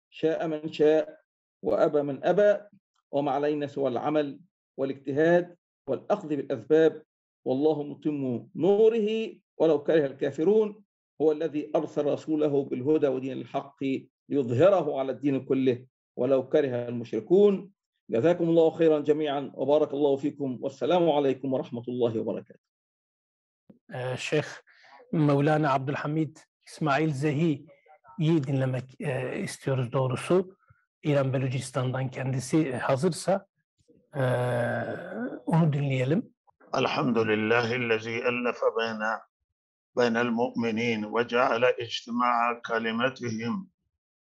Speaker 9: شاء من شاء وأبى من أبى، وما علينا سوى العمل والاجتهاد والأخذ بالأسباب، والله متم نوره ولو كره الكافرون. هو الذي أرسل رسوله بالهدى ودين الحق ليظهره على الدين كله ولو كره المشركون. جزاكم الله خيرا جميعا وبارك الله فيكم، والسلام عليكم ورحمة الله وبركاته.
Speaker 1: Şeyh Mevlana Abdülhamid İsmail Zehi iyi dinlemek istiyoruz doğrusu. İran Belucistan'dan kendisi hazırsa onu dinleyelim.
Speaker 10: Elhamdülillahi'llezî ellefe beynel mu'minîn ve ceale ictimâ'a kelimetihim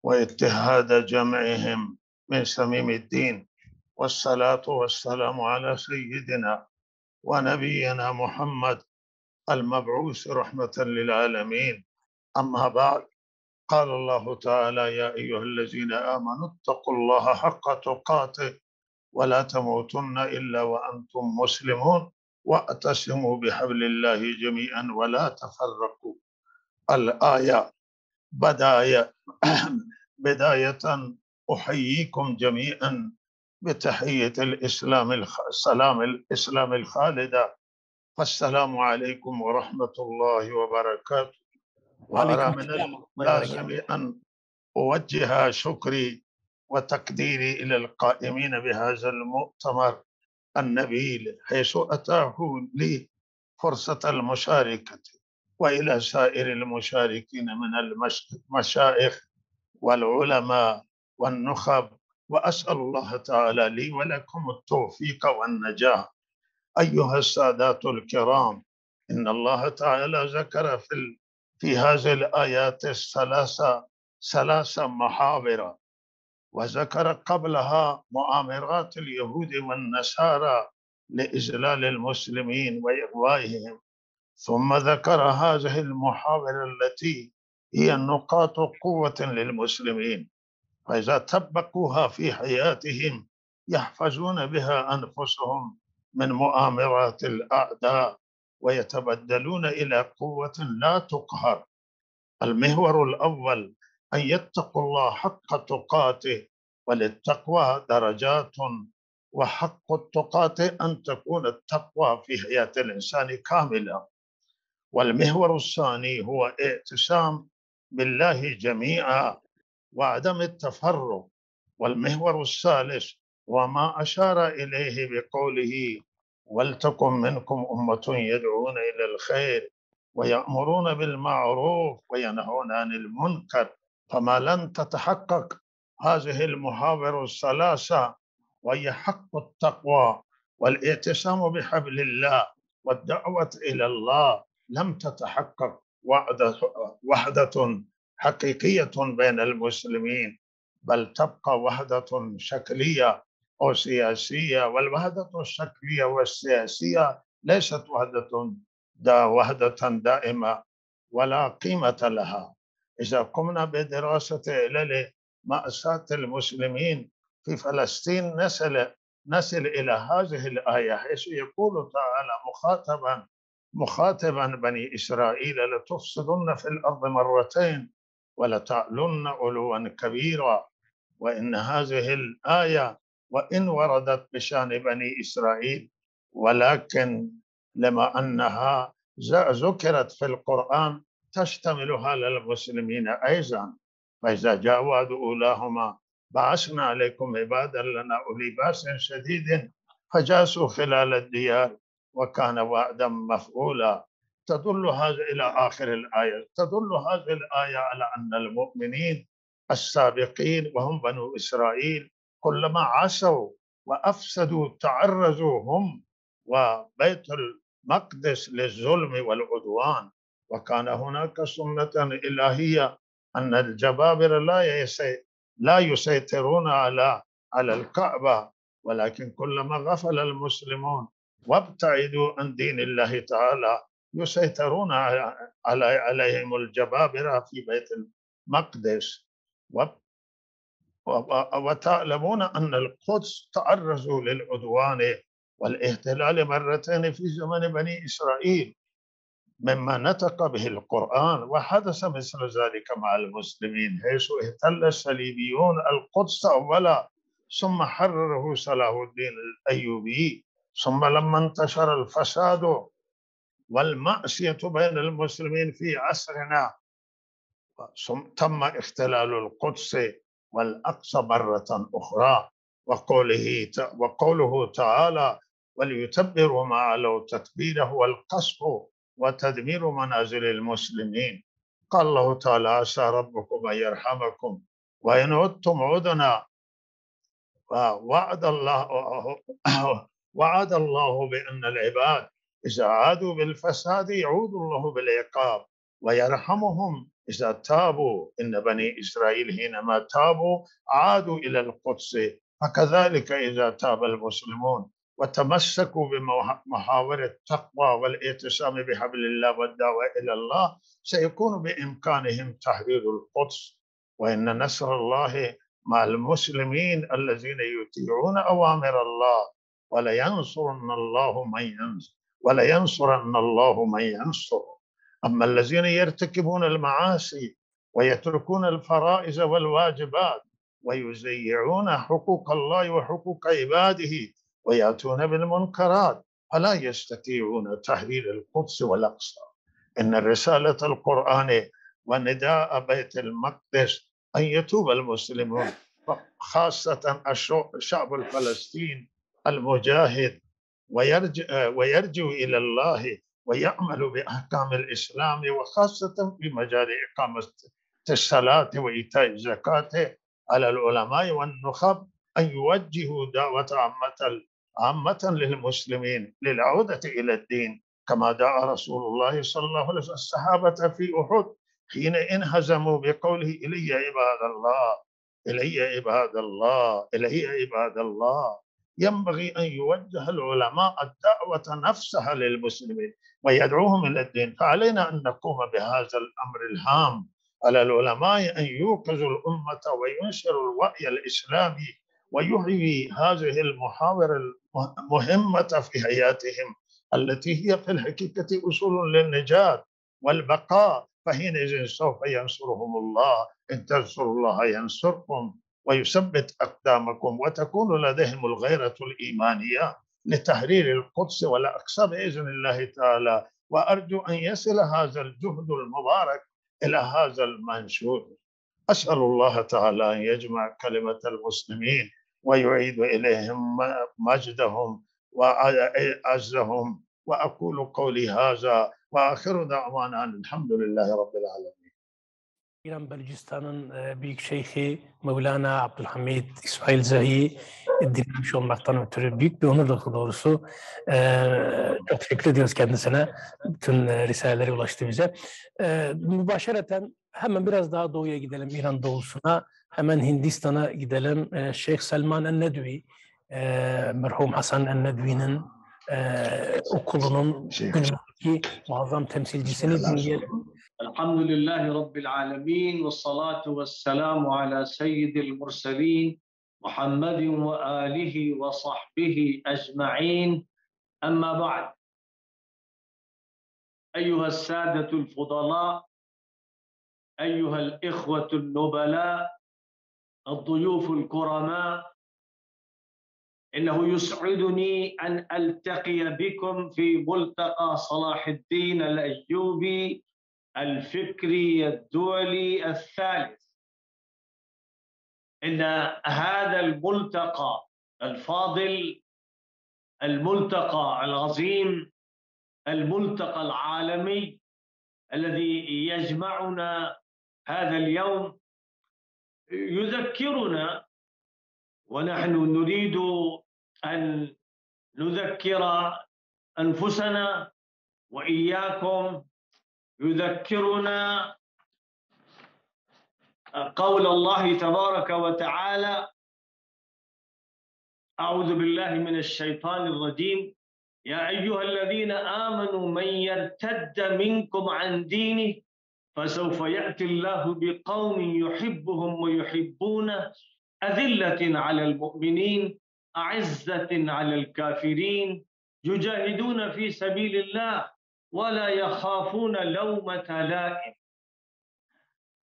Speaker 10: ve ittihâde cem'ihim min samimiddin. Vessalâtu vesselamu ala seyyidina ve nebiyyina Muhammed المبعوث رحمة للعالمين. أما بعد، قال الله تعالى: يا أيها الذين آمنوا اتقوا الله حق تقاته ولا تموتن إلا وأنتم مسلمون واعتصموا بحبل الله جميعا ولا تفرقوا. الآية. بداية أحييكم جميعا بتحية السلام الإسلام الخالدة، فالسلام عليكم ورحمة الله وبركاته. وأرى من اللازم أن أوجه شكري وتقديري إلى القائمين بهذا المؤتمر النبيل، حيث أتاحوا لي فرصة المشاركة، وإلى سائر المشاركين من المشايخ والعلماء والنخب، وأسأل الله تعالى لي ولكم التوفيق والنجاح. أيها السادات الكرام، إن الله تعالى ذكر في هذه الآيات الثلاثة محاور، وذكر قبلها مؤامرات اليهود والنصارى لإذلال المسلمين وإغوائهم، ثم ذكر هذه المحاور التي هي نقاط قوة للمسلمين، فإذا طبقوها في حياتهم يحفظون بها أنفسهم من مؤامرات الأعداء ويتبدلون إلى قوة لا تقهر. المحور الأول أن يتقوا الله حق تقاته، وللتقوى درجات، وحق التقاة أن تكون التقوى في حياة الإنسان كاملة. والمحور الثاني هو اعتصام بالله جميعا وعدم التفرق. والمحور الثالث وما أشار إليه بقوله ولتكن منكم أمة يدعون إلى الخير ويأمرون بالمعروف وينهون عن المنكر. فما لن تتحقق هذه المحاور الثلاثة، وهي حق التقوى والاعتصام بحبل الله والدعوة إلى الله، لم تتحقق وحدة حقيقية بين المسلمين، بل تبقى وحدة شكلية أو سياسية. والوحدة الشكلية والسياسية ليست وحدة دائمة ولا قيمة لها. إذا قمنا بدراسة علل مأساة المسلمين في فلسطين نصل إلى هذه الآية، حيث يقول تعالى مخاطبا بني إسرائيل: لتفسدن في الأرض مرتين ولتعلن علوا كبيرا. وإن هذه الآية وإن وردت بشأن بني إسرائيل، ولكن لما أنها ذكرت في القرآن تشتمل على المسلمين أيضا. فإذا جاء وعد أولاهما بعثنا عليكم عبادا لنا أولي بأس شديد فجاسوا خلال الديار وكان وعدا مفعولا. تدل هذا إلى آخر الآية. تدل هذه الآية على أن المؤمنين السابقين وهم بنو إسرائيل كلما عصوا وأفسدوا تعرضوا هم وبيت المقدس للظلم والعدوان. وكان هناك سنة إلهية أن الجبابرة لا يسيطرون على الكعبة، ولكن كلما غفل المسلمون وابتعدوا عن دين الله تعالى يسيطرون عليهم الجبابرة في بيت المقدس. وتعلمون أن القدس تعرضوا للعدوان والاحتلال مرتين في زمن بني إسرائيل مما نطق به القرآن، وحدث مثل ذلك مع المسلمين حيث احتل الصليبيون القدس أولا ثم حرره صلاح الدين الأيوبي. ثم لما انتشر الفساد والمعصية بين المسلمين في عصرنا تم احتلال القدس والأقصى مرة أخرى. وقوله تعالى: وليتبروا ما علوا تتبيره والقصف وتدمير منازل المسلمين. قال الله تعالى: عسى ربكم أن يرحمكم وإن عدتم عدنا. وعد الله بأن العباد إذا عادوا بالفساد يعود الله بالعقاب ويرحمهم إذا تابوا. إن بني إسرائيل حينما تابوا عادوا إلى القدس، فكذلك إذا تاب المسلمون وتمسكوا بمحاور التقوى والاعتصام بحبل الله والدعوة إلى الله سيكون بإمكانهم تحرير القدس. وإن نصر الله مع المسلمين الذين يطيعون أوامر الله ولينصرن الله من ينصر. أما الذين يرتكبون المعاصي ويتركون الفرائض والواجبات ويزيعون حقوق الله وحقوق عباده ويأتون بالمنكرات فلا يستطيعون تحرير القدس والأقصى. إن رسالة القرآن ونداء بيت المقدس أن يتوب المسلمون، خاصة الشعب الفلسطيني المجاهد، ويرجع إلى الله ويعمل بأحكام الإسلام، وخاصة في مجال إقامة الصلاة وإيتاء الزكاة، على العلماء والنخب أن يوجهوا دعوة عامة للمسلمين للعودة إلى الدين، كما دعا رسول الله صلى الله عليه وسلم الصحابة في أحد حين انهزموا بقوله: إلي عباد الله إلي عباد الله، إلي عباد الله. ينبغي أن يوجه العلماء الدعوة نفسها للمسلمين ويدعوهم إلى الدين. فعلينا أن نقوم بهذا الأمر الهام. على العلماء أن يوقظوا الأمة وينشروا الوعي الإسلامي ويحيي هذه المحاور المهمة في حياتهم، التي هي في الحقيقة أصول للنجاة والبقاء. فحينئذ سوف ينصرهم الله. إن تنصروا الله ينصركم ويثبت أقدامكم، وتكون لديهم الغيرة الإيمانية لتحرير القدس والأقصى بإذن الله تعالى. وأرجو أن يصل هذا الجهد المبارك إلى هذا المنشور. أسأل الله تعالى أن يجمع كلمة المسلمين ويعيد إليهم مجدهم وعزهم. وأقول قولي هذا وآخر دعوانا أن الحمد لله رب العالمين.
Speaker 1: İran Belucistan'ın Büyük Şeyhi Mevlana Abdülhamid İsmail Zahi dinlemiş olmaktan ötürü büyük bir onur doğrusu. Çok teşekkür ediyoruz kendisine. Bütün risaleleri ulaştı bize. Mübaşereten hemen biraz daha doğuya gidelim, İran doğusuna. Hemen Hindistan'a gidelim. Şeyh Selman el-Nedvi, merhum Hasan el-Nedvi'nin okulunun günümüzdeki muazzam temsilcisini dinleyelim.
Speaker 11: الحمد لله رب العالمين والصلاة والسلام على سيد المرسلين محمد وآله وصحبه أجمعين. أما بعد، أيها السادة الفضلاء، أيها الإخوة النبلاء، الضيوف الكرماء، إنه يسعدني أن ألتقي بكم في ملتقى صلاح الدين الأيوبي الفكري الدولي الثالث. إن هذا الملتقى الفاضل، الملتقى العظيم، الملتقى العالمي الذي يجمعنا هذا اليوم يذكرنا، ونحن نريد أن نذكر أنفسنا وإياكم، يذكرنا قول الله تبارك وتعالى: أعوذ بالله من الشيطان الرجيم، يا أيها الذين آمنوا من يرتد منكم عن دينه فسوف يأتي الله بقوم يحبهم ويحبونه أذلة على المؤمنين أعزة على الكافرين يجاهدون في سبيل الله ولا يخافون لومة لائم.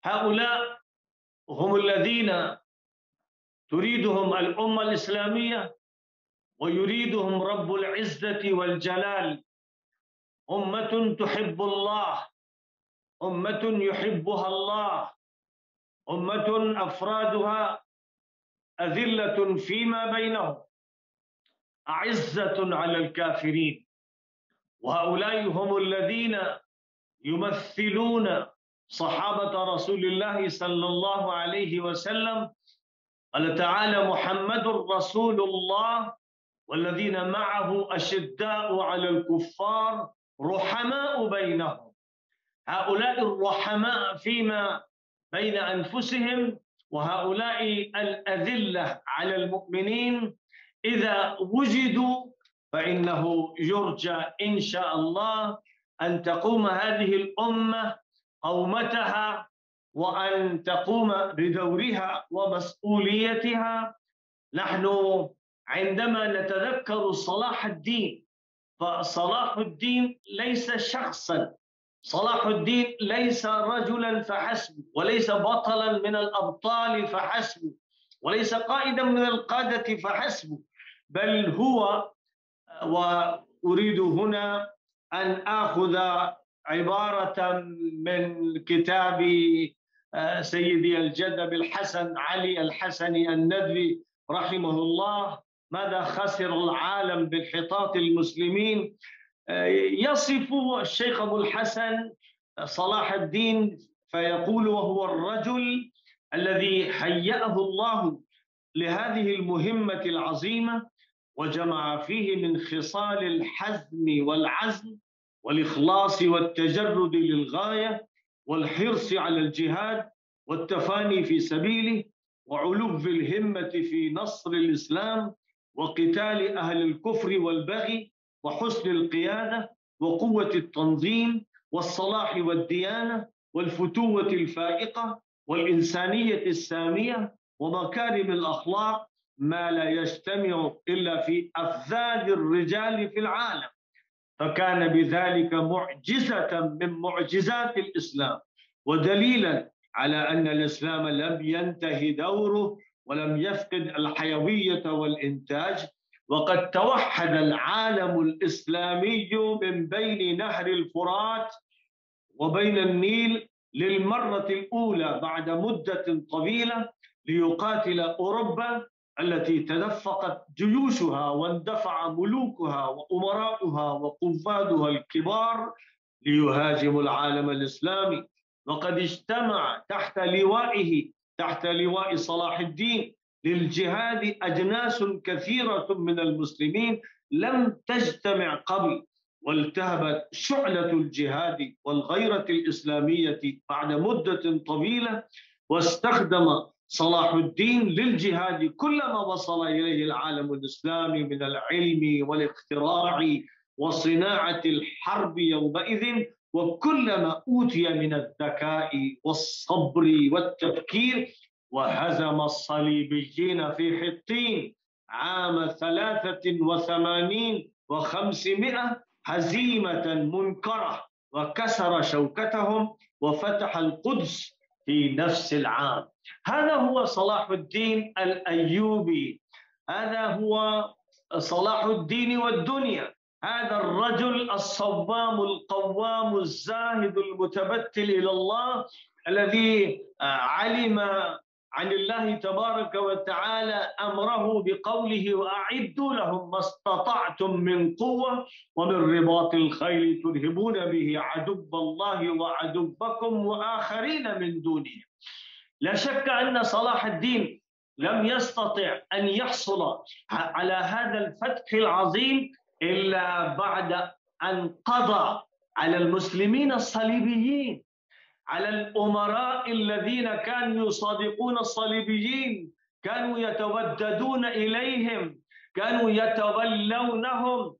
Speaker 11: هؤلاء هم الذين تريدهم الأمة الإسلامية ويريدهم رب العزة والجلال. أمة تحب الله، أمة يحبها الله، أمة أفرادها أذلة فيما بينهم أعزة على الكافرين. وهؤلاء هم الذين يمثلون صحابة رسول الله صلى الله عليه وسلم. قال تعالى: محمد رسول الله والذين معه أشداء على الكفار رحماء بينهم. هؤلاء الرحماء فيما بين أنفسهم، وهؤلاء الأذلة على المؤمنين إذا وجدوا فإنه يرجى إن شاء الله أن تقوم هذه الأمة قومتها وأن تقوم بدورها ومسؤوليتها. نحن عندما نتذكر صلاح الدين، فصلاح الدين ليس شخصا، صلاح الدين ليس رجلا فحسب، وليس بطلا من الأبطال فحسب، وليس قائدا من القادة فحسب، بل هو، وأريد هنا أن آخذ عبارة من كتاب سيدي الجد الحسن علي الحسني الندوي رحمه الله: ماذا خسر العالم بانحطاط المسلمين. يصف الشيخ أبو الحسن صلاح الدين فيقول: وهو الرجل الذي هيأه الله لهذه المهمة العظيمة وجمع فيه من خصال الحزم والعزم والإخلاص والتجرد للغاية والحرص على الجهاد والتفاني في سبيله وعلو الهمة في نصر الإسلام وقتال أهل الكفر والبغي وحسن القيادة وقوة التنظيم والصلاح والديانة والفتوة الفائقة والإنسانية السامية ومكارم الأخلاق، ما لا يجتمع إلا في أفذاذ الرجال في العالم. فكان بذلك معجزة من معجزات الإسلام ودليلا على أن الإسلام لم ينتهي دوره ولم يفقد الحيوية والإنتاج، وقد توحد العالم الإسلامي من بين نهر الفرات وبين النيل للمرة الأولى بعد مدة طويلة ليقاتل أوروبا التي تدفقت جيوشها واندفع ملوكها وأمراؤها وقفادها الكبار ليهاجموا العالم الإسلامي. وقد اجتمع تحت لوائه، تحت لواء صلاح الدين، للجهاد أجناس كثيرة من المسلمين لم تجتمع قبل، والتهبت شعلة الجهاد والغيرة الإسلامية بعد مدة طويلة، واستخدم صلاح الدين للجهاد كل ما وصل إليه العالم الإسلامي من العلم والاختراع وصناعة الحرب يومئذ، وكل ما أوتي من الذكاء والصبر والتفكير. وهزم الصليبيين في حطين عام 83 و500 هزيمة منكرة، وكسر شوكتهم وفتح القدس في نفس العام. هذا هو صلاح الدين الأيوبي، هذا هو صلاح الدين والدنيا، هذا الرجل الصوام القوام الزاهد المتبتل إلى الله الذي علم عن الله تبارك وتعالى أمره بقوله: وأعدوا لهم ما استطعتم من قوة ومن رباط الخيل ترهبون به عدو الله وعدوكم وآخرين من دونه. لا شك أن صلاح الدين لم يستطع أن يحصل على هذا الفتح العظيم إلا بعد أن قضى على المسلمين الصليبيين، على الأمراء الذين كانوا يصادقون الصليبيين، كانوا يتوددون إليهم، كانوا يتولونهم،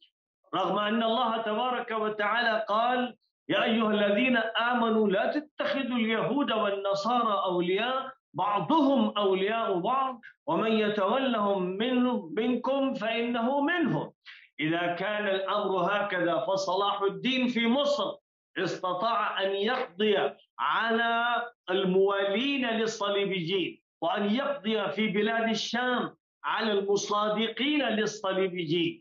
Speaker 11: رغم أن الله تبارك وتعالى قال: يا أيها الذين آمنوا لا تتخذوا اليهود والنصارى أولياء بعضهم أولياء بعض ومن يتولهم منكم فإنه منهم. إذا كان الأمر هكذا فصلاح الدين في مصر استطاع أن يقضي على الموالين للصليبيين، وأن يقضي في بلاد الشام على المصادقين للصليبيين.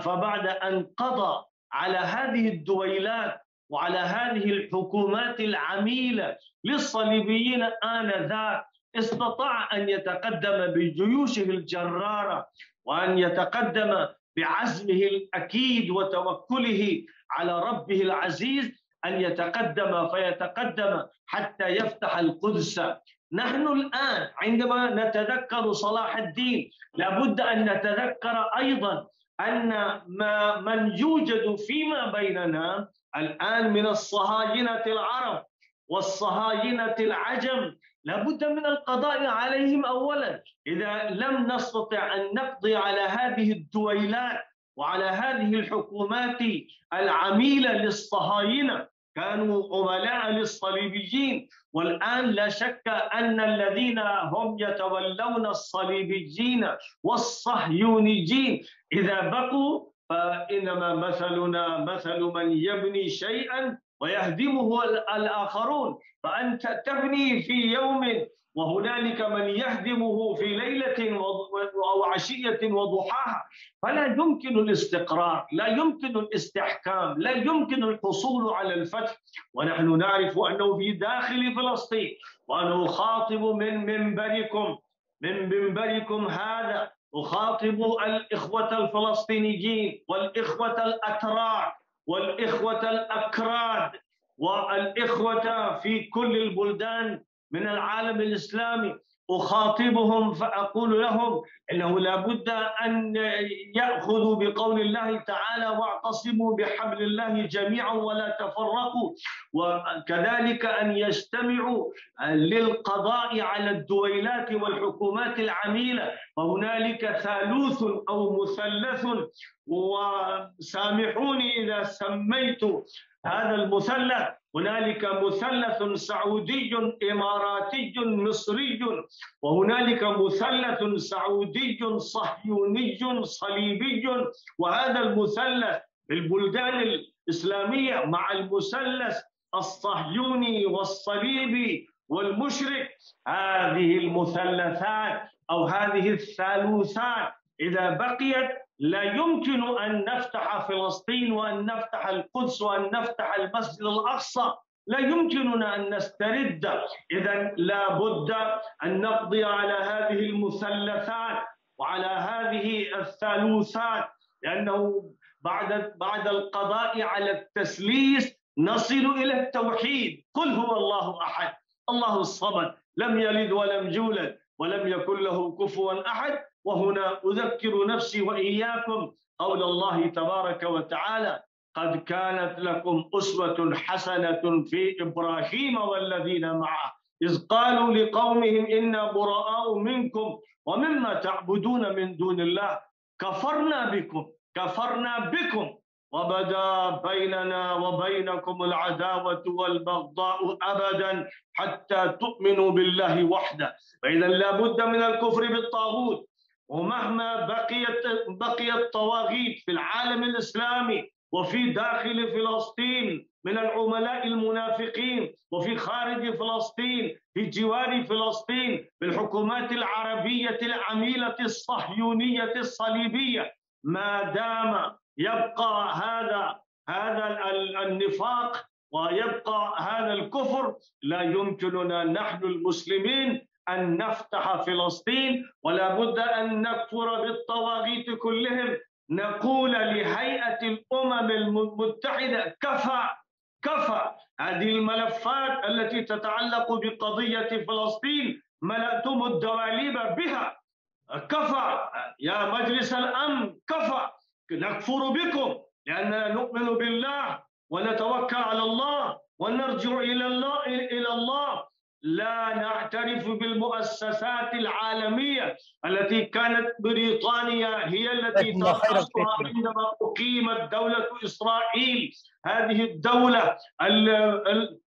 Speaker 11: فبعد أن قضى على هذه الدويلات وعلى هذه الحكومات العميلة للصليبيين آنذاك، استطاع أن يتقدم بجيوشه الجرارة، وأن يتقدم بعزمه الأكيد وتوكله على ربه العزيز، أن يتقدم فيتقدم حتى يفتح القدس. نحن الآن عندما نتذكر صلاح الدين لابد أن نتذكر أيضا أن من يوجد فيما بيننا الآن من الصهاينة العرب والصهاينة العجم لابد من القضاء عليهم أولا. إذا لم نستطع أن نقضي على هذه الدويلات وعلى هذه الحكومات العميلة للصهاينة، كانوا عملاء للصليبيين، والآن لا شك أن الذين هم يتولون الصليبيين والصهيونيين إذا بقوا فإنما مثلنا مثل من يبني شيئا ويهدمه الآخرون. فأنت تبني في يوم وهنالك من يهدمه في ليلة أو عشية وضحاها، فلا يمكن الاستقرار، لا يمكن الاستحكام، لا يمكن الحصول على الفتح. ونحن نعرف أنه في داخل فلسطين، وأنا أخاطب من منبركم هذا، أخاطب الإخوة الفلسطينيين والإخوة الأتراك والإخوة الأكراد والإخوة في كل البلدان من العالم الإسلامي، أخاطبهم فأقول لهم إنه لا بد أن يأخذوا بقول الله تعالى واعتصموا بحبل الله جميعا ولا تفرقوا، وكذلك أن يجتمعوا للقضاء على الدويلات والحكومات العميلة. وهنالك ثالوث أو مثلث، وسامحوني إذا سميت هذا المثلث، هنالك مثلث سعودي إماراتي مصري، وهنالك مثلث سعودي صهيوني صليبي، وهذا المثلث في البلدان الإسلامية مع المثلث الصهيوني والصليبي والمشرك. هذه المثلثات أو هذه الثالوثات إذا بقيت لا يمكن أن نفتح فلسطين وأن نفتح القدس وأن نفتح المسجد الأقصى، لا يمكننا أن نسترد. إذن لا بد أن نقضي على هذه المثلثات وعلى هذه الثالوثات، لأنه بعد القضاء على التثليث نصل إلى التوحيد. قل هو الله أحد الله الصمد لم يلد ولم يولد ولم يكن له كفوا أحد. وهنا أذكر نفسي وإياكم قول الله تبارك وتعالى: قد كانت لكم أسوة حسنة في إبراهيم والذين معه إذ قالوا لقومهم إنا براء منكم ومما تعبدون من دون الله كفرنا بكم وبدا بيننا وبينكم العداوة والبغضاء أبدا حتى تؤمنوا بالله وحده. فإذا لا بد من الكفر بالطاغوت، ومهما بقيت طواغيت في العالم الإسلامي وفي داخل فلسطين من العملاء المنافقين، وفي خارج فلسطين في جوار فلسطين بالحكومات العربية العميلة الصهيونية الصليبية، ما دام يبقى هذا النفاق ويبقى هذا الكفر، لا يمكننا نحن المسلمين أن نفتح فلسطين، ولا بد أن نكفر بالطواغيت كلهم. نقول لهيئة الأمم المتحدة: كفى هذه الملفات التي تتعلق بقضية فلسطين ملأتم الدواليب بها. كفى يا مجلس الأمن، كفى. نكفر بكم لأننا نؤمن بالله ونتوكل على الله ونرجع إلى الله. لا نعترف بالمؤسسات العالمية التي كانت بريطانيا هي التي ترأسها عندما أقيمت دولة إسرائيل.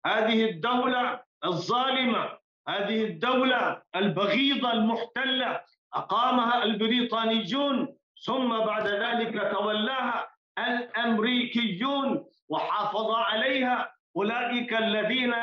Speaker 11: هذه الدولة الظالمة، هذه الدولة البغيضة المحتلة أقامها البريطانيون، ثم بعد ذلك تولاها الأمريكيون وحافظ عليها أولئك الذين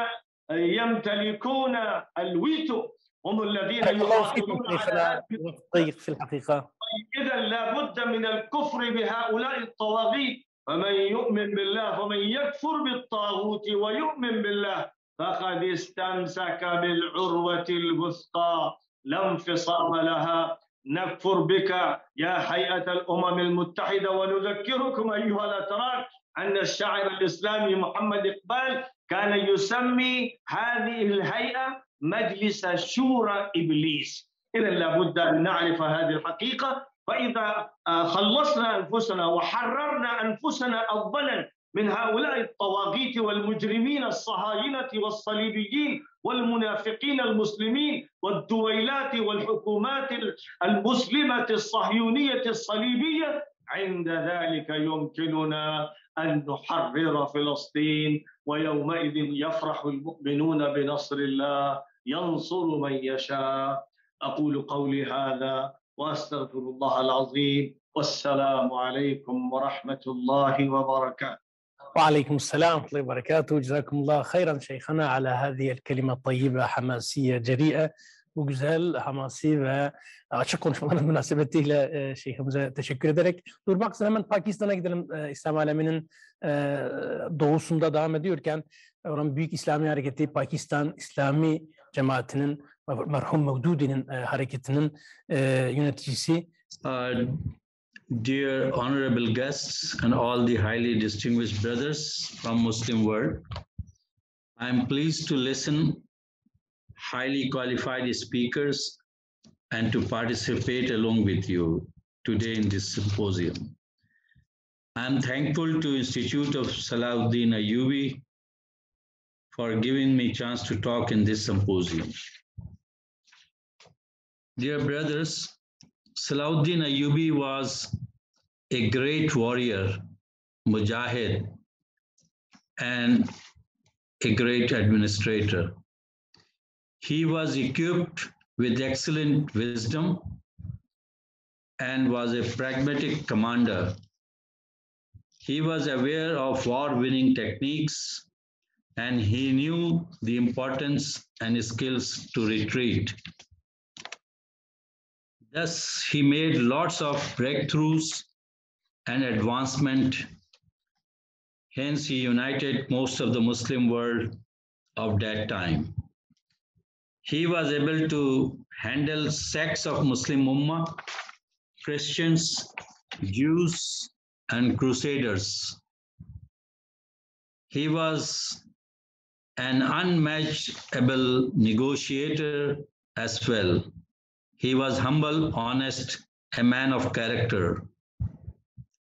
Speaker 11: يمتلكون الويتو، هم الذين يحافظون على
Speaker 1: الضيق في الحقيقة.
Speaker 11: إذا لا بد من الكفر بهؤلاء الطواغيت. فمن يؤمن بالله فمن يكفر بالطاغوت ويؤمن بالله فقد استمسك بالعروة الوثقى لا انفصام لها. نكفر بك يا هيئة الأمم المتحدة، ونذكركم أيها الأتراك أن الشاعر الإسلامي محمد إقبال كان يسمي هذه الهيئة مجلس شورى إبليس. إذا لابد أن نعرف هذه الحقيقة. فإذا خلصنا أنفسنا وحررنا أنفسنا أولا من هؤلاء الطواغيت والمجرمين الصهاينة والصليبيين والمنافقين المسلمين والدويلات والحكومات المسلمة الصهيونية الصليبية، عند ذلك يمكننا أن نحرر فلسطين، ويومئذ يفرح المؤمنون بنصر الله ينصر من يشاء. أقول قولي هذا وأستغفر الله العظيم، والسلام عليكم ورحمة الله وبركاته.
Speaker 1: وعليكم السلام ورحمة الله وبركاته. جزاكم الله خيرا شيخنا على هذه الكلمة الطيبة، حماسية جريئة وgüzel, hamasi ve açık konuşmaların münasebetiyle şeyhimize teşekkür ederek durmak için hemen Pakistan'a gidelim. İslam aleminin doğusunda devam ediyorken oranın Büyük İslami Hareketi, Pakistan İslami Cemaati'nin, merhum Mevdudi'nin hareketinin yöneticisi.
Speaker 12: Dear honorable guests and all the highly distinguished brothers from Muslim world, I am pleased to listen highly qualified speakers and to participate along with you today in this symposium. I'm thankful to Institute of Salahuddin Ayyubi for giving me a chance to talk in this symposium. Dear brothers, Salahuddin Ayyubi was a great warrior, mujahid, and a great administrator. He was equipped with excellent wisdom and was a pragmatic commander. He was aware of war-winning techniques, and he knew the importance and skills to retreat. Thus, he made lots of breakthroughs and advancement. Hence, he united most of the Muslim world of that time. He was able to handle sects of Muslim Ummah, Christians, Jews, and Crusaders. He was an unmatchable negotiator as well. He was humble, honest, a man of character,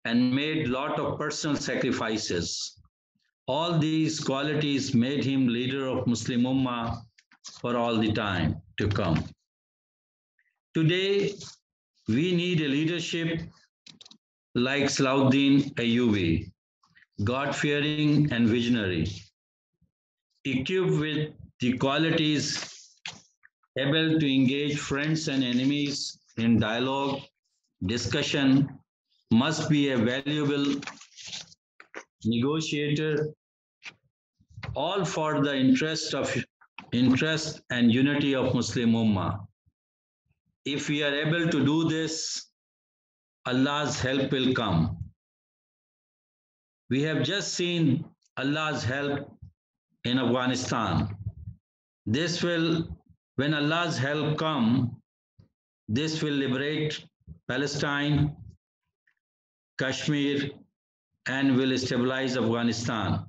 Speaker 12: and made a lot of personal sacrifices. All these qualities made him leader of Muslim Ummah for all the time to come. Today, we need a leadership like Salahuddin Ayyubi, God-fearing and visionary, equipped with the qualities able to engage friends and enemies in dialogue, discussion, must be a valuable negotiator, all for the interest and unity of Muslim Ummah. If we are able to do this, Allah's help will come. We have just seen Allah's help in Afghanistan. This will, when Allah's help come, this will liberate Palestine, Kashmir, and will stabilize Afghanistan.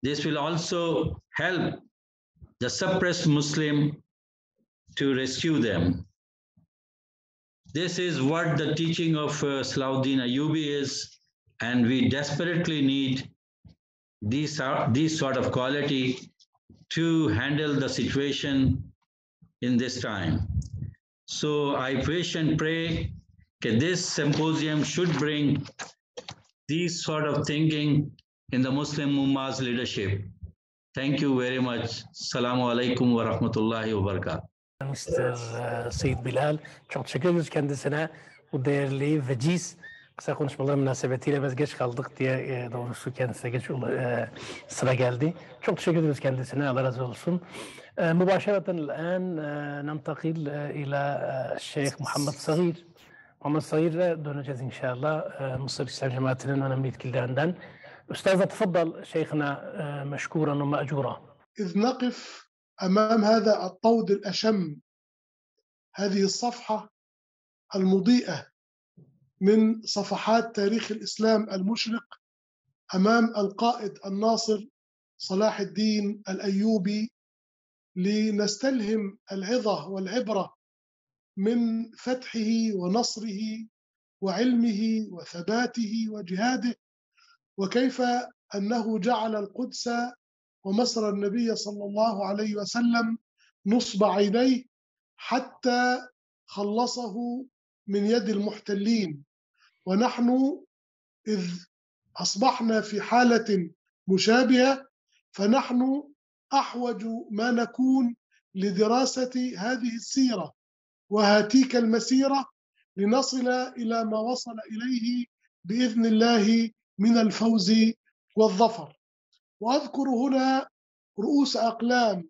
Speaker 12: This will also help the suppressed Muslim to rescue them. This is what the teaching of Salahuddin Ayyubi is, and we desperately need these sort of quality to handle the situation in this time. So I wish and pray that this symposium should bring these sort of thinking in the Muslim Ummah's leadership. Thank you very much. Assalamu alaikum wa rahmatullahi wa barakatuh.
Speaker 1: Mr. Seyit Bilal, çok teşekkür ederiz kendisine. Bu değerli veciz kısa konuşmalar münasebetiyle biz geç kaldık diye doğrusu kendisine geç sıra geldi. Çok teşekkür ederiz kendisine. Allah razı olsun. مباشرة الآن ننتقل إلى الشيخ محمد صغير. محمد صغير döneceğiz inşallah. Mısır İslam Cemaati'nin önemli yetkililerinden. أستاذ تفضل شيخنا مشكورا ومأجورا.
Speaker 13: إذ نقف أمام هذا الطود الأشم، هذه الصفحة المضيئة من صفحات تاريخ الإسلام المشرق أمام القائد الناصر صلاح الدين الأيوبي، لنستلهم العظة والعبرة من فتحه ونصره وعلمه وثباته وجهاده، وكيف أنه جعل القدس ومصر النبي صلى الله عليه وسلم نصب عينيه حتى خلصه من يد المحتلين. ونحن إذ أصبحنا في حالة مشابهة فنحن أحوج ما نكون لدراسة هذه السيرة وهاتيك المسيرة لنصل إلى ما وصل إليه بإذن الله من الفوز والظفر. وأذكر هنا رؤوس أقلام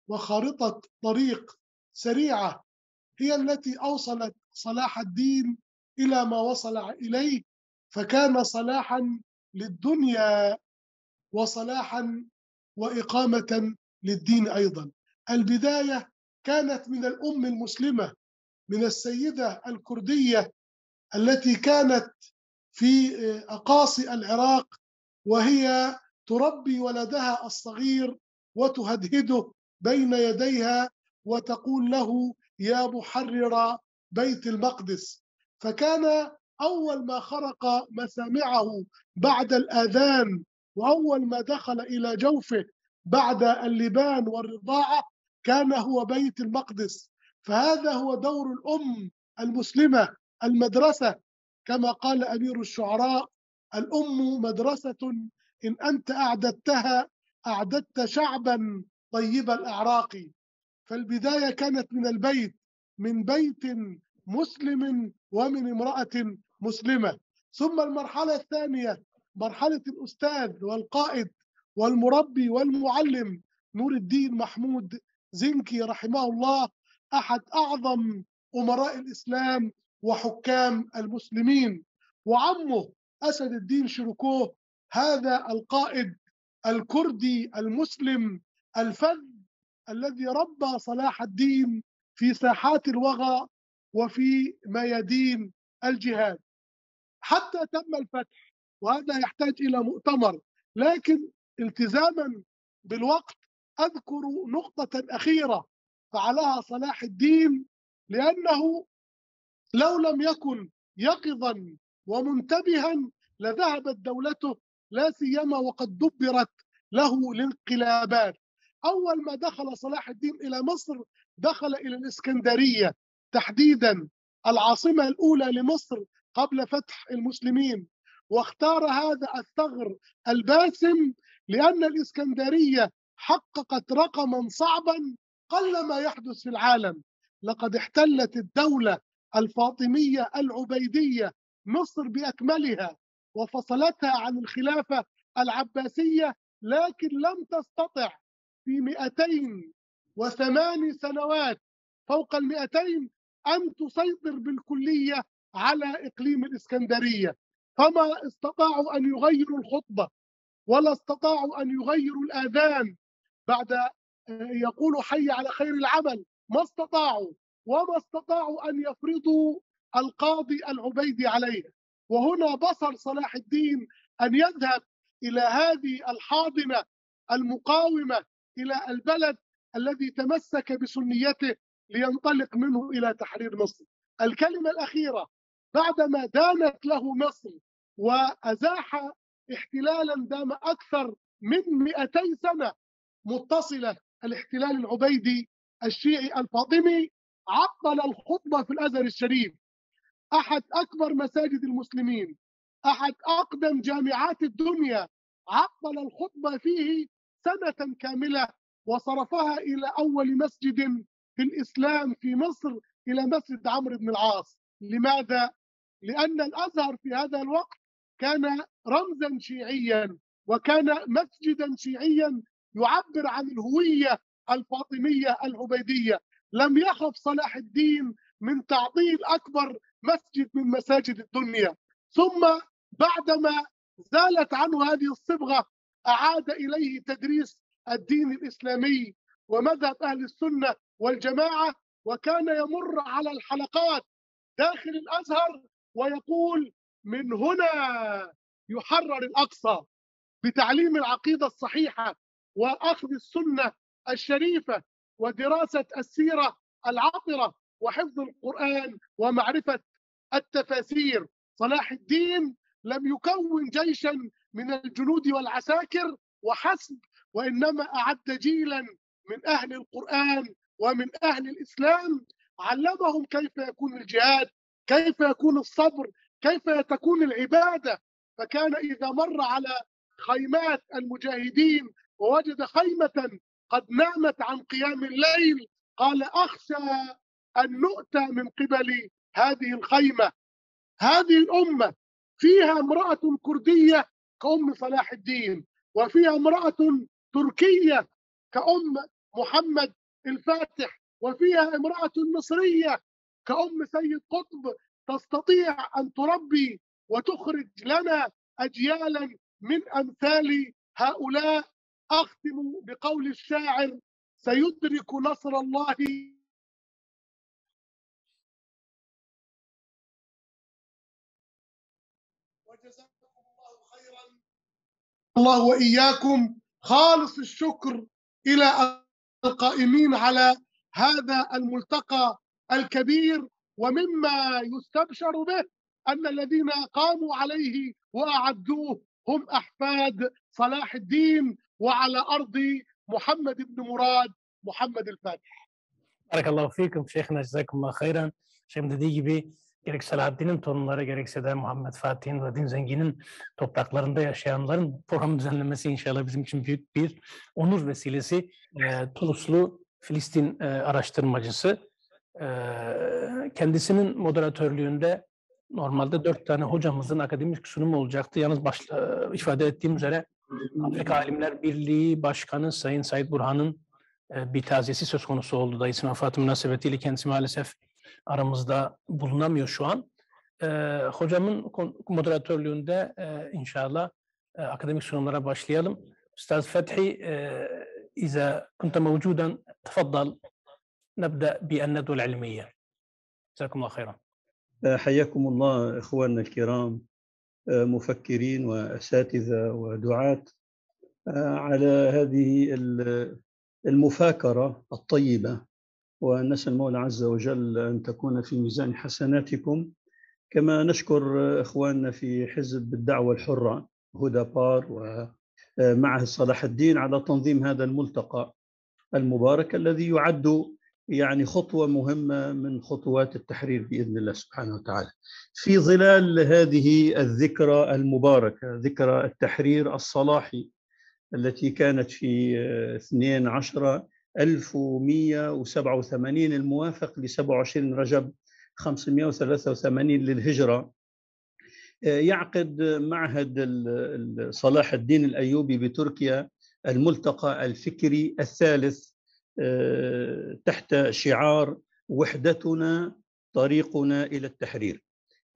Speaker 13: وخارطة طريق سريعة هي التي أوصلت صلاح الدين إلى ما وصل إليه، فكان صلاحا للدنيا وصلاحا وإقامة للدين أيضا. البداية كانت من الأم المسلمة، من السيدة الكردية التي كانت في أقاصي العراق وهي تربي ولدها الصغير وتهدهده بين يديها وتقول له يا محرر بيت المقدس. فكان أول ما خرق مسامعه بعد الآذان وأول ما دخل إلى جوفه بعد اللبان والرضاعة كان هو بيت المقدس. فهذا هو دور الأم المسلمة، المدرسة، كما قال أمير الشعراء: الأم مدرسة إن أنت أعددتها أعددت شعبا طيب الأعراق. فالبداية كانت من البيت، من بيت مسلم ومن امرأة مسلمة. ثم المرحلة الثانية مرحلة الأستاذ والقائد والمربي والمعلم نور الدين محمود زنكي رحمه الله، أحد أعظم أمراء الإسلام وحكام المسلمين، وعمه أسد الدين شيركوه، هذا القائد الكردي المسلم الفذ الذي ربى صلاح الدين في ساحات الوغى وفي ميادين الجهاد حتى تم الفتح. وهذا يحتاج إلى مؤتمر، لكن التزاما بالوقت أذكر نقطة أخيرة فعلها صلاح الدين، لأنه لو لم يكن يقظا ومنتبها لذهبت دولته، لا سيما وقد دبرت له الانقلابات. أول ما دخل صلاح الدين إلى مصر دخل إلى الإسكندرية تحديدا، العاصمة الأولى لمصر قبل فتح المسلمين، واختار هذا الثغر الباسم لأن الإسكندرية حققت رقما صعبا قل ما يحدث في العالم. لقد احتلت الدولة الفاطمية العبيدية مصر بأكملها وفصلتها عن الخلافة العباسية، لكن لم تستطع في 208 سنوات فوق 200 أن تسيطر بالكلية على إقليم الإسكندرية. فما استطاعوا أن يغيروا الخطبة ولا استطاعوا أن يغيروا الآذان بعد يقولوا حي على خير العمل، ما استطاعوا، وما استطاعوا أن يفرضوا القاضي العبيدي عليه. وهنا بصر صلاح الدين أن يذهب إلى هذه الحاضنة المقاومة، إلى البلد الذي تمسك بسنيته لينطلق منه إلى تحرير مصر. الكلمة الأخيرة: بعدما دانت له مصر وأزاح احتلالا دام أكثر من 200 سنة متصلة، الاحتلال العبيدي الشيعي الفاطمي، عطل الخطبة في الأزهر الشريف، أحد أكبر مساجد المسلمين، أحد أقدم جامعات الدنيا، عطل الخطبة فيه سنة كاملة وصرفها إلى أول مسجد في الإسلام في مصر، إلى مسجد عمرو بن العاص. لماذا؟ لأن الأزهر في هذا الوقت كان رمزا شيعيا وكان مسجدا شيعيا يعبر عن الهوية الفاطمية العبيدية. لم يخف صلاح الدين من تعطيل أكبر مسجد من مساجد الدنيا. ثم بعدما زالت عنه هذه الصبغة أعاد إليه تدريس الدين الإسلامي ومذهب أهل السنة والجماعة، وكان يمر على الحلقات داخل الأزهر ويقول: من هنا يحرر الأقصى، بتعليم العقيدة الصحيحة وأخذ السنة الشريفة ودراسة السيرة العطرة وحفظ القرآن ومعرفة التفاسير. صلاح الدين لم يكون جيشا من الجنود والعساكر وحسب، وإنما أعد جيلا من أهل القرآن ومن أهل الإسلام، علمهم كيف يكون الجهاد، كيف يكون الصبر، كيف تكون العبادة. فكان إذا مر على خيمات المجاهدين ووجد خيمة قد نامت عن قيام الليل قال: أخشى أن نؤتى من قبل هذه الخيمة. هذه الأمة فيها امرأة كردية كأم صلاح الدين، وفيها امرأة تركية كأم محمد الفاتح، وفيها امرأة مصرية كأم سيد قطب، تستطيع أن تربي وتخرج لنا أجيالا من أمثال هؤلاء. أختم بقول الشاعر: سيدرك نصر الله وجزاكم الله خيرا. الله وإياكم. خالص الشكر إلى القائمين على هذا الملتقى الكبير. ومما يستبشر به أن الذين قاموا عليه وأعدوه هم أحفاد صلاح الدين، وعلى أرض محمد بن مراد محمد الفاتح.
Speaker 1: Barakallahu fikum Şeyh'ine, jazakumullah hayran. Şeyh'im dediği gibi gerek Selahaddin'in torunları gerekse de Muhammed Fatih'in ve Din Zengin'in topraklarında yaşayanların program düzenlemesi inşallah bizim için büyük bir onur vesilesi. Tunuslu Filistin araştırmacısı. Kendisinin moderatörlüğünde normalde 4 tane hocamızın akademik sunumu olacaktı. Yalnız ifade ettiğim üzere Afrika Alimler Birliği Başkanı Sayın Said Burhan'ın bir taziyesi söz konusu oldu. Dayısının vefatı münasebetiyle kendisi maalesef aramızda bulunamıyor şu an. Hocamın moderatörlüğünde inşallah akademik sunumlara başlayalım. Üstad Fethi, إذا كنت موجودا تفضل نبدأ بالندوة العلمية. جزاكم الله خيرا.
Speaker 14: حياكم الله إخواننا الكرام مفكرين وأساتذة ودعاة على هذه المفاكرة الطيبة، ونسأل المولى عز وجل أن تكون في ميزان حسناتكم. كما نشكر إخواننا في حزب الدعوة الحرة هدى بار ومعهد صلاح الدين على تنظيم هذا الملتقى المبارك الذي يعد يعني خطوة مهمة من خطوات التحرير بإذن الله سبحانه وتعالى. في ظلال هذه الذكرى المباركة، ذكرى التحرير الصلاحي التي كانت في 12/1187 الموافق ل 27 رجب 583 للهجرة، يعقد معهد صلاح الدين الأيوبي بتركيا الملتقى الفكري الثالث تحت شعار وحدتنا طريقنا إلى التحرير،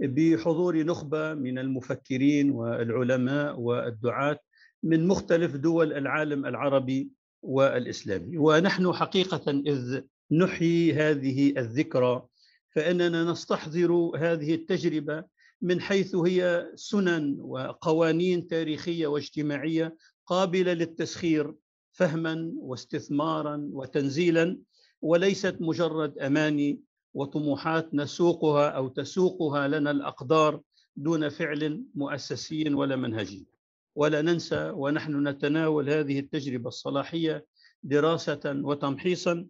Speaker 14: بحضور نخبة من المفكرين والعلماء والدعاة من مختلف دول العالم العربي والإسلامي. ونحن حقيقة إذ نحيي هذه الذكرى فإننا نستحضر هذه التجربة من حيث هي سنن وقوانين تاريخية واجتماعية قابلة للتسخير فهما واستثمارا وتنزيلا، وليست مجرد أماني وطموحات نسوقها أو تسوقها لنا الأقدار دون فعل مؤسسي ولا منهجي. ولا ننسى ونحن نتناول هذه التجربة الصلاحية دراسة وتمحيصا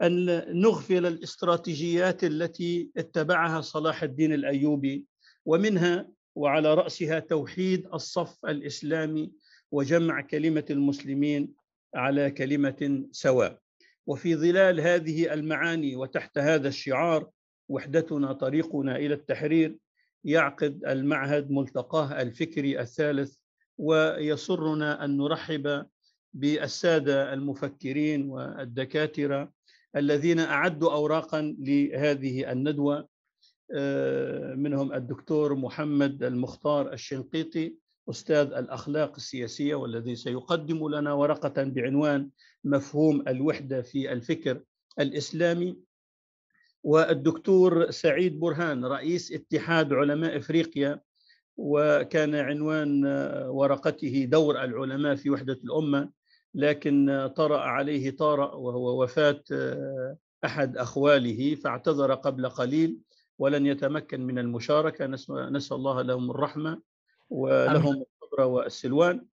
Speaker 14: أن نغفل الاستراتيجيات التي اتبعها صلاح الدين الأيوبي، ومنها وعلى رأسها توحيد الصف الإسلامي وجمع كلمة المسلمين على كلمة سواء. وفي ظلال هذه المعاني وتحت هذا الشعار وحدتنا طريقنا إلى التحرير يعقد المعهد ملتقاه الفكري الثالث، ويسرنا أن نرحب بالسادة المفكرين والدكاترة الذين أعدوا أوراقا لهذه الندوة، منهم الدكتور محمد المختار الشنقيطي أستاذ الأخلاق السياسية، والذي سيقدم لنا ورقة بعنوان مفهوم الوحدة في الفكر الإسلامي، والدكتور سعيد برهان رئيس اتحاد علماء إفريقيا، وكان عنوان ورقته دور العلماء في وحدة الأمة، لكن طرأ عليه طارئ وهو وفاة أحد أخواله فاعتذر قبل قليل ولن يتمكن من المشاركة. نسأل الله لهم الرحمة ولهم الصبر والسلوان.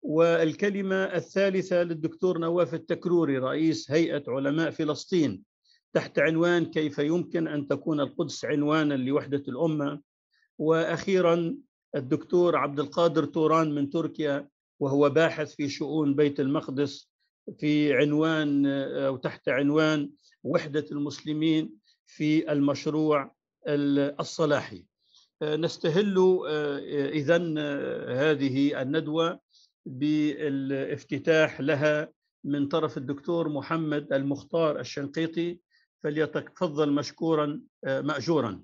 Speaker 14: والكلمة الثالثة للدكتور نواف التكروري رئيس هيئة علماء فلسطين تحت عنوان كيف يمكن أن تكون القدس عنوانا لوحدة الأمة. وأخيرا الدكتور عبد القادر توران من تركيا وهو باحث في شؤون بيت المقدس في عنوان أو تحت عنوان وحدة المسلمين في المشروع الصلاحي. نستهل إذن هذه الندوة بالافتتاح لها من طرف الدكتور محمد المختار الشنقيطي، فليتفضل مشكورا مأجورا.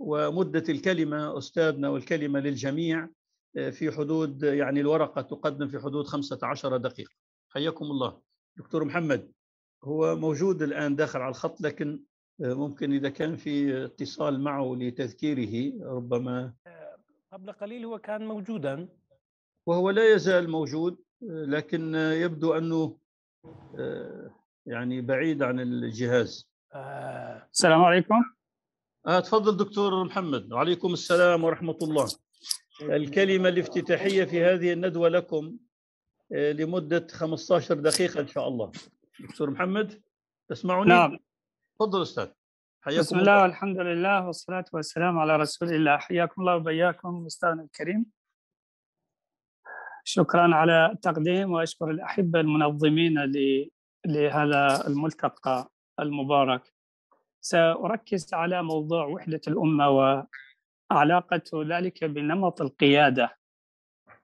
Speaker 14: ومدة الكلمة أستاذنا والكلمة للجميع في حدود يعني الورقة تقدم في حدود 15 دقيقة. حياكم الله. دكتور محمد هو موجود الآن داخل على الخط، لكن ممكن إذا كان في اتصال معه لتذكيره ربما.
Speaker 1: قبل قليل هو كان موجودا
Speaker 14: وهو لا يزال موجود، لكن يبدو أنه يعني بعيد عن الجهاز.
Speaker 15: السلام عليكم.
Speaker 14: تفضل دكتور محمد. وعليكم السلام ورحمة الله. الكلمة الافتتاحية في هذه الندوة لكم لمدة 15 دقيقة إن شاء الله. دكتور محمد تسمعني؟
Speaker 15: نعم.
Speaker 14: تفضل أستاذ. حياكم
Speaker 15: بسم الله والحمد لله والصلاة والسلام على رسول الله. حياكم الله وبياكم أستاذنا الكريم. شكرا على التقديم، وأشكر الأحبة المنظمين لهذا الملتقى المبارك. سأركز على موضوع وحدة الأمة وعلاقة ذلك بنمط القيادة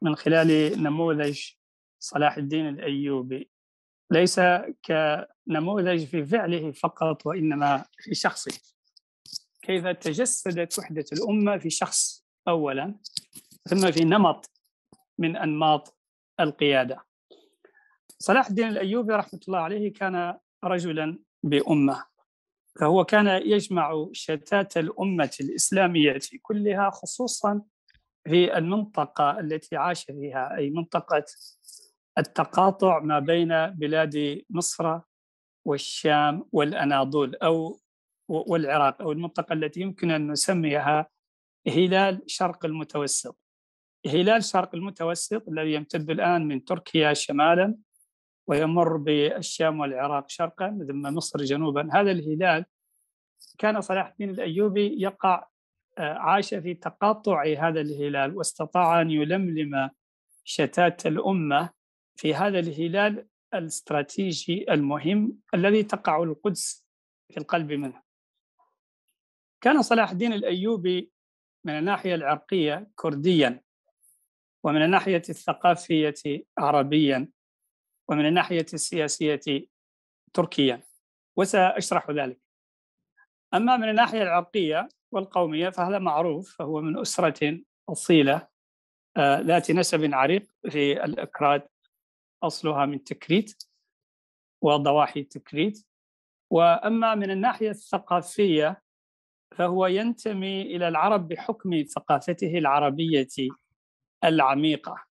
Speaker 15: من خلال نموذج صلاح الدين الأيوبي، ليس كنموذج في فعله فقط وإنما في شخصه، كيف تجسدت وحدة الأمة في شخص أولا، ثم في نمط من أنماط القيادة. صلاح الدين الأيوبي رحمة الله عليه كان رجلا بأمة، فهو كان يجمع شتات الأمة الإسلامية كلها، خصوصا في المنطقة التي عاش فيها، أي منطقة التقاطع ما بين بلاد مصر والشام والأناضول والعراق، أو المنطقة التي يمكن أن نسميها هلال شرق المتوسط. هلال شرق المتوسط الذي يمتد الآن من تركيا شمالا ويمر بالشام والعراق شرقا ثم مصر جنوبا. هذا الهلال كان صلاح الدين الأيوبي عاش في تقاطع هذا الهلال، واستطاع أن يلملم شتات الأمة في هذا الهلال الاستراتيجي المهم الذي تقع القدس في القلب منه. كان صلاح الدين الأيوبي من الناحية العرقية كرديا، ومن الناحية الثقافية عربيا، ومن الناحية السياسية تركيا، وسأشرح ذلك. أما من الناحية العرقية والقومية فهذا معروف، فهو من أسرة أصيلة ذات نسب عريق في الأكراد، أصلها من تكريت وضواحي تكريت. وأما من الناحية الثقافية فهو ينتمي إلى العرب بحكم ثقافته العربية العميقة.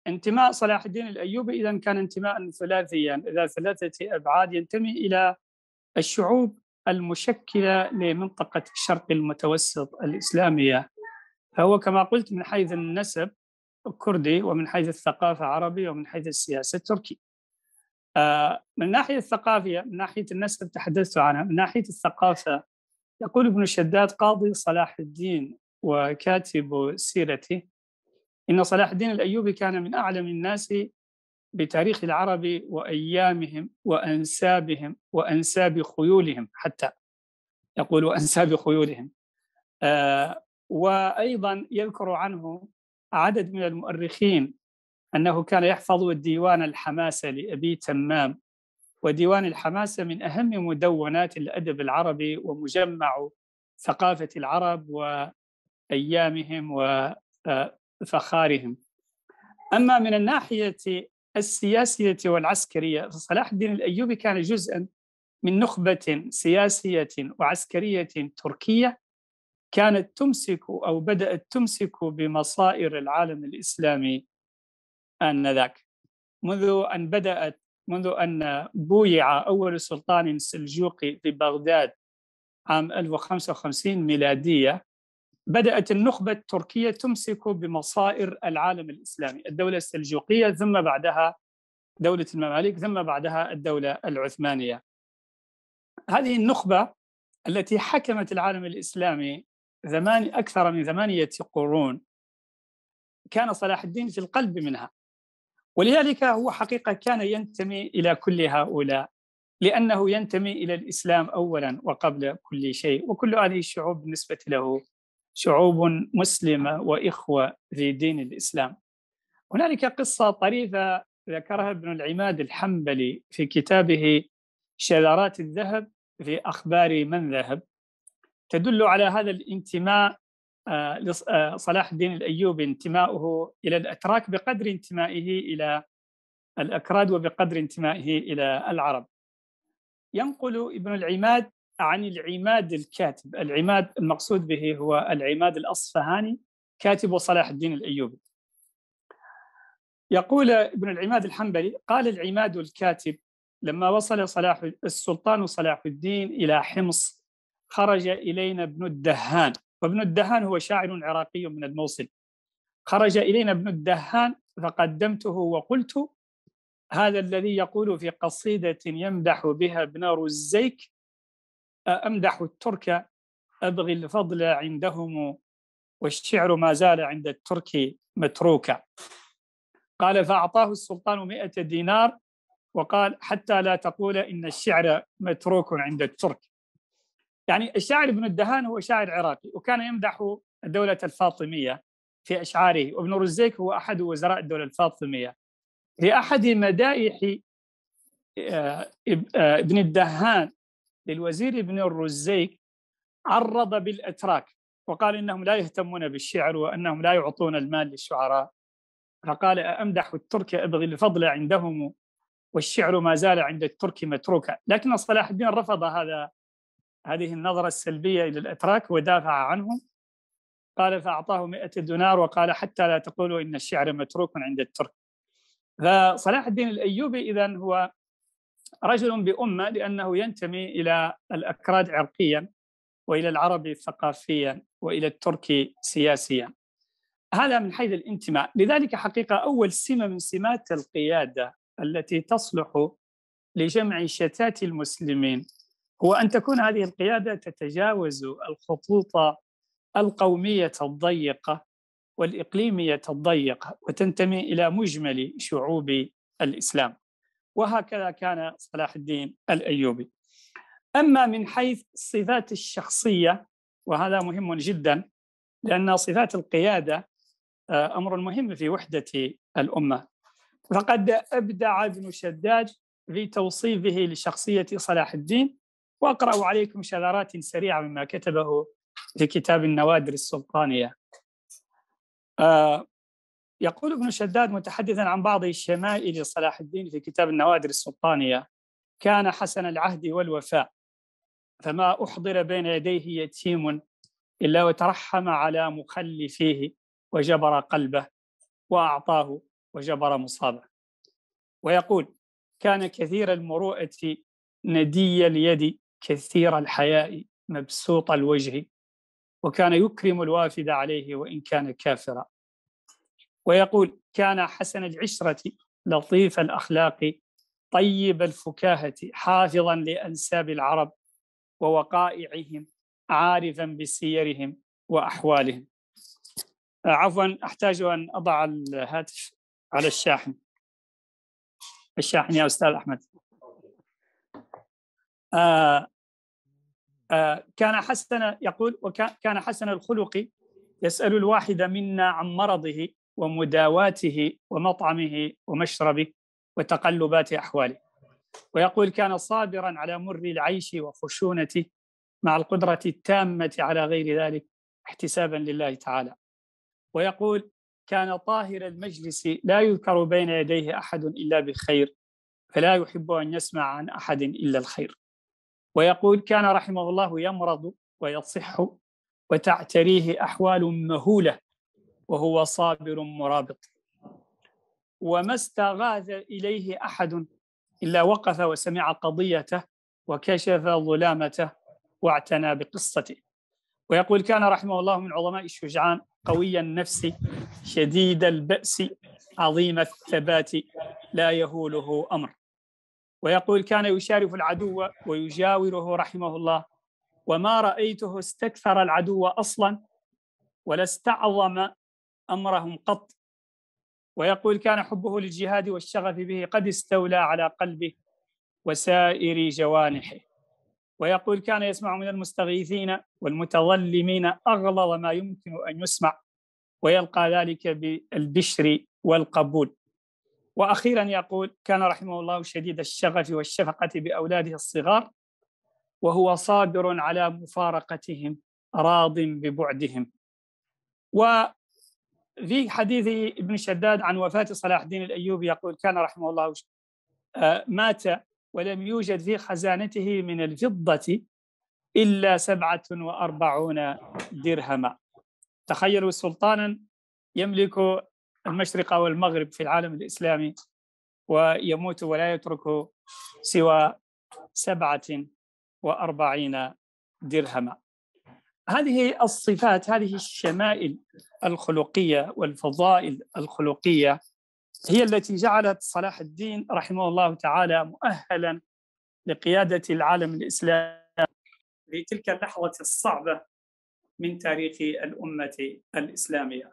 Speaker 15: انتماء صلاح الدين الأيوبي إذن كان انتماء ثلاثيا ذا ثلاثة أبعاد، ينتمي إلى الشعوب المشكلة لمنطقة الشرق المتوسط الإسلامية، فهو كما قلت من حيث النسب كردي، ومن حيث الثقافة عربي، ومن حيث السياسة تركي. من ناحية الثقافية، من ناحية النسب تحدثت عنها، من ناحية الثقافة يقول ابن شداد قاضي صلاح الدين وكاتب سيرته إن صلاح الدين الأيوبي كان من أعلم الناس بتاريخ العرب وأيامهم وأنسابهم وأنساب خيولهم، حتى يقول وأنساب خيولهم. وأيضا يذكر عنه عدد من المؤرخين أنه كان يحفظ ديوان الحماسة لأبي تمام، وديوان الحماسة من أهم مدونات الأدب العربي ومجمع ثقافة العرب وأيامهم وفخارهم. أما من الناحية السياسية والعسكرية فصلاح الدين الأيوبي كان جزءاً من نخبة سياسية وعسكرية تركية كانت تمسك أو بدأت تمسك بمصائر العالم الإسلامي آنذاك، منذ أن بويع أول سلطان سلجوقي في بغداد عام 1055 ميلادية. بدأت النخبة التركية تمسك بمصائر العالم الإسلامي، الدولة السلجوقية ثم بعدها دولة المماليك ثم بعدها الدولة العثمانية. هذه النخبة التي حكمت العالم الإسلامي أكثر من 8 قرون كان صلاح الدين في القلب منها، ولذلك هو حقيقة كان ينتمي إلى كل هؤلاء، لأنه ينتمي إلى الإسلام أولا وقبل كل شيء، وكل هذه الشعوب بالنسبة له شعوب مسلمة وإخوة في دين الإسلام. هنالك قصة طريفة ذكرها ابن العماد الحنبلي في كتابه شذرات الذهب في أخبار من ذهب، تدل على هذا الانتماء لصلاح الدين الأيوبي، انتماؤه إلى الأتراك بقدر انتمائه إلى الأكراد وبقدر انتمائه إلى العرب. ينقل ابن العماد عن العماد الكاتب، العماد المقصود به هو العماد الأصفهاني كاتب صلاح الدين الأيوبي. يقول ابن العماد الحنبلي: قال العماد الكاتب: لما وصل السلطان صلاح الدين إلى حمص خرج إلينا ابن الدهان، وابن الدهان هو شاعر عراقي من الموصل. خرج إلينا ابن الدهان فقدمته وقلت: هذا الذي يقول في قصيدة يمدح بها ابن رزيك: أمدح الترك أبغي الفضل عندهم والشعر ما زال عند الترك متروكا. قال: فأعطاه السلطان 100 دينار وقال: حتى لا تقول إن الشعر متروك عند الترك. يعني الشاعر ابن الدهان هو شاعر عراقي وكان يمدح الدولة الفاطمية في أشعاره، وابن رزيك هو أحد وزراء الدولة الفاطمية. في أحد مدائح ابن الدهان للوزير ابن الرزيك عرض بالأتراك وقال إنهم لا يهتمون بالشعر وأنهم لا يعطون المال للشعراء، فقال: أمدح الترك أبغي الفضل عندهم والشعر ما زال عند الترك متروكا. لكن صلاح الدين رفض هذه النظرة السلبية إلى الأتراك ودافع عنهم. قال: فأعطاه 100 دينار وقال: حتى لا تقولوا إن الشعر متروك عند الترك. فصلاح الدين الأيوبي إذن هو رجل بأمة، لأنه ينتمي إلى الأكراد عرقيا وإلى العرب ثقافيا وإلى التركي سياسيا. هذا من حيث الانتماء. لذلك حقيقة أول سمة من سمات القيادة التي تصلح لجمع شتات المسلمين هو أن تكون هذه القيادة تتجاوز الخطوط القومية الضيقة والإقليمية الضيقة وتنتمي إلى مجمل شعوب الإسلام، وهكذا كان صلاح الدين الأيوبي. أما من حيث الصفات الشخصية، وهذا مهم جدا لأن صفات القيادة أمر مهم في وحدة الأمة، فقد أبدع ابن شداد في توصيفه لشخصية صلاح الدين، وأقرأ عليكم شذرات سريعة مما كتبه في كتاب النوادر السلطانية. يقول ابن شداد متحدثا عن بعض شمائل صلاح الدين في كتاب النوادر السلطانية: كان حسن العهد والوفاء، فما أحضر بين يديه يتيم إلا وترحم على مخلفيه وجبر قلبه وأعطاه وجبر مصابه. ويقول: كان كثير المروءة ندي اليد كثير الحياء مبسوط الوجه، وكان يكرم الوافد عليه وإن كان كافرا. ويقول: كان حسن العشرة لطيف الأخلاق طيب الفكاهة حافظا لأنساب العرب ووقائعهم عارفا بسيرهم وأحوالهم. عفوا، أحتاج أن أضع الهاتف على الشاحن يا أستاذ أحمد. كان حسن، يقول: وكان حسن الخلق يسأل الواحد منا عن مرضه ومداواته ومطعمه ومشربه وتقلبات أحواله. ويقول: كان صابرا على مر العيش وخشونته مع القدرة التامة على غير ذلك احتسابا لله تعالى. ويقول: كان طاهر المجلس لا يذكر بين يديه أحد إلا بخير، فلا يحب أن يسمع عن أحد إلا الخير. ويقول: كان رحمه الله يمرض ويصح وتعتريه أحوال مهولة وهو صابر مرابط، وما استغاث إليه أحد إلا وقف وسمع قضيته وكشف ظلامته واعتنى بقصته. ويقول: كان رحمه الله من عظماء الشجعان قوي النفس شديد البأس عظيم الثبات لا يهوله أمر. ويقول: كان يشارف العدو ويجاوره رحمه الله، وما رأيته استكثر العدو أصلا ولا استعظم أمرهم قط. ويقول: كان حبه للجهاد والشغف به قد استولى على قلبه وسائر جوانحه. ويقول: كان يسمع من المستغيثين والمتظلمين أغلظ ما يمكن أن يسمع ويلقى ذلك بالبشر والقبول. وأخيرا يقول: كان رحمه الله شديد الشغف والشفقة بأولاده الصغار، وهو صابر على مفارقتهم راض ببعدهم. وفي حديث ابن شداد عن وفاة صلاح الدين الأيوبي يقول: كان رحمه الله مات ولم يوجد في خزانته من الفضة إلا 47 درهما. تخيلوا سلطانا يملك المشرق والمغرب في العالم الإسلامي ويموت ولا يترك سوى 47 درهما. هذه الصفات، هذه الشمائل الخلقية والفضائل الخلقية هي التي جعلت صلاح الدين رحمه الله تعالى مؤهلا لقيادة العالم الإسلامي في تلك اللحظة الصعبة من تاريخ الأمة الإسلامية.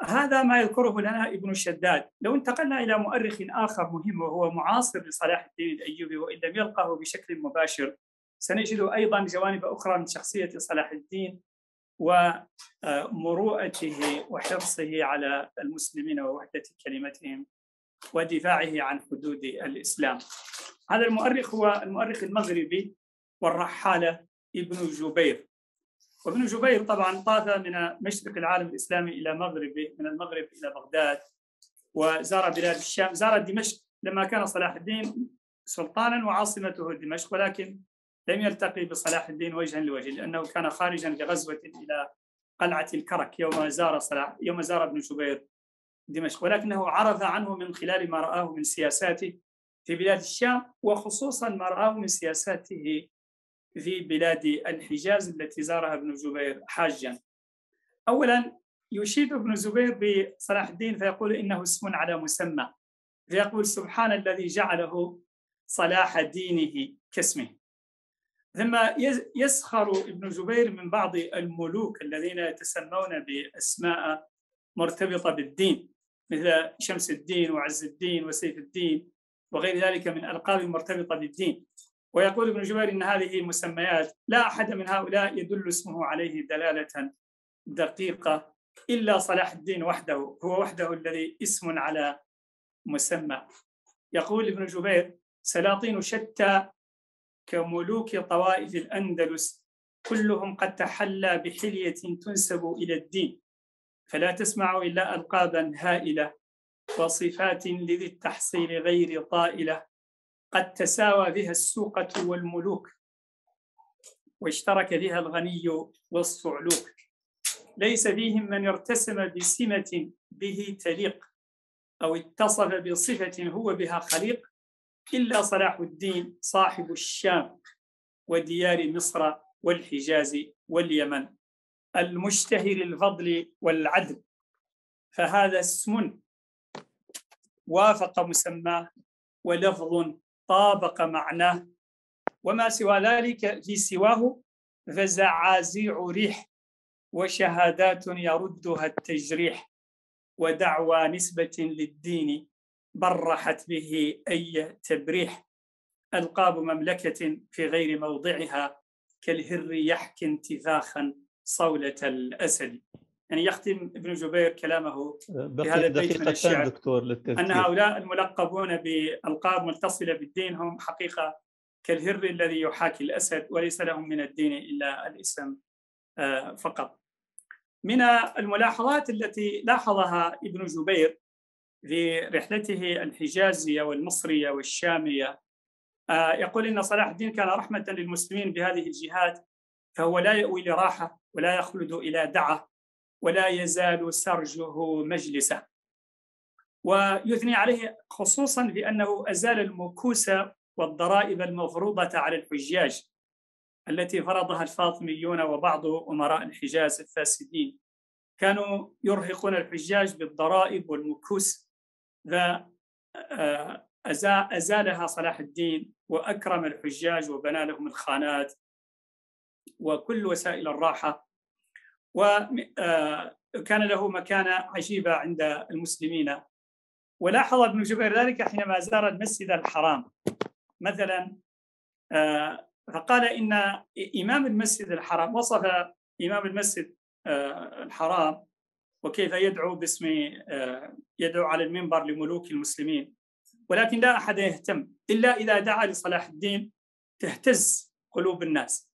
Speaker 15: هذا ما يذكره لنا ابن شداد. لو انتقلنا إلى مؤرخ آخر مهم وهو معاصر لصلاح الدين الأيوبي وإن لم يلقه بشكل مباشر، سنجد أيضا جوانب أخرى من شخصية صلاح الدين ومروءته وحرصه على المسلمين ووحدة كلمتهم ودفاعه عن حدود الإسلام. هذا المؤرخ هو المؤرخ المغربي والرحالة ابن جبير. وابن جبير طبعا طاف من مشرق العالم الإسلامي إلى مغربه، من المغرب إلى بغداد، وزار بلاد الشام، زار دمشق لما كان صلاح الدين سلطانا وعاصمته دمشق، ولكن لم يلتقي بصلاح الدين وجها لوجه لأنه كان خارجا لغزوة إلى قلعة الكرك يوم زار ابن جبير دمشق، ولكنه عرف عنه من خلال ما رآه من سياساته في بلاد الشام، وخصوصا ما رآه من سياساته في بلاد الحجاز التي زارها ابن جبير حاجا. أولا يشيد ابن جبير بصلاح الدين فيقول إنه اسم على مسمى، فيقول سبحان الذي جعله صلاح دينه كاسمه. ثم يسخر ابن جبير من بعض الملوك الذين يتسمون بأسماء مرتبطة بالدين مثل شمس الدين وعز الدين وسيف الدين وغير ذلك من ألقاب مرتبطة بالدين، ويقول ابن جبير إن هذه المسميات لا أحد من هؤلاء يدل اسمه عليه دلالة دقيقة إلا صلاح الدين وحده، هو وحده الذي اسم على مسمى. يقول ابن جبير سلاطين شتى كملوك طوائف الأندلس كلهم قد تحلى بحلية تنسب إلى الدين، فلا تسمع إلا ألقابا هائلة وصفات لذي التحصيل غير طائلة، قد تساوى بها السوقة والملوك واشترك بها الغني والصعلوك، ليس فيهم من ارتسم بسمة به تليق أو اتصف بصفة هو بها خليق إلا صلاح الدين صاحب الشام وديار مصر والحجاز واليمن، المشتهر الفضل والعدل، فهذا اسم وافق مسماه ولفظ طابق معناه، وما سوى ذلك في سواه فزعازيع ريح وشهادات يردها التجريح، ودعوى نسبة للدين برحت به أي تبريح، ألقاب مملكة في غير موضعها كالهر يحكي انتفاخا صولة الأسد. يعني يختم ابن جبير كلامه بهذا البيت من الشعر أن هؤلاء الملقبون بألقاب متصلة بالدين هم حقيقة كالهر الذي يحاكي الأسد وليس لهم من الدين إلا الاسم فقط. من الملاحظات التي لاحظها ابن جبير في رحلته الحجازية والمصرية والشامية، يقول إن صلاح الدين كان رحمة للمسلمين بهذه الجهات، فهو لا يأوي لراحة ولا يخلد إلى دعة ولا يزال سرجه مجلسه. ويثني عليه خصوصا بأنه أزال المكوس والضرائب المفروضة على الحجاج التي فرضها الفاطميون وبعض أمراء الحجاز الفاسدين، كانوا يرهقون الحجاج بالضرائب والمكوس، فأزالها صلاح الدين وأكرم الحجاج وبنى لهم الخانات وكل وسائل الراحة، وكان له مكانة عجيبة عند المسلمين. ولاحظ ابن جبير ذلك حينما زار المسجد الحرام مثلا، فقال إن إمام المسجد الحرام وصف إمام المسجد الحرام وكيف يدعو باسم يدعو على المنبر لملوك المسلمين، ولكن لا أحد يهتم إلا إذا دعا لصلاح الدين تهتز قلوب الناس.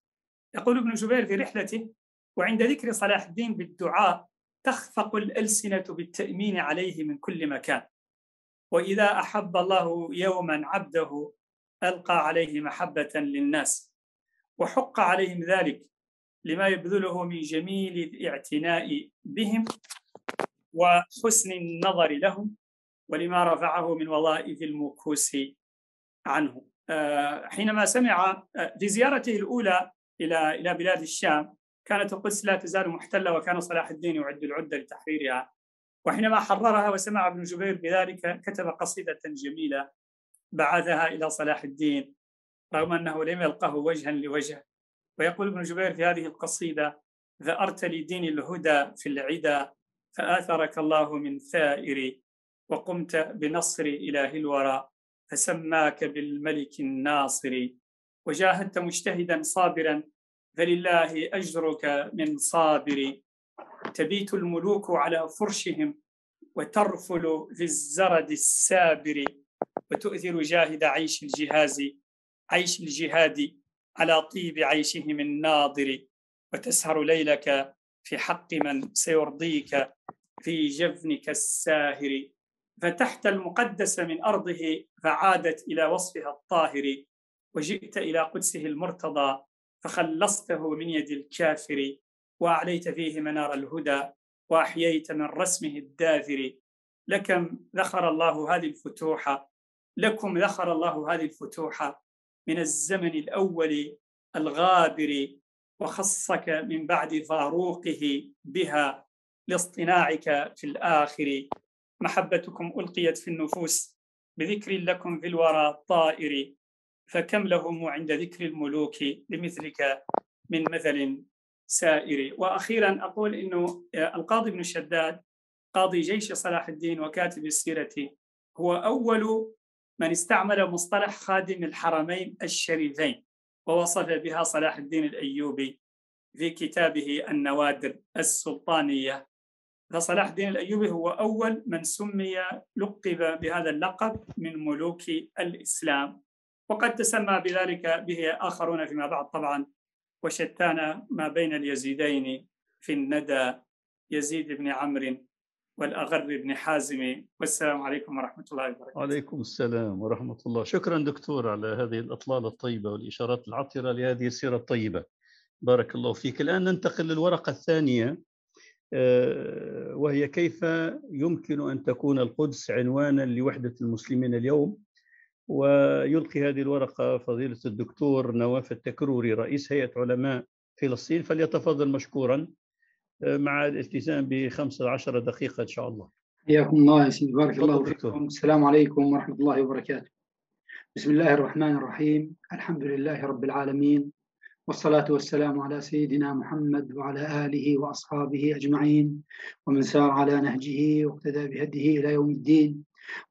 Speaker 15: يقول ابن جبير في رحلته وعند ذكر صلاح الدين بالدعاء تخفق الألسنة بالتأمين عليه من كل مكان، وإذا أحب الله يوما عبده ألقى عليه محبة للناس، وحق عليهم ذلك لما يبذله من جميل الاعتناء بهم وحسن النظر لهم ولما رفعه من وظائف المكوس عنه. حينما سمع في زيارته الأولى إلى بلاد الشام كانت القدس لا تزال محتلة، وكان صلاح الدين يعد العدة لتحريرها، وحينما حررها وسمع ابن جبير بذلك كتب قصيدة جميلة بعثها إلى صلاح الدين رغم أنه لم يلقه وجها لوجه. ويقول ابن جبير في هذه القصيدة: ذأرت لدين الهدى في العدا فآثرك الله من ثائر، وقمت بنصر إله الورى فسماك بالملك الناصر، وجاهدت مجتهدا صابرا فلله أجرك من صابر، تبيت الملوك على فرشهم وترفل في الزرد السابر، وتؤثر جاهد عيش الجهاد على طيب عيشهم الناضر، وتسهر ليلك في حق من سيرضيك في جفنك الساهر، فتحت المقدس من أرضه فعادت إلى وصفها الطاهر، وجئت إلى قدسه المرتضى فخلصته من يد الكافر، وأعليت فيه منار الهدى وأحييت من رسمه الداثر. لكم ذخر الله هذه الفتوح من الزمن الأول الغابر، وخصك من بعد فاروقه بها لاصطناعك في الآخر. محبتكم ألقيت في النفوس بذكر لكم في الورى طائر، فكم لهم عند ذكر الملوك لمثلك من مثل سائر. وأخيرا أقول إنه القاضي بن شداد قاضي جيش صلاح الدين وكاتب السيرة هو أول من استعمل مصطلح خادم الحرمين الشريفين، ووصف بها صلاح الدين الأيوبي في كتابه النوادر السلطانية. فصلاح الدين الأيوبي هو أول من لقب بهذا اللقب من ملوك الإسلام، وقد تسمى بذلك به آخرون فيما بعد طبعا، وشتان ما بين اليزيدين في الندى، يزيد بن عمرو والأغر بن حازم. والسلام عليكم ورحمة الله وبركاته.
Speaker 14: وعليكم السلام ورحمة الله. شكرا دكتور على هذه الأطلالة الطيبة والإشارات العطرة لهذه السيرة الطيبة، بارك الله فيك. الآن ننتقل للورقة الثانية، وهي كيف يمكن أن تكون القدس عنوانا لوحدة المسلمين اليوم. ويلقي هذه الورقة فضيلة الدكتور نواف التكروري رئيس هيئة علماء فلسطين، فليتفضل مشكورا مع الالتزام ب15 دقيقة إن شاء الله.
Speaker 16: حياكم الله يا سيدي، بارك الله فيكم. السلام عليكم ورحمة الله وبركاته. بسم الله الرحمن الرحيم، الحمد لله رب العالمين، والصلاة والسلام على سيدنا محمد وعلى آله وأصحابه أجمعين، ومن سار على نهجه واقتدى بهديه إلى يوم الدين.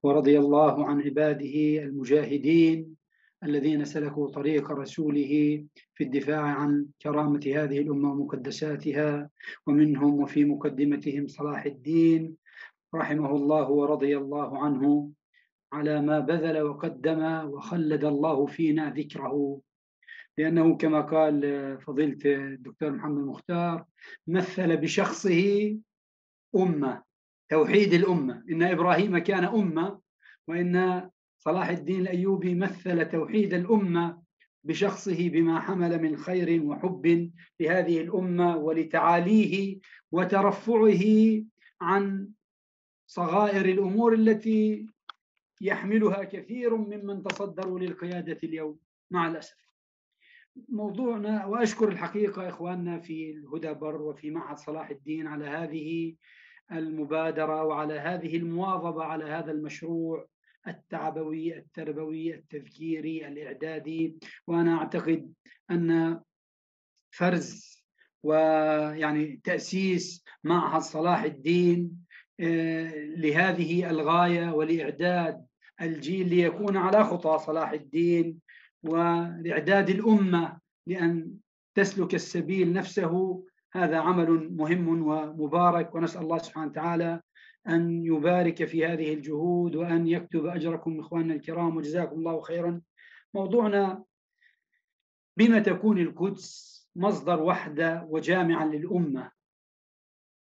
Speaker 16: ورضي الله عن عباده المجاهدين الذين سلكوا طريق رسوله في الدفاع عن كرامة هذه الأمة ومقدساتها، ومنهم وفي مقدمتهم صلاح الدين رحمه الله ورضي الله عنه على ما بذل وقدم، وخلد الله فينا ذكره، لأنه كما قال فضيلة الدكتور محمد مختار مثل بشخصه أمة، توحيد الأمة، إن إبراهيم كان أمة، وإن صلاح الدين الأيوبي مثل توحيد الأمة بشخصه بما حمل من خير وحب لهذه الأمة ولتعاليه وترفعه عن صغائر الأمور التي يحملها كثير ممن تصدروا للقيادة اليوم مع الأسف. موضوعنا، وأشكر الحقيقة إخواننا في الهدى بر وفي معهد صلاح الدين على هذه المبادرة وعلى هذه المواظبة على هذا المشروع التعبوي التربوي التذكيري الإعدادي. وأنا أعتقد أن فرز ويعني تأسيس معهد صلاح الدين لهذه الغاية ولإعداد الجيل ليكون على خطى صلاح الدين ولإعداد الأمة لأن تسلك السبيل نفسه، هذا عمل مهم ومبارك، ونسأل الله سبحانه وتعالى أن يبارك في هذه الجهود وأن يكتب أجركم إخواننا الكرام، وجزاكم الله خيرا. موضوعنا: بما تكون القدس مصدر وحدة وجامعا للأمة؟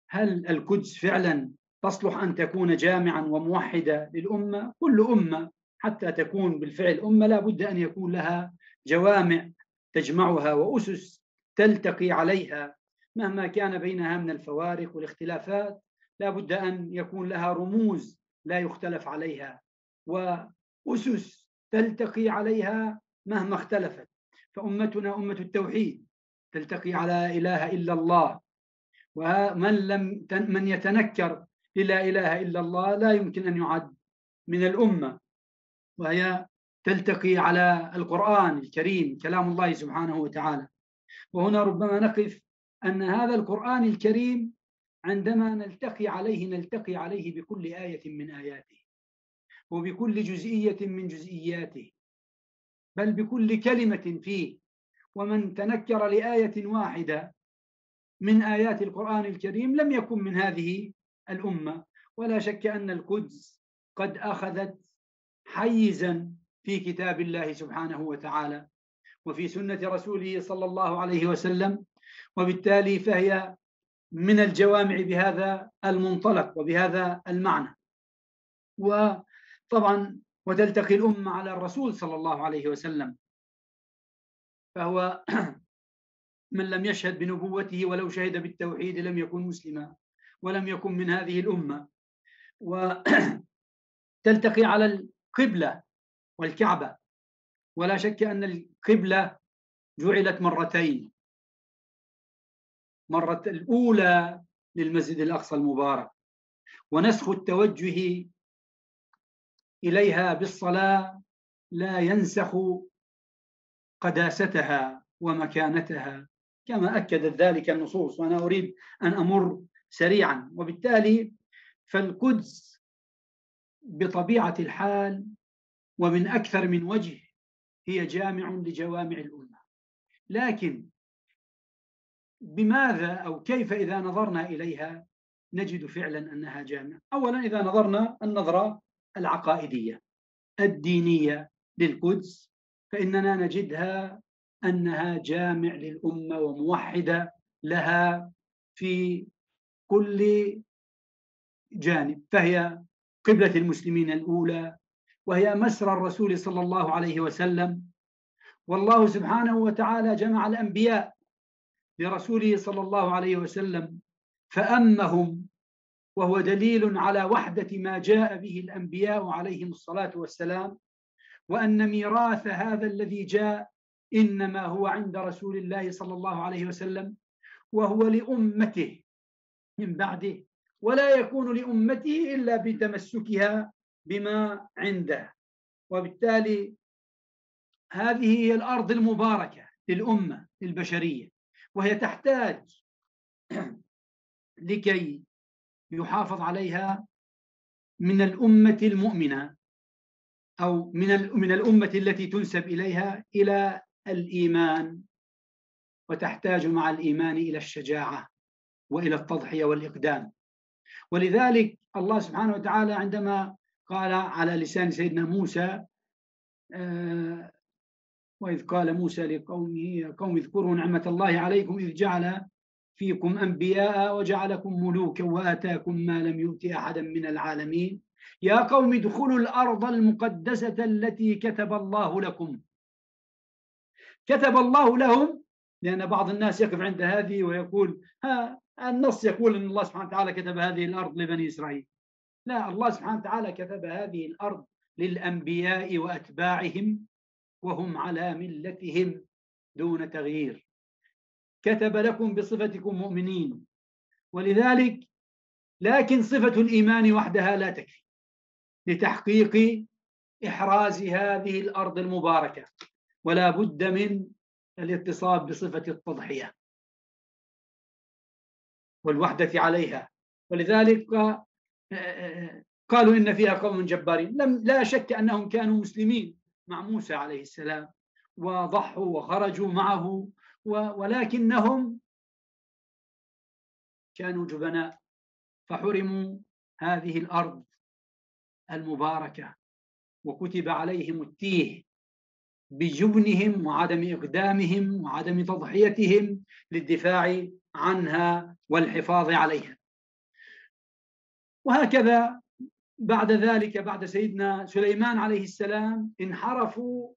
Speaker 16: هل القدس فعلا تصلح أن تكون جامعا وموحدة للأمة؟ كل أمة حتى تكون بالفعل أمة لا بد أن يكون لها جوامع تجمعها وأسس تلتقي عليها، مهما كان بينها من الفوارق والاختلافات لا بد أن يكون لها رموز لا يختلف عليها، وأسس تلتقي عليها مهما اختلفت. فأمتنا أمة التوحيد تلتقي على إله إلا الله، من يتنكر للا إله إلا الله لا يمكن أن يعد من الأمة. وهي تلتقي على القرآن الكريم كلام الله سبحانه وتعالى. وهنا ربما نقف أن هذا القرآن الكريم عندما نلتقي عليه بكل آية من آياته، وبكل جزئية من جزئياته، بل بكل كلمة فيه. ومن تنكر لآية واحدة من آيات القرآن الكريم لم يكن من هذه الأمة. ولا شك أن القدس قد أخذت حيزا في كتاب الله سبحانه وتعالى وفي سنة رسوله صلى الله عليه وسلم، وبالتالي فهي من الجوامع بهذا المنطلق وبهذا المعنى. وطبعا وتلتقي الأمة على الرسول صلى الله عليه وسلم، فهو من لم يشهد بنبوته ولو شهد بالتوحيد لم يكن مسلما ولم يكن من هذه الأمة. وتلتقي على القبلة والكعبة، ولا شك أن القبلة جعلت مرتين، مرة الأولى للمسجد الأقصى المبارك، ونسخ التوجه إليها بالصلاة لا ينسخ قداستها ومكانتها كما أكدت ذلك النصوص، وأنا أريد أن أمر سريعا. وبالتالي فالقدس بطبيعة الحال ومن أكثر من وجه هي جامع لجوامع الأمة. لكن بماذا أو كيف إذا نظرنا إليها نجد فعلا أنها جامع؟ أولا إذا نظرنا النظرة العقائدية الدينية للقدس فإننا نجدها أنها جامع للأمة وموحدة لها في كل جانب، فهي قبلة المسلمين الأولى، وهي مسرى الرسول صلى الله عليه وسلم. والله سبحانه وتعالى جمع الأنبياء لرسوله صلى الله عليه وسلم فأمهم، وهو دليل على وحدة ما جاء به الأنبياء عليهم الصلاة والسلام، وأن ميراث هذا الذي جاء إنما هو عند رسول الله صلى الله عليه وسلم، وهو لأمته من بعده، ولا يكون لأمته إلا بتمسكها بما عنده. وبالتالي هذه هي الأرض المباركة للأمة البشرية، وهي تحتاج لكي يحافظ عليها من الأمة المؤمنة أو من الأمة التي تنسب إليها إلى الإيمان، وتحتاج مع الإيمان إلى الشجاعة وإلى التضحية والإقدام. ولذلك الله سبحانه وتعالى عندما قال على لسان سيدنا موسى وإذ قال موسى لقومه يا قوم اذكروا نعمة الله عليكم إذ جعل فيكم أنبياء وجعلكم ملوكا وآتاكم ما لم يؤت أحدا من العالمين يا قوم ادخلوا الأرض المقدسة التي كتب الله لكم. كتب الله لهم لأن بعض الناس يقف عند هذه ويقول النص يقول أن الله سبحانه وتعالى كتب هذه الأرض لبني إسرائيل. لا، الله سبحانه وتعالى كتب هذه الأرض للأنبياء وأتباعهم وهم على ملتهم دون تغيير. كتب لكم بصفتكم مؤمنين، ولذلك لكن صفة الإيمان وحدها لا تكفي لتحقيق إحراز هذه الأرض المباركة، ولا بد من الاتصاب بصفة التضحية والوحدة عليها. ولذلك قالوا إن فيها قوم جبارين. لا شك أنهم كانوا مسلمين مع موسى عليه السلام وضحوا وخرجوا معه، ولكنهم كانوا جبناء فحرموا هذه الأرض المباركة، وكتب عليهم التيه بجبنهم وعدم إقدامهم وعدم تضحيتهم للدفاع عنها والحفاظ عليها. وهكذا بعد ذلك بعد سيدنا سليمان عليه السلام انحرفوا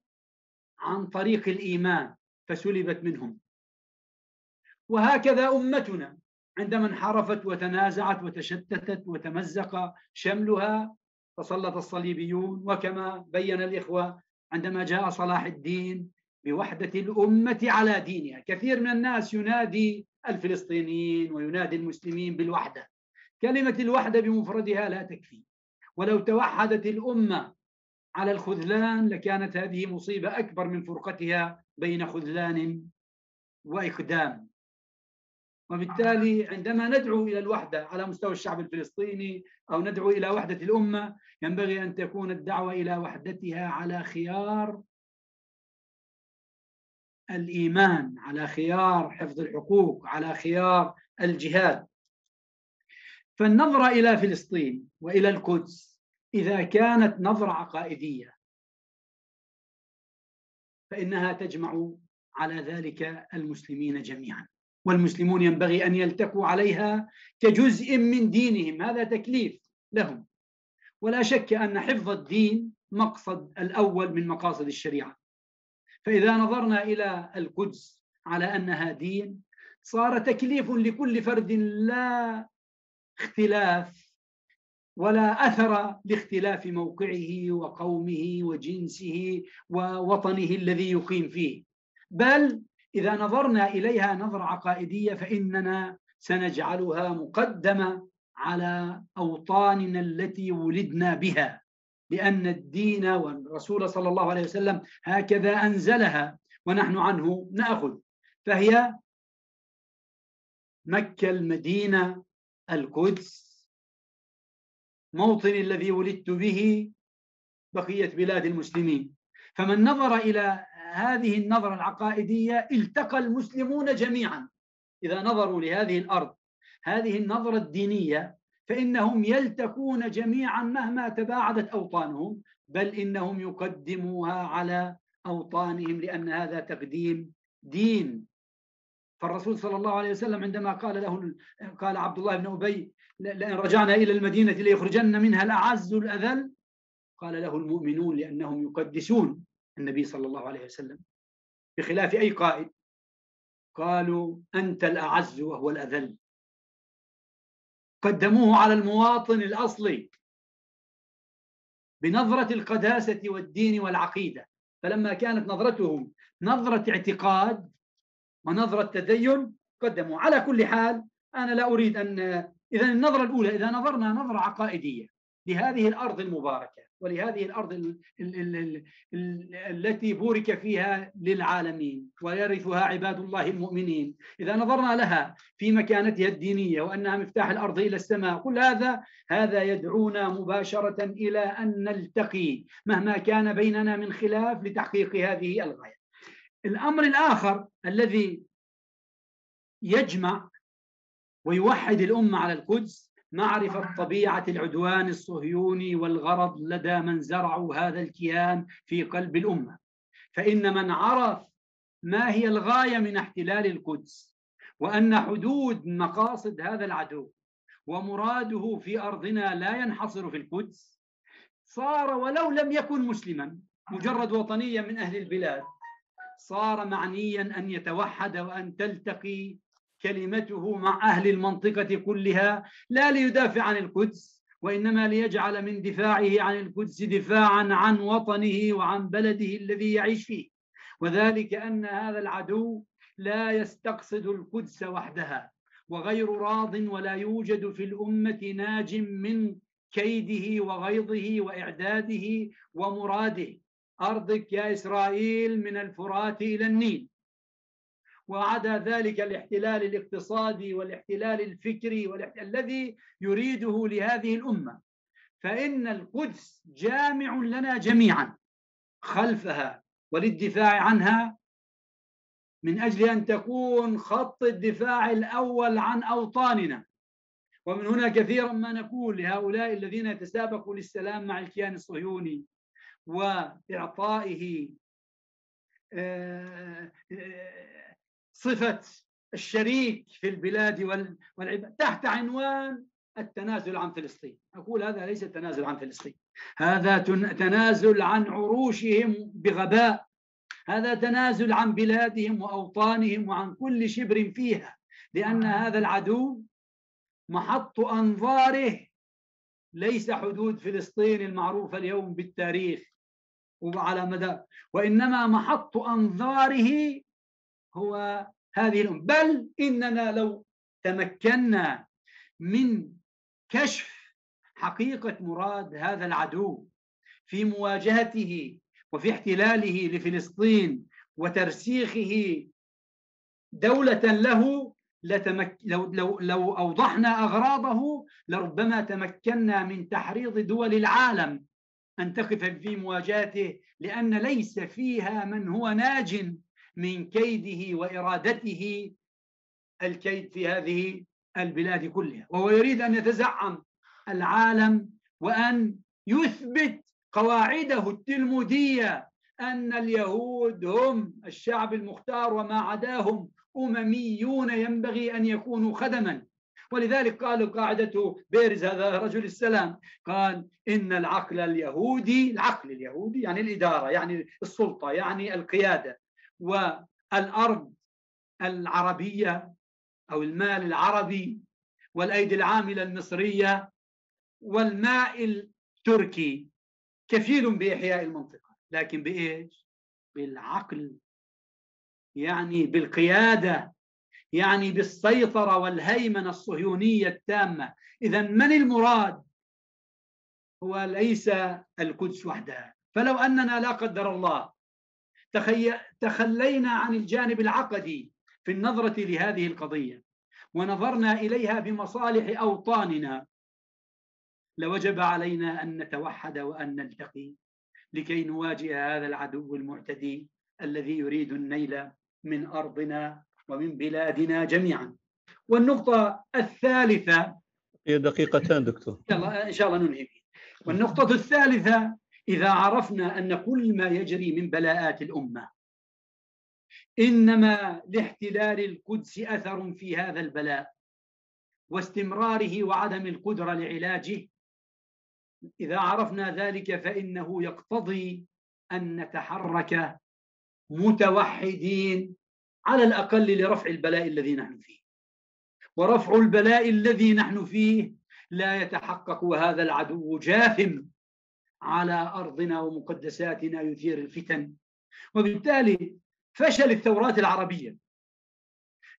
Speaker 16: عن طريق الإيمان فسلبت منهم. وهكذا أمتنا عندما انحرفت وتنازعت وتشتتت وتمزق شملها تسلط الصليبيون، وكما بين الإخوة عندما جاء صلاح الدين بوحدة الأمة على دينها. كثير من الناس ينادي الفلسطينيين وينادي المسلمين بالوحدة. كلمة الوحدة بمفردها لا تكفي، ولو توحدت الأمة على الخذلان لكانت هذه مصيبة أكبر من فرقتها بين خذلان وإقدام. وبالتالي عندما ندعو إلى الوحدة على مستوى الشعب الفلسطيني أو ندعو إلى وحدة الأمة، ينبغي أن تكون الدعوة إلى وحدتها على خيار الإيمان، على خيار حفظ الحقوق، على خيار الجهاد. فالنظرة إلى فلسطين وإلى القدس إذا كانت نظرة عقائدية فإنها تجمع على ذلك المسلمين جميعا، والمسلمون ينبغي أن يلتقوا عليها كجزء من دينهم، هذا تكليف لهم. ولا شك أن حفظ الدين مقصد الأول من مقاصد الشريعة. فإذا نظرنا إلى القدس على أنها دين، صار تكليف لكل فرد لا اختلاف ولا أثر لاختلاف موقعه وقومه وجنسه ووطنه الذي يقيم فيه، بل إذا نظرنا إليها نظرة عقائدية فإننا سنجعلها مقدمة على أوطاننا التي ولدنا بها، لأن الدين والرسول صلى الله عليه وسلم هكذا أنزلها ونحن عنه نأخذ. فهي مكة، المدينة، القدس، موطني الذي ولدت به، بقية بلاد المسلمين. فمن نظر إلى هذه النظرة العقائدية التقى المسلمون جميعا. إذا نظروا لهذه الأرض هذه النظرة الدينية فإنهم يلتقون جميعا مهما تباعدت أوطانهم، بل إنهم يقدموها على أوطانهم، لأن هذا تقديم دين. فالرسول صلى الله عليه وسلم عندما قال عبد الله بن أبي لئن رجعنا إلى المدينة ليخرجن منها الأعز الأذل، قال له المؤمنون لأنهم يقدسون النبي صلى الله عليه وسلم، بخلاف أي قائد قالوا أنت الأعز وهو الأذل. قدموه على المواطن الأصلي بنظرة القداسة والدين والعقيدة. فلما كانت نظرتهم نظرة اعتقاد ونظرة تدين قدموا. على كل حال أنا لا أريد أن إذا النظرة الأولى إذا نظرنا نظرة عقائدية لهذه الأرض المباركة ولهذه الأرض التي بورك فيها للعالمين ويرثها عباد الله المؤمنين، إذا نظرنا لها في مكانتها الدينية وأنها مفتاح الأرض إلى السماء، كل هذا يدعونا مباشرة إلى أن نلتقي مهما كان بيننا من خلاف لتحقيق هذه الغاية. الأمر الآخر الذي يجمع ويوحد الأمة على القدس معرفة طبيعة العدوان الصهيوني والغرض لدى من زرعوا هذا الكيان في قلب الأمة. فإن من عرف ما هي الغاية من احتلال القدس وأن حدود مقاصد هذا العدو ومراده في أرضنا لا ينحصر في القدس، صار ولو لم يكن مسلما مجرد وطنيا من أهل البلاد، صار معنيا أن يتوحد وأن تلتقي كلمته مع أهل المنطقة كلها، لا ليدافع عن القدس وإنما ليجعل من دفاعه عن القدس دفاعا عن وطنه وعن بلده الذي يعيش فيه. وذلك أن هذا العدو لا يستقصد القدس وحدها وغير راض، ولا يوجد في الأمة ناج من كيده وغيظه وإعداده ومراده. أرضك يا إسرائيل من الفرات إلى النيل، وعدا ذلك الاحتلال الاقتصادي والاحتلال الفكري الذي يريده لهذه الأمة. فإن القدس جامع لنا جميعا خلفها وللدفاع عنها، من أجل أن تكون خط الدفاع الأول عن أوطاننا. ومن هنا كثيرا ما نقول لهؤلاء الذين يتسابقوا للسلام مع الكيان الصهيوني وإعطائه صفة الشريك في البلاد والعباد تحت عنوان التنازل عن فلسطين، أقول هذا ليس التنازل عن فلسطين، هذا تنازل عن عروشهم بغباء، هذا تنازل عن بلادهم وأوطانهم وعن كل شبر فيها، لأن هذا العدو محط أنظاره ليس حدود فلسطين المعروفة اليوم بالتاريخ وعلى مدى، وإنما محط أنظاره هو هذه الأمة. بل إننا لو تمكنا من كشف حقيقة مراد هذا العدو في مواجهته وفي احتلاله لفلسطين وترسيخه دولة له، لو أوضحنا أغراضه لربما تمكنا من تحريض دول العالم أن تقف في مواجهته، لأن ليس فيها من هو ناج من كيده وإرادته الكيد في هذه البلاد كلها. وهو يريد أن يتزعم العالم وأن يثبت قواعده التلمودية أن اليهود هم الشعب المختار وما عداهم أمميون ينبغي أن يكونوا خدما. ولذلك قالوا قاعدة بيرز هذا رجل السلام، قال إن العقل اليهودي يعني الإدارة، يعني السلطة، يعني القيادة، والأرض العربية أو المال العربي والأيدي العاملة المصرية والماء التركي كفيل بإحياء المنطقة، لكن بإيش؟ بالعقل، يعني بالقيادة، يعني بالسيطرة والهيمنة الصهيونية التامة. إذا من المراد؟ هو ليس القدس وحدها. فلو أننا لا قدر الله تخلينا عن الجانب العقدي في النظرة لهذه القضية ونظرنا إليها بمصالح أوطاننا، لوجب علينا أن نتوحد وأن نلتقي لكي نواجه هذا العدو المعتدي الذي يريد النيل من أرضنا ومن بلادنا جميعا. والنقطة الثالثة،
Speaker 14: هي دقيقتان دكتور،
Speaker 16: إن شاء الله ننهي. والنقطة الثالثة، إذا عرفنا أن كل ما يجري من بلاءات الأمة إنما لاحتلال القدس أثر في هذا البلاء واستمراره وعدم القدرة لعلاجه، إذا عرفنا ذلك فإنه يقتضي أن نتحرك متوحدين على الأقل لرفع البلاء الذي نحن فيه. ورفع البلاء الذي نحن فيه لا يتحقق وهذا العدو جاثم على أرضنا ومقدساتنا يثير الفتن. وبالتالي فشل الثورات العربية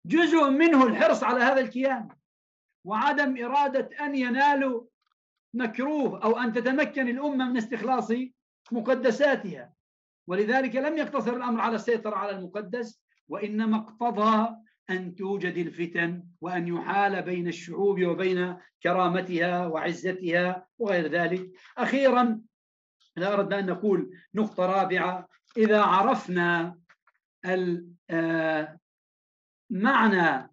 Speaker 16: جزء منه الحرص على هذا الكيان وعدم إرادة أن ينالوا مكروه أو أن تتمكن الأمة من استخلاص مقدساتها. ولذلك لم يقتصر الأمر على السيطرة على المقدس، وإنما اقتضى أن توجد الفتن وأن يحال بين الشعوب وبين كرامتها وعزتها وغير ذلك. أخيرا، إذا أردنا أن نقول نقطة رابعة، إذا عرفنا معنى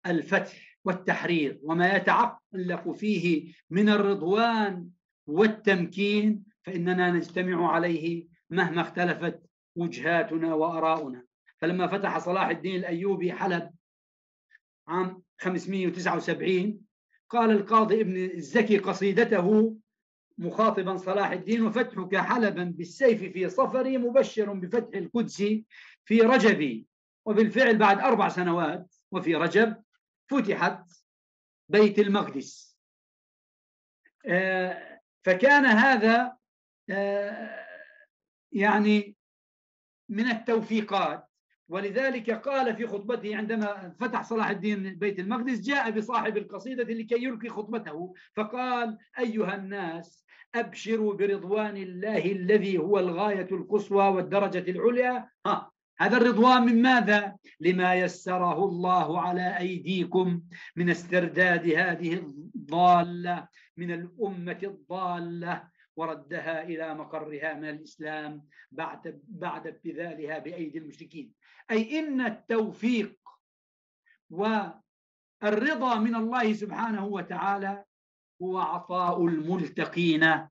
Speaker 16: الفتح والتحرير وما يتعلق فيه من الرضوان والتمكين، فإننا نجتمع عليه مهما اختلفت وجهاتنا وآراؤنا. فلما فتح صلاح الدين الأيوبي حلب عام 579 قال القاضي ابن الزكي قصيدته مخاطبا صلاح الدين: وفتحك حلبا بالسيف في صفري مبشر بفتح القدس في رجب. وبالفعل بعد 4 سنوات وفي رجب فتحت بيت المقدس. فكان هذا يعني من التوفيقات. ولذلك قال في خطبته عندما فتح صلاح الدين بيت المقدس، جاء بصاحب القصيدة لكي يلقي خطبته فقال: أيها الناس أبشروا برضوان الله الذي هو الغاية القصوى والدرجة العليا. هذا الرضوان من ماذا؟ لما يسره الله على أيديكم من استرداد هذه الضالة من الأمة الضالة وردها إلى مقرها من الإسلام بعد ابتذالها بأيدي المشركين. أي إن التوفيق والرضا من الله سبحانه وتعالى هو عطاء الملتقين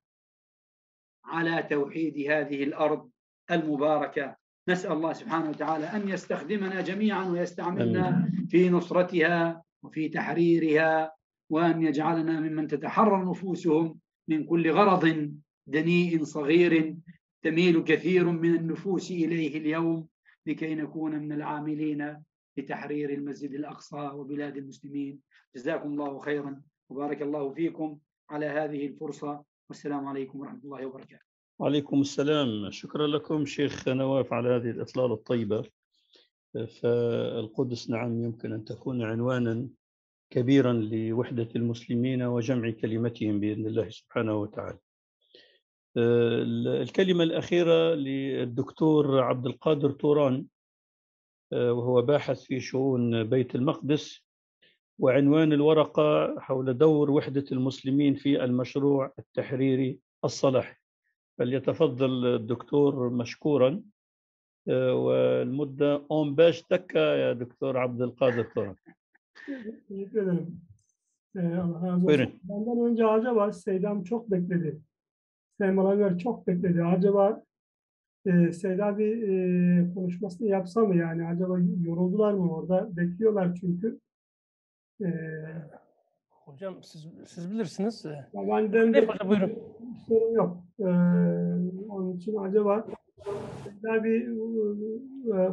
Speaker 16: على توحيد هذه الأرض المباركة. نسأل الله سبحانه وتعالى أن يستخدمنا جميعا ويستعملنا في نصرتها وفي تحريرها، وأن يجعلنا ممن تتحرر نفوسهم من كل غرض دنيء صغير تميل كثير من النفوس إليه اليوم، لكي نكون من العاملين لتحرير المسجد الأقصى وبلاد المسلمين. جزاكم الله خيرا وبارك الله فيكم. على هذه الفرصة، والسلام عليكم ورحمة الله وبركاته.
Speaker 14: وعليكم السلام. شكرا لكم شيخ نواف على هذه الإطلالة الطيبة. فالقدس نعم يمكن أن تكون عنوانا كبيرا لوحدة المسلمين وجمع كلمتهم بإذن الله سبحانه وتعالى. الكلمة الأخيرة للدكتور عبد القادر طوران، وهو باحث في شؤون بيت المقدس، وعنوان الورقة حول دور وحدة المسلمين في المشروع التحريري الصلاحي. فليتفضل الدكتور مشكورا، والمدة 15 dakika يا دكتور عبد القادر طوران.
Speaker 17: Teşekkür ederim. Allah razı olsun. Benden önce acaba Seydam çok bekledi. Seymalanlar çok bekledi. Acaba Seyda bir konuşmasını yapsa mı yani? Acaba yoruldular mı orada? Bekliyorlar çünkü.
Speaker 1: Hocam siz bilirsiniz.
Speaker 17: Benden de
Speaker 1: buyurun.
Speaker 17: Sorun yok. Onun için acaba Seyda bir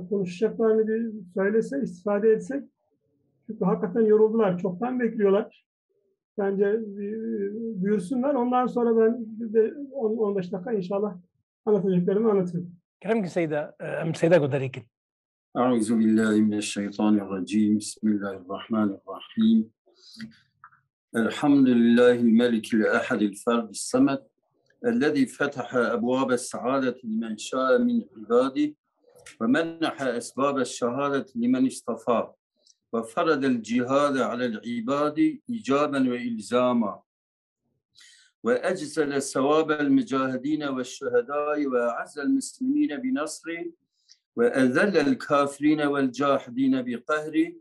Speaker 17: konuşacaklarını bir söylese, istifade etsek. Çünkü hakikaten yoruldular. Çoktan bekliyorlar. Bence buyursunlar. Ondan sonra ben de 10-15 dakika inşallah anlatacaklarımı anlatırım.
Speaker 1: كلامك سيدة قدريك.
Speaker 18: أعوذ بالله من الشيطان الرجيم. بسم الله الرحمن الرحيم. الحمد لله الملك الأحد الفرد الصمد الذي فتح أبواب السعادة لمن شاء من عباده ومنح أسباب الشهادة لمن اصطفاه وفرض الجهاد على العباد إيجابا وإلزاما وأجزل ثواب المجاهدين والشهداء وأعز المسلمين بنصره وأذل الكافرين والجاحدين بقهره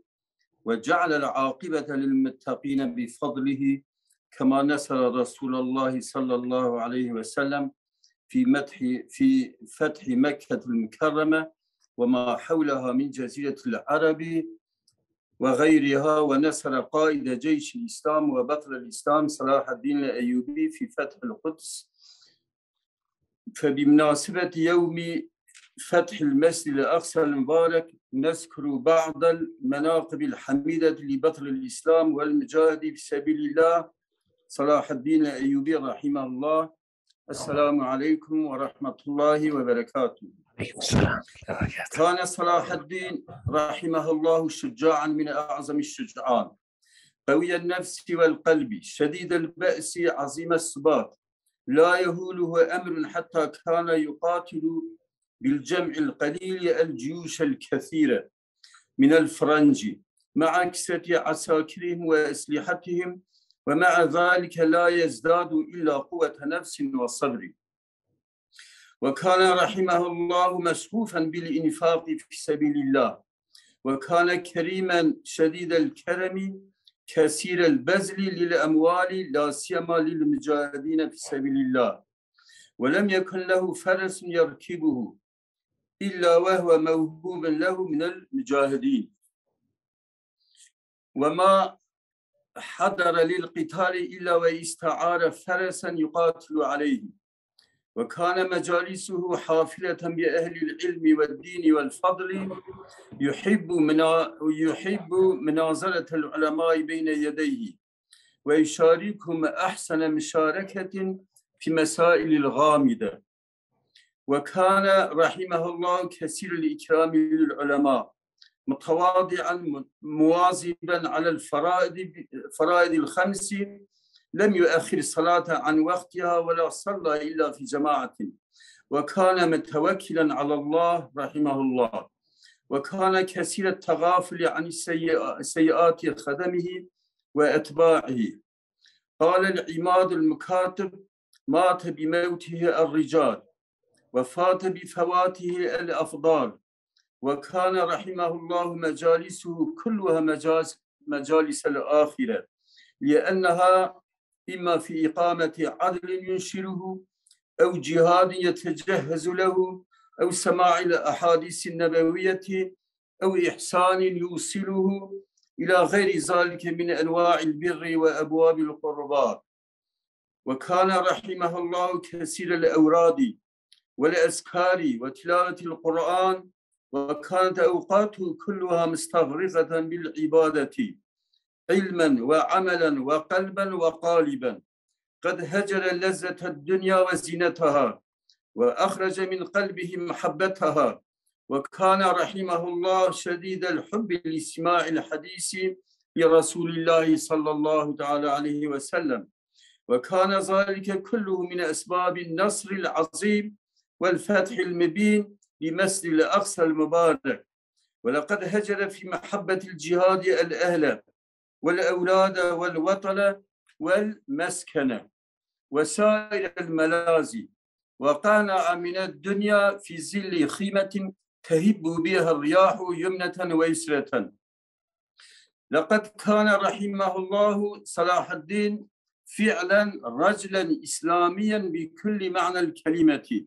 Speaker 18: وجعل العاقبة للمتقين بفضله كما نصر رسول الله صلى الله عليه وسلم في فتح مكة المكرمة وما حولها من جزيرة العرب وغيرها، ونصر قائد جيش الإسلام وبطل الإسلام صلاح الدين الأيوبي في فتح القدس. فبمناسبة يوم فتح المسجد الأقصى المبارك نذكر بعض المناقب الحميدة لبطل الإسلام والمجاهد في سبيل الله صلاح الدين الأيوبي رحمه الله. السلام عليكم ورحمة الله وبركاته. كان صلاح الدين رحمه الله شجاعا من أعظم الشجعان، قوي النفس والقلب، شديد البأس، عظيم الثبات، لا يهوله أمر حتى كان يقاتل بالجمع القليل الجيوش الكثيرة من الفرنج مع كثرة عساكرهم وأسلحتهم، ومع ذلك لا يزداد إلا قوة نفس وصبر. وكان رحمه الله مشغوفا بالإنفاق في سبيل الله، وكان كريما شديد الكرم كثير البذل للأموال لا سيما للمجاهدين في سبيل الله، ولم يكن له فرس يركبه إلا وهو موهوب له من المجاهدين، وما حضر للقتال إلا واستعار فرسا يقاتل عليه، وكان مجالسه حافلة بأهل العلم والدين والفضل، يحب مناظرة العلماء بين يديه ويشاركهم أحسن مشاركة في مسائل الغامضة. وكان رحمه الله كثير الإكرام للعلماء، متواضعا مواظبا على الفرائض الخمس، لم يؤخر الصلاة عن وقتها ولا صلى إلا في جماعة، وكان متوكلا على الله رحمه الله، وكان كثير التغافل عن سيئات خدمه وأتباعه. قال العماد المكاتب: مات بموته الرجال وفات بفواته الأفضال. وكان رحمه الله مجالسه كلها مجالس الآخرة، لأنها إما في إقامة عدل ينشره، أو جهاد يتجهز له، أو سماع الأحاديث النبوية، أو إحسان يوصله إلى غير ذلك من أنواع البر وأبواب القربات. وكان رحمه الله كثير الأوراد والأذكار وتلاوة القرآن، وكانت أوقاته كلها مستغرقة بالعبادة علما وعملا وقلبا وقالبا. قد هجر لذة الدنيا وزينتها وأخرج من قلبه محبتها وكان رحمه الله شديد الحب لاستماع الحديث لرسول الله صلى الله تعالى عليه وسلم وكان ذلك كله من أسباب النصر العظيم والفتح المبين لمسجد الأقصى المبارك ولقد هجر في محبة الجهاد الأهل والأولاد والوطن والمسكن وسائر الملازم وقانع من الدنيا في ظل خيمة تهب بها الرياح يمنة ويسرة لقد كان رحمه الله صلاح الدين فعلا رجلا إسلاميا بكل معنى الكلمة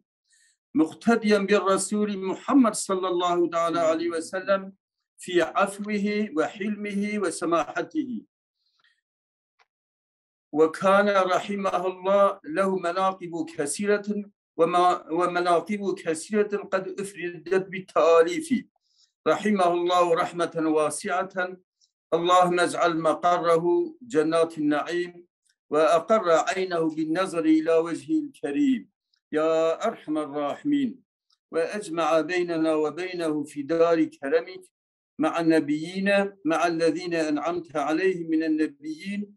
Speaker 18: مقتديا بالرسول محمد صلى الله تعالى عليه وسلم في عفوه وحلمه وسماحته وكان رحمه الله له مناقب كثيرة ومناقب كثيرة قد أفردت بالتآليف رحمه الله رحمة واسعة اللهم اجعل مقره جنات النعيم وأقر عينه بالنظر إلى وجهه الكريم يا أرحم الراحمين وأجمع بيننا وبينه في دار كرمك مع النبيين مع الذين أنعمت عليهم من النبيين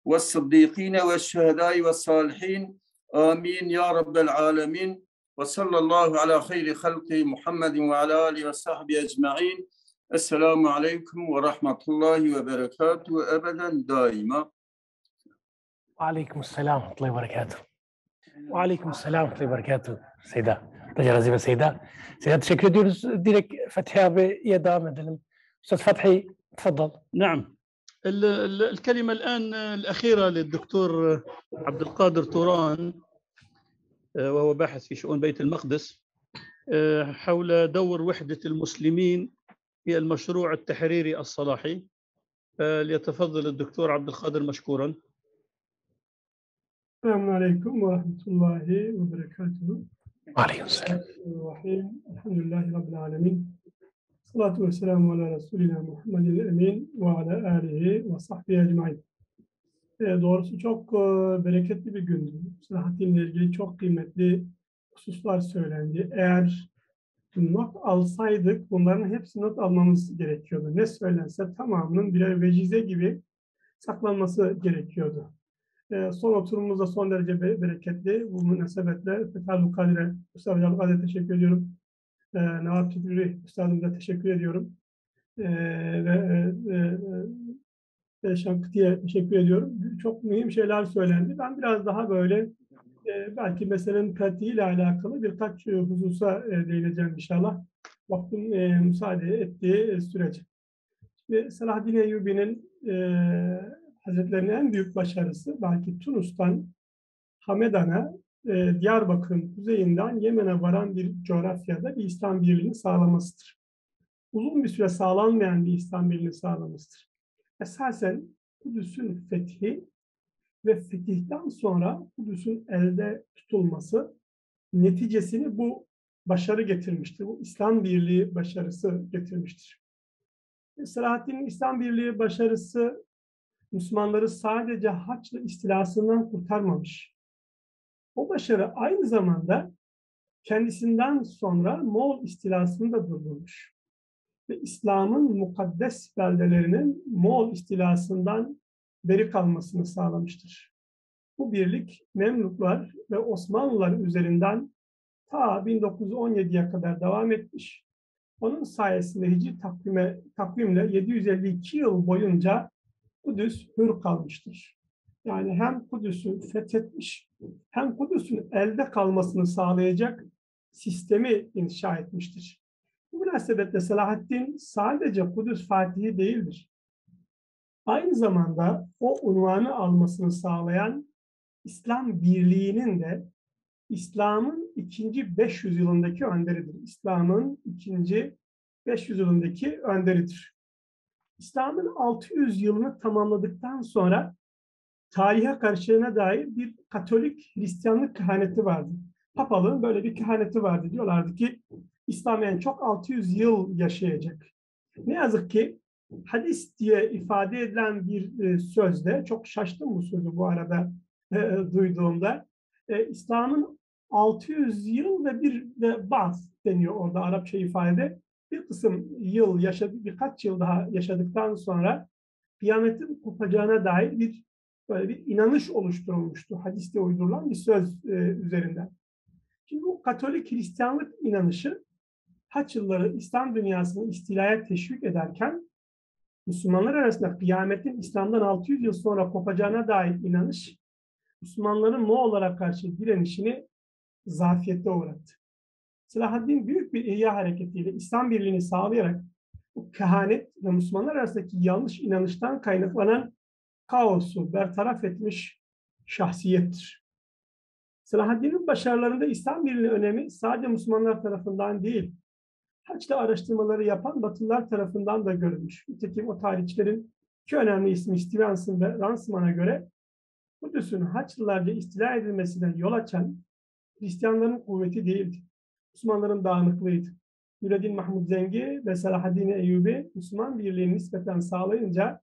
Speaker 18: والصديقين والشهداء والصالحين آمين يا رب العالمين وصلى الله على خير خلقه محمد وعلى آله وصحبه أجمعين السلام عليكم ورحمة الله وبركاته أبدا دائما.
Speaker 1: وعليكم السلام ورحمة الله وبركاته. وعليكم السلام ورحمة الله وبركاته. Seyda, Razi Seyda. Seyda teşekkür ediyoruz. Direkt Fethi abiye devam edelim. Ustaz Fethi, تفضل.
Speaker 14: نعم. الكلمة الآن الأخيرة للدكتور عبد القادر طوران وهو باحث في شؤون بيت المقدس حول دور وحدة المسلمين في المشروع التحريري الصلاحي. ليتفضل الدكتور عبد القادر مشكورا.
Speaker 17: السلام عليكم ورحمة الله وبركاته.
Speaker 1: وعليكم السلام.
Speaker 17: الحمد لله رب العالمين. Salatu ve selamu ala Resulina Muhammedin emin ve ala alihi ve sahbihi ecmaîn. Doğrusu çok bereketli bir gündü. Selahaddin'le ilgili çok kıymetli hususlar söylendi. Eğer not alsaydık bunların hepsini not almamız gerekiyordu. Ne söylense tamamının birer vecize gibi saklanması gerekiyordu. Son oturumumuz da son derece bereketli. Bu münasebetle Fethal Kadir'e, Üstad Hocam Kadir'e teşekkür ediyorum. Nawab Tüdürü Üstadımıza teşekkür ediyorum. Ve Şankıti'ye teşekkür ediyorum. Çok mühim şeyler söylendi. Ben biraz daha böyle belki meselenin pratiğiyle alakalı birkaç hususa değineceğim inşallah. Vaktim müsaade ettiği sürece. Şimdi Selahaddin Eyyubi'nin Hazretlerinin en büyük başarısı belki Tunus'tan Hamedan'a, Diyarbakır'ın kuzeyinden Yemen'e varan bir coğrafyada bir İslam birliğini sağlamasıdır. Uzun bir süre sağlanmayan bir İslam birliğini sağlamasıdır. Esasen Kudüs'ün fethi ve fetihten sonra Kudüs'ün elde tutulması neticesini bu başarı getirmiştir. Bu İslam birliği başarısı getirmiştir. Selahaddin'in İslam birliği başarısı Müslümanları sadece Haçlı istilasından kurtarmamış. O başarı aynı zamanda kendisinden sonra Moğol istilasını da durdurmuş. Ve İslam'ın mukaddes beldelerinin Moğol istilasından beri kalmasını sağlamıştır. Bu birlik Memluklar ve Osmanlılar üzerinden ta 1917'ye kadar devam etmiş. Onun sayesinde Hicri takvimle 752 yıl boyunca Kudüs hür kalmıştır. Yani hem Kudüs'ü fethetmiş, hem Kudüs'ün elde kalmasını sağlayacak sistemi inşa etmiştir. Bu münasebetle Selahaddin sadece Kudüs Fatihi değildir. Aynı zamanda o unvanı almasını sağlayan İslam Birliği'nin de İslam'ın ikinci 500 yılındaki önderidir. İslam'ın ikinci 500 yılındaki önderidir. İslam'ın 600 yılını tamamladıktan sonra tarihe karışığına dair bir Katolik Hristiyanlık kehaneti vardı. Papalığın böyle bir kehaneti vardı. Diyorlardı ki İslam en çok 600 yıl yaşayacak. Ne yazık ki hadis diye ifade edilen bir sözde, çok şaştım bu sözü bu arada duyduğumda. İslam'ın 600 yıl ve bir de bazı deniyor orada Arapça ifade. Bir kısım yıl birkaç yıl daha yaşadıktan sonra kıyametin kopacağına dair böyle bir inanış oluşturulmuştu. Hadiste uydurulan bir söz üzerinden. Şimdi bu Katolik Hristiyanlık inanışı Haçlıları İslam dünyasını istilaya teşvik ederken Müslümanlar arasında kıyametin İslam'dan 600 yıl sonra kopacağına dair inanış Müslümanların Moğollara karşı direnişini zafiyette uğrattı. Selahaddin büyük bir ihya hareketiyle İslam birliğini sağlayarak bu kehanet ve Müslümanlar arasındaki yanlış inanıştan kaynaklanan kaosu bertaraf etmiş şahsiyettir. Selahaddin'in başarılarında İslam birliğinin önemi sadece Müslümanlar tarafından değil, Haçlı araştırmaları yapan Batılılar tarafından da görülmüş. Nitekim o tarihçilerin iki önemli ismi Stevenson ve Ransman'a göre Kudüs'ün Haçlılarca istila edilmesine yol açan Hristiyanların kuvveti değildi. Müslümanların dağınıklığıydı. Nureddin Mahmud Zengi ve Selahaddin Eyyubi Müslüman birliğini nispeten sağlayınca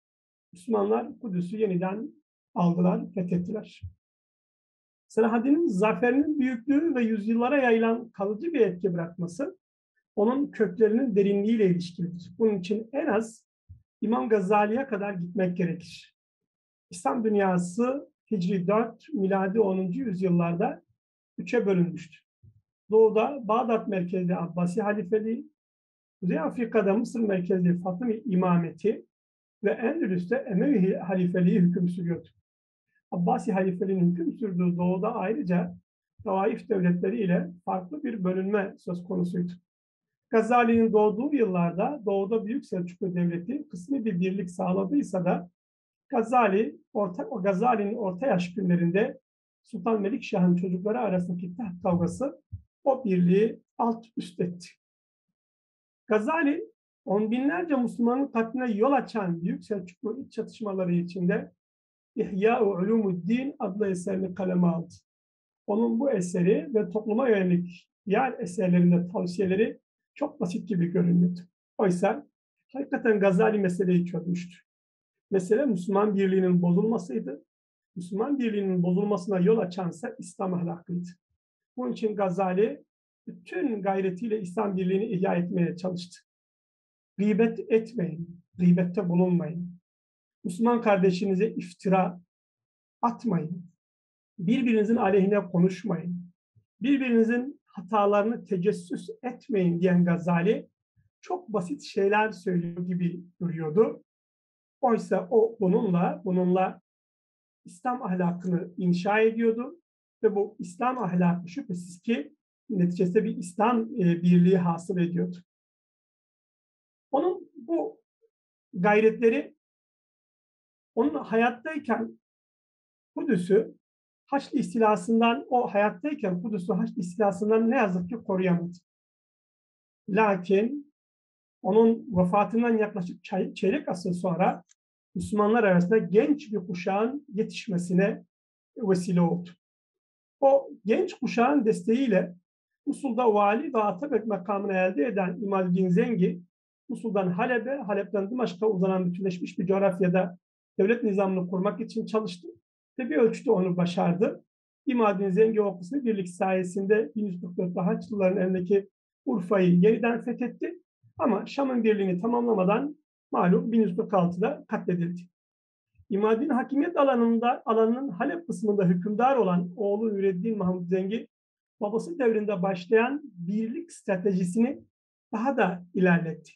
Speaker 17: Müslümanlar Kudüs'ü yeniden aldılar, fethettiler. Selahaddin'in zaferinin büyüklüğü ve yüzyıllara yayılan kalıcı bir etki bırakması onun köklerinin derinliğiyle ilişkilidir. Bunun için en az İmam Gazali'ye kadar gitmek gerekir. İslam dünyası Hicri 4, miladi 10. yüzyıllarda üçe bölünmüştür. Doğuda Bağdat merkezli Abbasi halifeliği, Kuzey Afrika'da Mısır merkezli Fatımi imameti ve Endülüs'te Emevi halifeliği hüküm sürüyordu. Abbasi halifeliğinin hüküm sürdüğü doğuda ayrıca Tavaif devletleri ile farklı bir bölünme söz konusuydu. Gazali'nin doğduğu yıllarda doğuda Büyük Selçuklu Devleti kısmi bir birlik sağladıysa da Gazali'nin orta yaş günlerinde Sultan Melikşah'ın çocukları arasındaki taht kavgası o birliği alt üst etti. Gazali, on binlerce Müslümanın katline yol açan Büyük Selçuklu iç çatışmaları içinde İhya-u Ulumuddin adlı eserini kaleme aldı. Onun bu eseri ve topluma yönelik diğer eserlerinde tavsiyeleri çok basit gibi görünüyordu. Oysa hakikaten Gazali meseleyi çözmüştü. Mesele Müslüman birliğinin bozulmasıydı. Müslüman birliğinin bozulmasına yol açansa İslam ahlakıydı. Bunun için Gazali bütün gayretiyle İslam birliğini ihya etmeye çalıştı. Gıybet etmeyin, gıybette bulunmayın. Müslüman kardeşinize iftira atmayın. Birbirinizin aleyhine konuşmayın. Birbirinizin hatalarını tecessüs etmeyin diyen Gazali çok basit şeyler söylüyor gibi duruyordu. Oysa o bununla İslam ahlakını inşa ediyordu ve bu İslam ahlakı şüphesiz ki neticesinde bir İslam birliği hasıl ediyordu. Onun bu gayretleri onun hayattayken Kudüs'ü Haçlı istilasından Haçlı istilasından ne yazık ki koruyamadı. Lakin onun vefatından yaklaşık çeyrek asır sonra Müslümanlar arasında genç bir kuşağın yetişmesine vesile oldu. O genç kuşağın desteğiyle Musul'da vali ve atabek makamını elde eden İmaduddin Zengi, Musul'dan Halep'e, Halep'ten Dımaşk'a uzanan bütünleşmiş bir coğrafyada devlet nizamını kurmak için çalıştı ve bir ölçüde onu başardı. İmaduddin Zengi o kısmı birlik sayesinde 1144'te Haçlıların elindeki Urfa'yı yeniden fethetti. Ama Şam'ın birliğini tamamlamadan malum 1146'da katledildi. İmaduddin hakimiyet alanının Halep kısmında hükümdar olan oğlu Nureddin Mahmud Zengi, babası devrinde başlayan birlik stratejisini daha da ilerletti.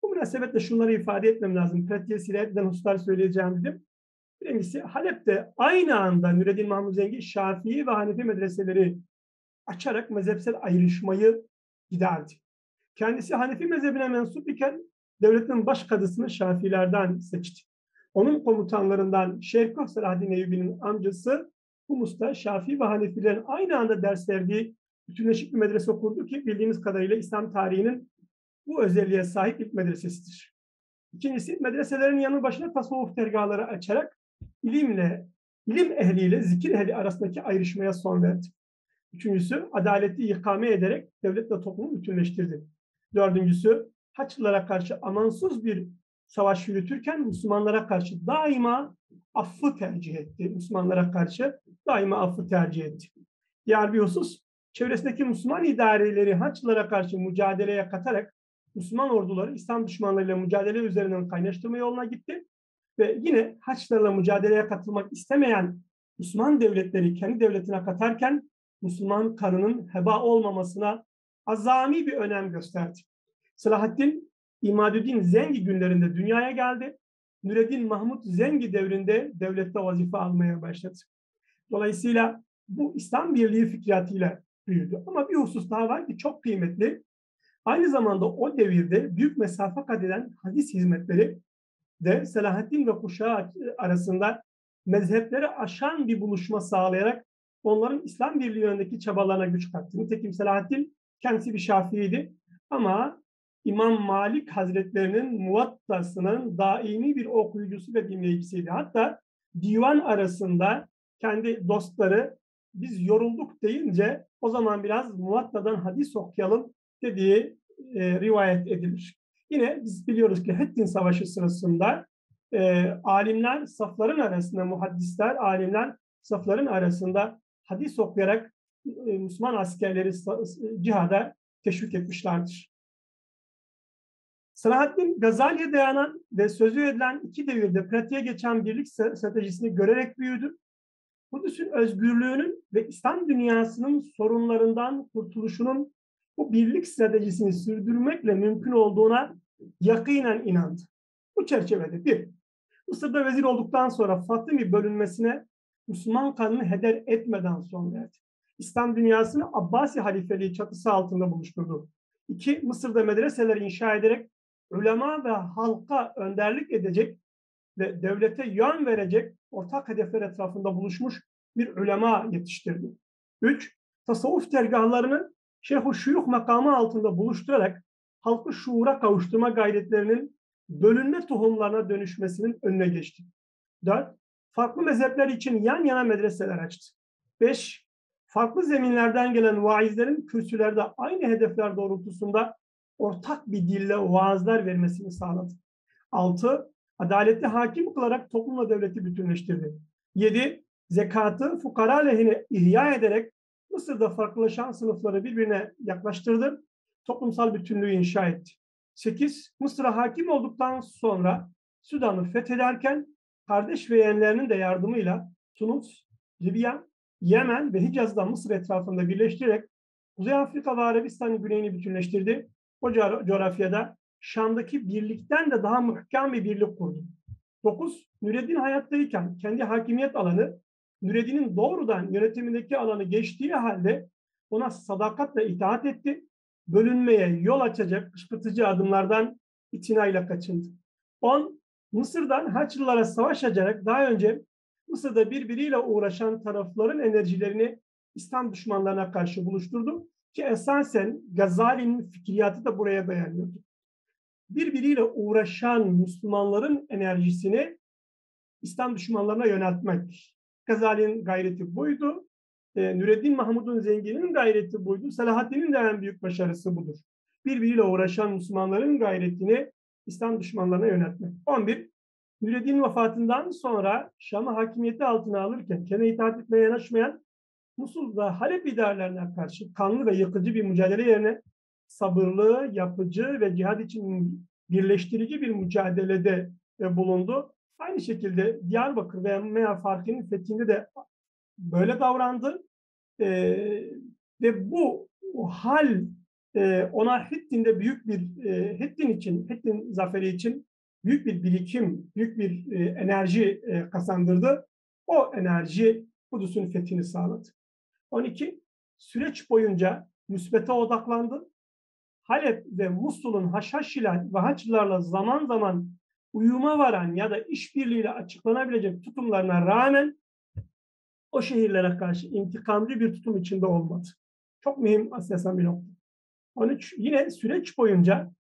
Speaker 17: Bu münasebetle şunları ifade etmem lazım. Pratiğe sirayet eden hususlar söyleyeceğim dedim. Birincisi Halep'te aynı anda Nureddin Mahmud Zengi Şafii ve Hanefi medreseleri açarak mezhepsel ayrışmayı giderdi. Kendisi Hanefi mezhebine mensup iken devletin baş kadısını Şafiilerden seçti. Onun komutanlarından Şerkoh Selahaddin Eyyubi'nin amcası Humus'ta Şafii ve Hanefilerin aynı anda ders verdiği bütünleşik bir medrese kurdu ki bildiğimiz kadarıyla İslam tarihinin bu özelliğe sahip ilk medresesidir. İkincisi medreselerin yanı başına tasavvuf dergahları açarak ilim ehliyle zikir ehli arasındaki ayrışmaya son verdi. Üçüncüsü adaleti ikame ederek devletle toplumu bütünleştirdi. Dördüncüsü Haçlılara karşı amansız bir savaş yürütürken Müslümanlara karşı daima affı tercih etti. Müslümanlara karşı daima affı tercih etti. Diğer bir husus, çevresindeki Müslüman idareleri Haçlılara karşı mücadeleye katarak Müslüman orduları İslam düşmanlarıyla mücadele üzerinden kaynaştırma yoluna gitti. Ve yine Haçlılarla mücadeleye katılmak istemeyen Müslüman devletleri kendi devletine katarken Müslüman kanının heba olmamasına azami bir önem gösterdi. Selahaddin İmadüddin Zengi günlerinde dünyaya geldi. Nureddin Mahmud Zengi devrinde devlette vazife almaya başladı. Dolayısıyla bu İslam Birliği fikriyatıyla büyüdü. Ama bir husus daha var ki çok kıymetli. Aynı zamanda o devirde büyük mesafe kat eden hadis hizmetleri de Selahaddin ve kuşağı arasında mezhepleri aşan bir buluşma sağlayarak onların İslam Birliği yönündeki çabalarına güç kattı. Nitekim Selahaddin kendisi bir Şafii'ydi ama İmam Malik Hazretlerinin Muvattası'nın daimi bir okuyucusu ve dinleyicisiydi. Hatta divan arasında kendi dostları biz yorulduk deyince o zaman biraz Muvatta'dan hadis okuyalım dediği rivayet edilir. Yine biz biliyoruz ki Hittin Savaşı sırasında alimler safların arasında, muhaddisler, alimler safların arasında hadis okuyarak Müslüman askerleri cihada teşvik etmişlerdir. Selahaddin Gazali'ye dayanan ve sözü edilen iki devirde pratiğe geçen birlik stratejisini görerek büyüdü. Kudüs'ün özgürlüğünün ve İslam dünyasının sorunlarından kurtuluşunun bu birlik stratejisini sürdürmekle mümkün olduğuna yakinen inandı. Bu çerçevede bir, Mısır'da vezir olduktan sonra Fatımi bölünmesine Müslüman kanını heder etmeden son verdi. İslam dünyasını Abbasi halifeliği çatısı altında buluşturdu. İki, Mısır'da medreseler inşa ederek ulema ve halka önderlik edecek ve devlete yön verecek ortak hedefler etrafında buluşmuş bir ulema yetiştirdi. Üç, tasavvuf dergahlarını Şeyh-i Şuyuh makamı altında buluşturarak halkı şuura kavuşturma gayretlerinin bölünme tohumlarına dönüşmesinin önüne geçti. 4. Farklı mezhepler için yan yana medreseler açtı. 5. Farklı zeminlerden gelen vaizlerin kürsülerde aynı hedefler doğrultusunda ortak bir dille vaazlar vermesini sağladı. 6. Adaleti hakim kılarak toplumla devleti bütünleştirdi. 7. Zekatı fukara lehine ihya ederek Mısır'da farklılaşan sınıfları birbirine yaklaştırdı, toplumsal bütünlüğü inşa etti. 8. Mısır'a hakim olduktan sonra Sudan'ı fethederken kardeş ve yeğenlerinin de yardımıyla Tunus, Libya, Yemen ve Hicaz'da Mısır etrafında birleştirerek Kuzey Afrika ve Arabistan'ın güneyini bütünleştirdi. O coğrafyada Şam'daki birlikten de daha muhkem bir birlik kurdu. 9. Nureddin hayattayken kendi hakimiyet alanı Nureddin'in doğrudan yönetimindeki alanı geçtiği halde ona sadakatle itaat etti. Bölünmeye yol açacak kışkırtıcı adımlardan itinayla kaçındı. 10. Mısır'dan Haçlılara savaş açarak daha önce Mısır'da birbiriyle uğraşan tarafların enerjilerini İslam düşmanlarına karşı buluşturdu ki esasen Gazali'nin fikriyatı da buraya dayanıyordu. Birbiriyle uğraşan Müslümanların enerjisini İslam düşmanlarına yöneltmek. Gazali'nin gayreti buydu. Nureddin Mahmud'un Zengi'nin gayreti buydu. Selahaddin'in de en büyük başarısı budur. Birbiriyle uğraşan Müslümanların gayretini İslam düşmanlarına yöneltmek. 11. Nureddin vefatından sonra Şam'ı hakimiyeti altına alırken kendine itaat etmeye yanaşmayan Musul'da Halep idarelerine karşı kanlı ve yıkıcı bir mücadele yerine sabırlı, yapıcı ve cihad için birleştirici bir mücadelede bulundu. Aynı şekilde Diyarbakır ve Meğer Farkı'nın fethinde de böyle davrandı. Ve bu hal ona Hittin'de büyük bir Hittin zaferi için büyük bir birikim, büyük bir enerji kazandırdı. O enerji Kudüs'ün fethini sağladı. 12. Süreç boyunca müsbete odaklandı. Halep ve Musul'un Haşhaşiler ve Haçlılarla zaman zaman uyuma varan ya da işbirliğiyle açıklanabilecek tutumlarına rağmen o şehirlere karşı intikamcı bir tutum içinde olmadı. Çok mühim aslında bir nokta. 13. Yine süreç boyunca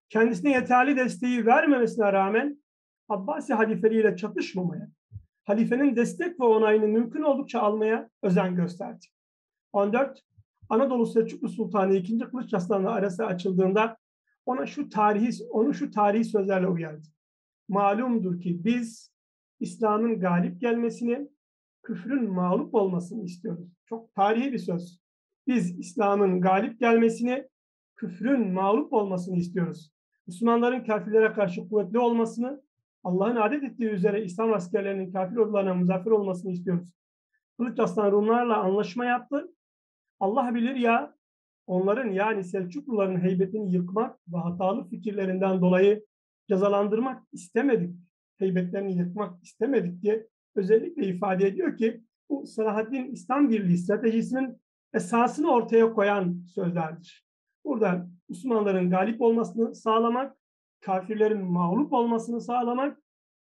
Speaker 17: kendisine yeterli desteği vermemesine rağmen Abbasi halifeliğiyle çatışmamaya, halifenin destek ve onayını mümkün oldukça almaya özen gösterdi. 14. Anadolu Selçuklu Sultanı 2. Kılıç Arslan'la arası açıldığında onu şu tarihi sözlerle uyardı. Malumdur ki biz İslam'ın galip gelmesini küfrün mağlup olmasını istiyoruz. Çok tarihi bir söz. Biz İslam'ın galip gelmesini, küfrün mağlup olmasını istiyoruz. Müslümanların kafirlere karşı kuvvetli olmasını, Allah'ın adet ettiği üzere İslam askerlerinin kafir ordularına muzaffer olmasını istiyoruz. Kılıç Arslan Rumlarla anlaşma yaptı. Allah bilir ya, onların yani Selçukluların heybetini yıkmak ve hatalı fikirlerinden dolayı cezalandırmak istemedik. Heybetlerini yıkmak istemedik diye özellikle ifade ediyor ki bu Selahaddin İslam Birliği stratejisinin esasını ortaya koyan sözlerdir. Burada Müslümanların galip olmasını sağlamak, kafirlerin mağlup olmasını sağlamak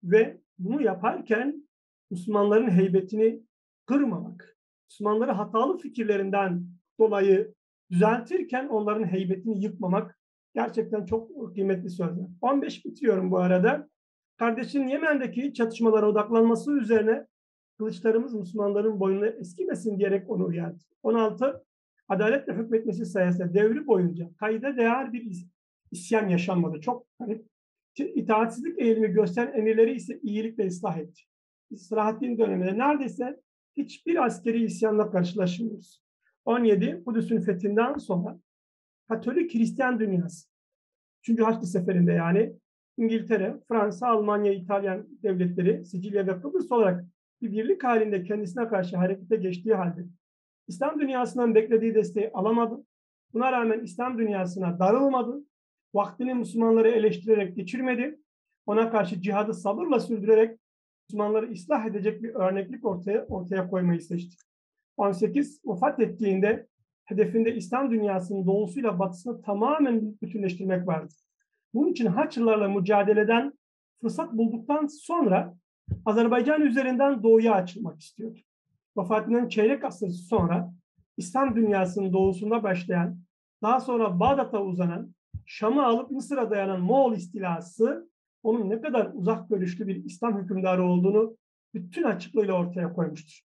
Speaker 17: ve bunu yaparken Müslümanların heybetini kırmamak, Müslümanları hatalı fikirlerinden dolayı düzeltirken onların heybetini yıkmamak gerçekten çok kıymetli sözler. 15 bitiyorum bu arada. Kardeşin Yemen'deki çatışmalara odaklanması üzerine kılıçlarımız Müslümanların boynuna eskimesin diyerek onu uyardı. 16. Adaletle hükmetmesi sayesinde devri boyunca kayda değer bir isyan yaşanmadı. Çok itaatsizlik eğilimi gösteren emirleri ise iyilikle ıslah etti. Selahaddin döneminde neredeyse hiçbir askeri isyanla karşılaşmıyoruz. 17. Kudüs'ün fethinden sonra Katolik Hristiyan dünyası 3. Haçlı Seferi'nde yani İngiltere, Fransa, Almanya, İtalyan devletleri Sicilya ve Kıbrıs olarak bir birlik halinde kendisine karşı harekete geçtiği halde İslam dünyasından beklediği desteği alamadı. Buna rağmen İslam dünyasına darılmadı. Vaktini Müslümanları eleştirerek geçirmedi. Ona karşı cihadı sabırla sürdürerek Müslümanları ıslah edecek bir örneklik ortaya koymayı seçti. 18. Vefat ettiğinde hedefinde İslam dünyasının doğusuyla batısını tamamen bütünleştirmek vardı. Bunun için Haçlılarla mücadeleden fırsat bulduktan sonra Azerbaycan üzerinden doğuya açılmak istiyordu. Vefatından çeyrek asır sonra İslam dünyasının doğusunda başlayan, daha sonra Bağdat'a uzanan, Şam'ı alıp Mısır'a dayanan Moğol istilası onun ne kadar uzak görüşlü bir İslam hükümdarı olduğunu bütün açıklığıyla ortaya koymuştur.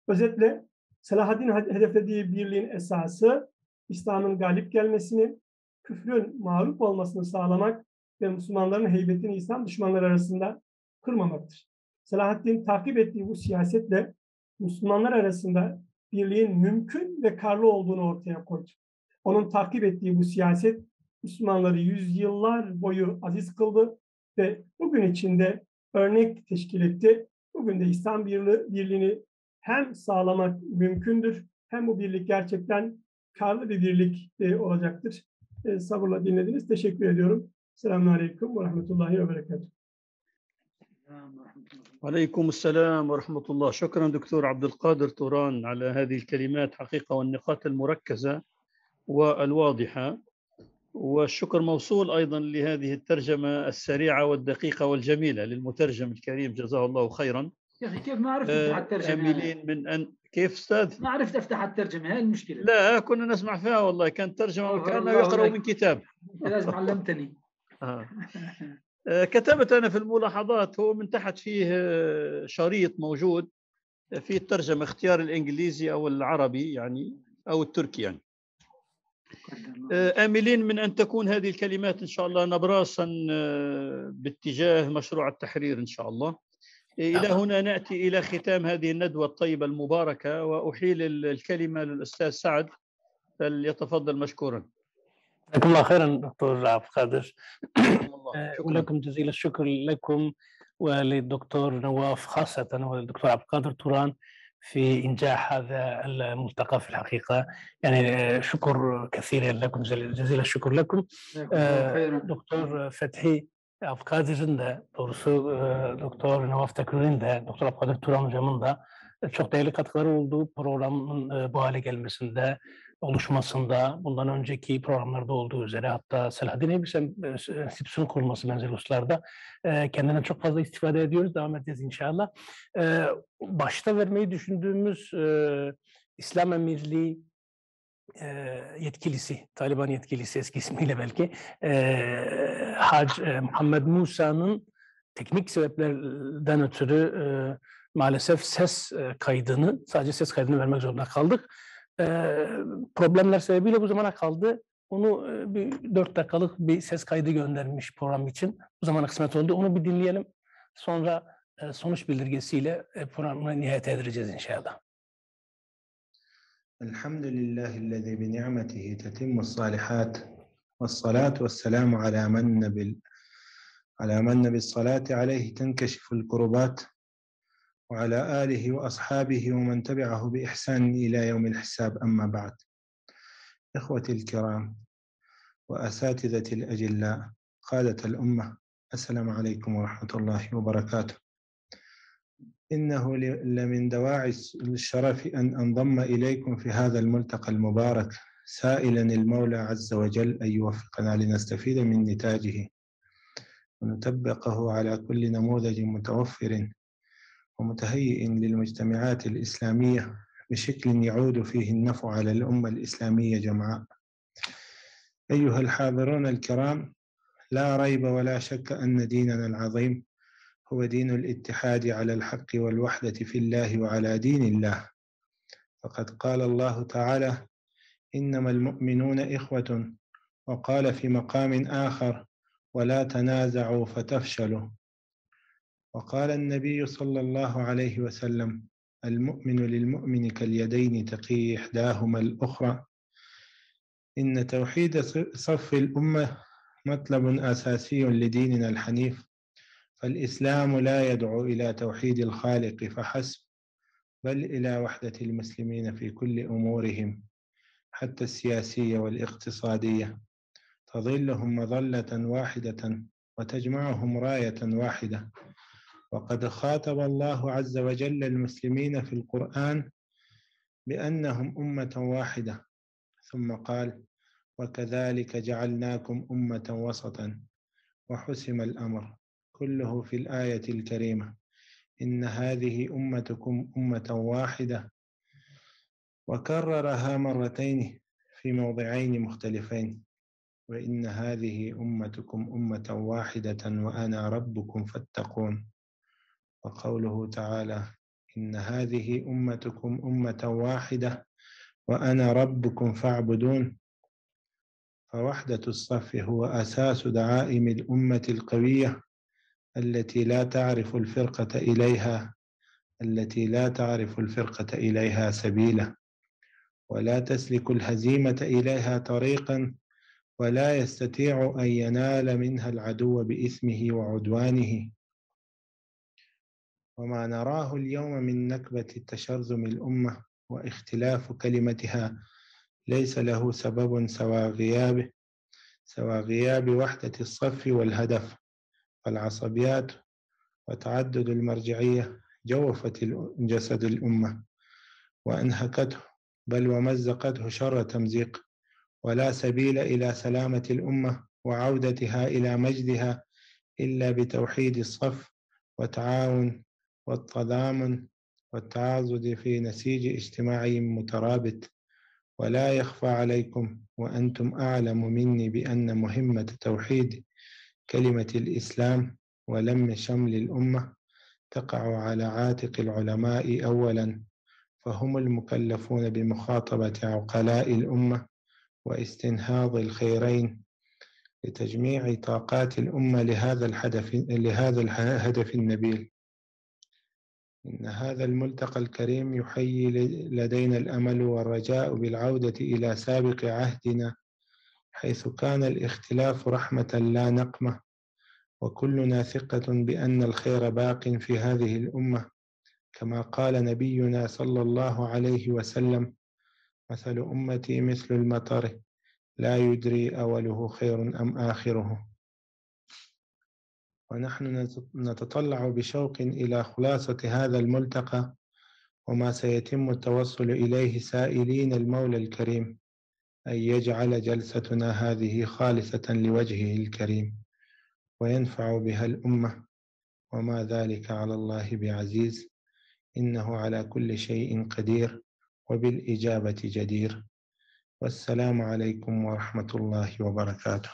Speaker 17: Özetle Selahaddin hedeflediği birliğin esası İslam'ın galip gelmesini, küfrün mağlup olmasını sağlamak ve Müslümanların heybetini İslam düşmanları arasında kırmamaktır. Selahaddin takip ettiği bu siyasetle Müslümanlar arasında birliğin mümkün ve karlı olduğunu ortaya koydu. Onun takip ettiği bu siyaset Müslümanları yüzyıllar boyu aziz kıldı ve bugün içinde örnek teşkil etti. Bugün de İslam birliğini hem sağlamak mümkündür hem bu birlik gerçekten karlı bir birlik olacaktır. Sabırla dinlediniz. Teşekkür ediyorum. Selamünaleyküm ve rahmetullahi ve berekatuhu.
Speaker 14: عليكم السلام ورحمة الله. شكرا دكتور عبد القادر توران على هذه الكلمات حقيقة والنقاط المركزة والواضحة، والشكر موصول أيضا لهذه الترجمة السريعة والدقيقة والجميلة للمترجم الكريم جزاه الله خيرا.
Speaker 19: يا أخي كيف ما عرفت أفتح الترجمة؟
Speaker 14: آملين من أن كيف أستاذ؟
Speaker 19: ما عرفت أفتح الترجمة، هاي المشكلة.
Speaker 14: لا كنا نسمع فيها والله، كانت ترجمة وكأنه يقرأ من كتاب.
Speaker 19: لازم علمتني.
Speaker 14: كتبت أنا في الملاحظات، هو من تحت فيه شريط موجود فيه الترجمة، اختيار الإنجليزي أو العربي يعني أو التركي يعني. آملين من أن تكون هذه الكلمات إن شاء الله نبراسا باتجاه مشروع التحرير إن شاء الله. إلى هنا نأتي إلى ختام هذه الندوة الطيبة المباركة، وأحيل الكلمة للأستاذ سعد فليتفضل مشكورا.
Speaker 1: جزاكم الله خيرا دكتور عبد القادر. ولكم جزيل الشكر لكم وللدكتور نواف خاصة وللدكتور عبد القادر توران في إنجاح هذا الملتقى في الحقيقة. يعني شكر كثير لكم، جزيل الشكر لكم. دكتور فتحi Abdülkadir'in de doğrusu Doktor Navaf Tekür'ün de Doktor Abdülkadir Turan hocamın da çok değerli katkıları oldu programın bu hale gelmesinde, oluşmasında, bundan önceki programlarda olduğu üzere, hatta Selahaddin Eybüs Enstitüsü'nün kurulması benzeri hususlarda kendinden çok fazla istifade ediyoruz. Devam edeceğiz inşallah. Başta vermeyi düşündüğümüz İslam Emirliği yetkilisi, Taliban yetkilisi eski ismiyle belki, Hac Muhammed Musa'nın teknik sebeplerden ötürü maalesef ses kaydını, sadece ses kaydını vermek zorunda kaldık. Problemler sebebiyle bu zamana kaldı. Onu bir 4 dakikalık bir ses kaydı göndermiş program için. Bu zamana kısmet oldu. Onu bir dinleyelim. Sonra sonuç bildirgesiyle programına nihayet erdireceğiz inşallah.
Speaker 20: Elhamdülillahi bi ni'metihi tetimmus salihat vessalatu vesselamu ala men nebi salati aleyhi tenkeşiful kurubat ve ala alihi ve ashabihi ve men tebi'ahu bi ihsanin ila yevmil hisab amma ba'd. İhvetil kiram ve esatizetil ecilla qadetel ummeh. Esselamu aleyküm ve rahmetullahi ve berekatuhu. إنه لمن دواعي الشرف أن أنضم إليكم في هذا الملتقى المبارك سائلا المولى عز وجل أن يوفقنا لنستفيد من نتاجه ونطبقه على كل نموذج متوفر ومتهيئ للمجتمعات الإسلامية بشكل يعود فيه النفع على الأمة الإسلامية جمعاء. أيها الحاضرون الكرام، لا ريب ولا شك أن ديننا العظيم هو دين الاتحاد على الحق والوحدة في الله وعلى دين الله. فقد قال الله تعالى: إنما المؤمنون إخوة، وقال في مقام آخر: ولا تنازعوا فتفشلوا. وقال النبي صلى الله عليه وسلم: المؤمن للمؤمن كاليدين تقي إحداهما الأخرى. إن توحيد صف الأمة مطلب أساسي لديننا الحنيف، فالإسلام لا يدعو إلى توحيد الخالق فحسب، بل إلى وحدة المسلمين في كل أمورهم حتى السياسية والاقتصادية، تظلهم مظلة واحدة وتجمعهم راية واحدة. وقد خاطب الله عز وجل المسلمين في القرآن بأنهم أمة واحدة، ثم قال: وكذلك جعلناكم أمة وسطا. وحسم الأمر كله في الآية الكريمة: إن هذه أمتكم أمة واحدة، وكررها مرتين في موضعين مختلفين: وإن هذه أمتكم أمة واحدة وأنا ربكم فاتقون. وقوله تعالى: إن هذه أمتكم أمة واحدة وأنا ربكم فاعبدون. فوحدة الصف هو أساس دعائم الأمة القوية التي لا تعرف الفرقة إليها سبيلا، ولا تسلك الهزيمة إليها طريقا، ولا يستطيع أن ينال منها العدو بإثمه وعدوانه. وما نراه اليوم من نكبة تشرذم الأمة واختلاف كلمتها ليس له سبب سوى غياب وحدة الصف والهدف. فالعصبيات وتعدد المرجعية جوفت جسد الأمة وأنهكته، بل ومزقته شر تمزيق، ولا سبيل إلى سلامة الأمة وعودتها إلى مجدها إلا بتوحيد الصف والتعاون والتضامن والتعاضد في نسيج اجتماعي مترابط. ولا يخفى عليكم وأنتم أعلم مني بأن مهمة توحيد كلمة الإسلام ولم شمل الأمة تقع على عاتق العلماء أولا، فهم المكلفون بمخاطبة عقلاء الأمة واستنهاض الخيرين لتجميع طاقات الأمة لهذا الهدف النبيل. إن هذا الملتقى الكريم يحيي لدينا الأمل والرجاء بالعودة إلى سابق عهدنا، حيث كان الاختلاف رحمة لا نقمة، وكلنا ثقة بأن الخير باق في هذه الأمة، كما قال نبينا صلى الله عليه وسلم: مثل أمتي مثل المطر لا يدري أوله خير أم آخره. ونحن نتطلع بشوق إلى خلاصة هذا الملتقى وما سيتم التوصل إليه، سائلين المولى الكريم أن يجعل جلستنا هذه خالصة لوجهه الكريم وينفع بها الأمة، وما ذلك على الله بعزيز، إنه على كل شيء قدير وبالإجابة جدير. والسلام عليكم ورحمة الله وبركاته.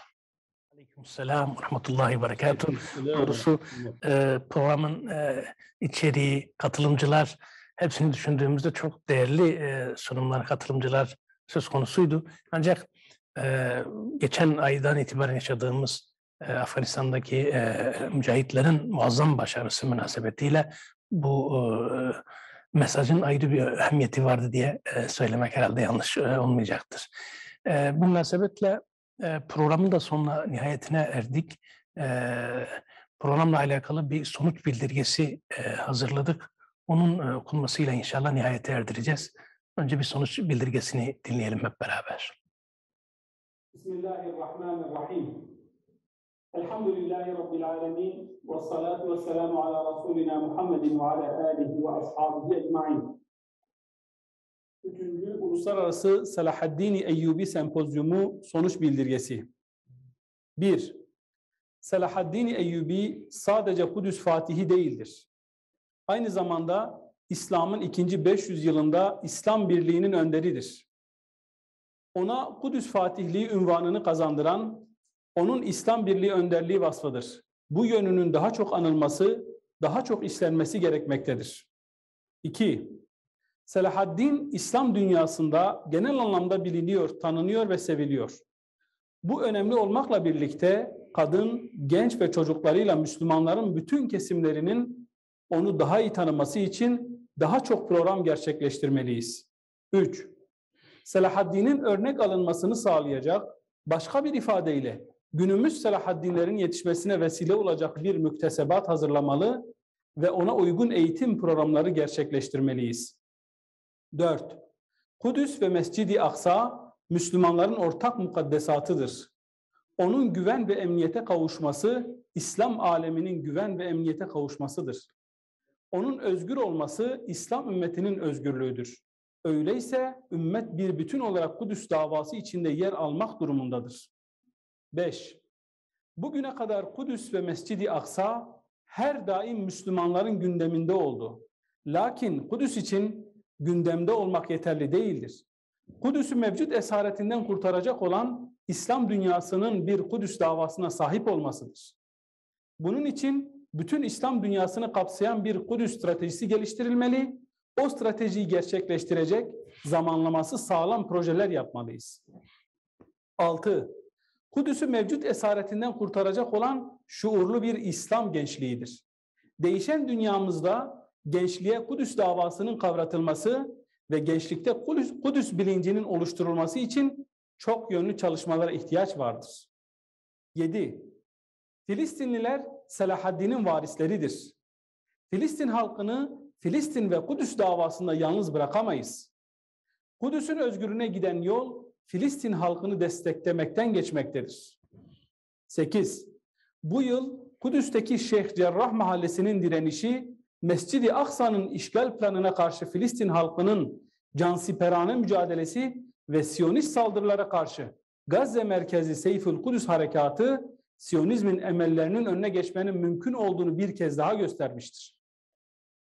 Speaker 1: Selam ve rahmetullahi ve berekatuhu. Doğrusu programın içeriği, katılımcılar hepsini düşündüğümüzde çok değerli sunumlar, katılımcılar söz konusuydu. Ancak geçen aydan itibaren yaşadığımız Afganistan'daki mücahitlerin muazzam başarısı münasebetiyle bu mesajın ayrı bir ehemmiyeti vardı diye söylemek herhalde yanlış olmayacaktır. Bu münasebetle programın da sonuna nihayetine erdik. Programla alakalı bir sonuç bildirgesi hazırladık. Onun okunmasıyla inşallah nihayete erdireceğiz. Önce bir sonuç bildirgesini dinleyelim hep beraber.
Speaker 21: Bismillahirrahmanirrahim. Elhamdülillahi Rabbil alemin. Ve salatu ve selamu ala Resulina Muhammedin ve ala alihi ve ashabihi ecmain. 3. Uluslararası Selahaddin Eyyubi Sempozyumu sonuç bildirgesi. 1. Selahaddin Eyyubi sadece Kudüs Fatihi değildir. Aynı zamanda İslam'ın 2. 500 yılında İslam Birliği'nin önderidir. Ona Kudüs Fatihliği unvanını kazandıran, onun İslam Birliği önderliği vasfıdır. Bu yönünün daha çok anılması, daha çok işlenmesi gerekmektedir. 2. Selahaddin İslam dünyasında genel anlamda biliniyor, tanınıyor ve seviliyor. Bu önemli olmakla birlikte kadın, genç ve çocuklarıyla Müslümanların bütün kesimlerinin onu daha iyi tanıması için daha çok program gerçekleştirmeliyiz. 3. Selahaddin'in örnek alınmasını sağlayacak, başka bir ifadeyle günümüz Selahaddinlerin yetişmesine vesile olacak bir müktesebat hazırlamalı ve ona uygun eğitim programları gerçekleştirmeliyiz. 4. Kudüs ve Mescid-i Aksa Müslümanların ortak mukaddesatıdır. Onun güven ve emniyete kavuşması, İslam aleminin güven ve emniyete kavuşmasıdır. Onun özgür olması, İslam ümmetinin özgürlüğüdür. Öyleyse ümmet bir bütün olarak Kudüs davası içinde yer almak durumundadır. 5. Bugüne kadar Kudüs ve Mescid-i Aksa her daim Müslümanların gündeminde oldu. Lakin Kudüs için gündemde olmak yeterli değildir. Kudüs'ü mevcut esaretinden kurtaracak olan İslam dünyasının bir Kudüs davasına sahip olmasıdır. Bunun için bütün İslam dünyasını kapsayan bir Kudüs stratejisi geliştirilmeli, o stratejiyi gerçekleştirecek zamanlaması sağlam projeler yapmalıyız. 6. Kudüs'ü mevcut esaretinden kurtaracak olan şuurlu bir İslam gençliğidir. Değişen dünyamızda gençliğe Kudüs davasının kavratılması ve gençlikte Kudüs bilincinin oluşturulması için çok yönlü çalışmalara ihtiyaç vardır. 7. Filistinliler Selahaddin'in varisleridir. Filistin halkını Filistin ve Kudüs davasında yalnız bırakamayız. Kudüs'ün özgürlüğüne giden yol Filistin halkını desteklemekten geçmektedir. 8. Bu yıl Kudüs'teki Şeyh Cerrah Mahallesi'nin direnişi, Mescid-i Aksa'nın işgal planına karşı Filistin halkının cansiperane mücadelesi ve Siyonist saldırılara karşı Gazze merkezi Seyfül Kudüs harekatı, Siyonizmin emellerinin önüne geçmenin mümkün olduğunu bir kez daha göstermiştir.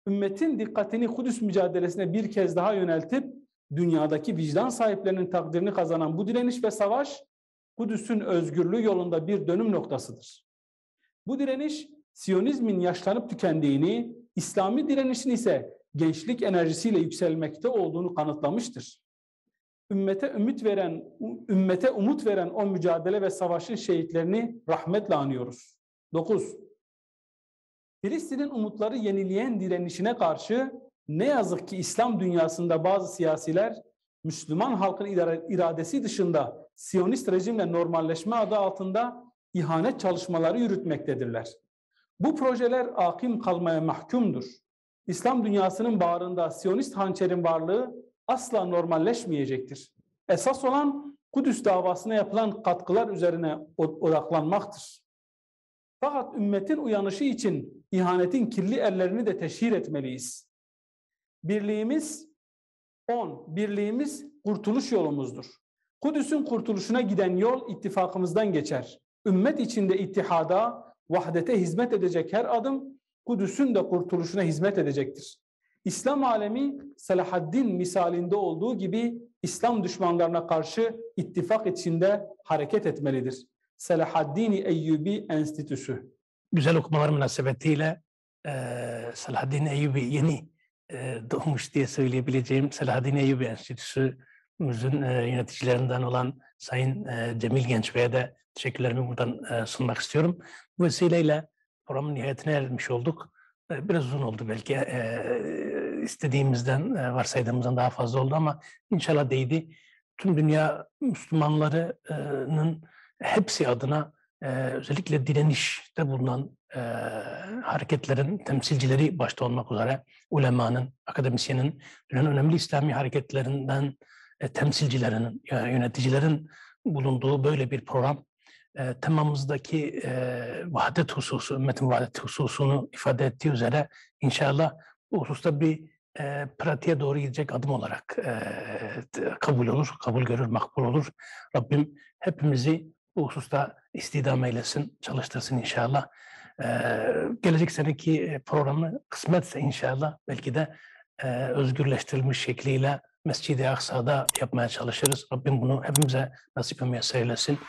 Speaker 21: Ümmetin dikkatini Kudüs mücadelesine bir kez daha yöneltip dünyadaki vicdan sahiplerinin takdirini kazanan bu direniş ve savaş, Kudüs'ün özgürlüğü yolunda bir dönüm noktasıdır. Bu direniş, Siyonizmin yaşlanıp tükendiğini, İslami direnişin ise gençlik enerjisiyle yükselmekte olduğunu kanıtlamıştır. Ümmete umut veren o mücadele ve savaşın şehitlerini rahmetle anıyoruz. 9. Filistin'in umutları yenileyen direnişine karşı ne yazık ki İslam dünyasında bazı siyasiler Müslüman halkın iradesi dışında Siyonist rejimle normalleşme adı altında ihanet çalışmaları yürütmektedirler. Bu projeler akım kalmaya mahkumdur. İslam dünyasının bağrında Siyonist hançerin varlığı asla normalleşmeyecektir. Esas olan Kudüs davasına yapılan katkılar üzerine odaklanmaktır. Fakat ümmetin uyanışı için ihanetin kirli ellerini de teşhir etmeliyiz. Birliğimiz kurtuluş yolumuzdur. Kudüs'ün kurtuluşuna giden yol ittifakımızdan geçer. Ümmet içinde ittihada, vahdete hizmet edecek her adım Kudüs'ün de kurtuluşuna hizmet edecektir. İslam alemi Selahaddin misalinde olduğu gibi İslam düşmanlarına karşı ittifak içinde hareket etmelidir. Selahaddin Eyyubi Enstitüsü.
Speaker 1: Güzel okumalar münasebetiyle Selahaddin Eyyubi yeni doğmuş diye söyleyebileceğim Selahaddin Eyyubi Enstitüsü'müzün yöneticilerinden olan Sayın Cemil Gençbey'e de teşekkürlerimi buradan sunmak istiyorum. Bu vesileyle programın nihayetine ermiş olduk. Biraz uzun oldu belki. İstediğimizden, varsaydığımızdan daha fazla oldu ama inşallah değdi. Tüm dünya Müslümanlarının hepsi adına özellikle direnişte bulunan hareketlerin temsilcileri başta olmak üzere ulemanın, akademisyenin, dünyanın önemli İslami hareketlerinden temsilcilerinin, yöneticilerin bulunduğu böyle bir program temamızdaki vahdet hususu, ümmetin vahdet hususunu ifade ettiği üzere inşallah bu hususta bir pratiğe doğru gidecek adım olarak kabul olur, kabul görür, makbul olur. Rabbim hepimizi bu hususta istidam eylesin, çalıştırsın inşallah. Gelecek seneki programı kısmetse inşallah belki de özgürleştirilmiş şekliyle Mescid-i Aksa'da yapmaya çalışırız. Rabbim bunu hepimize nasip ve müyesser eylesin.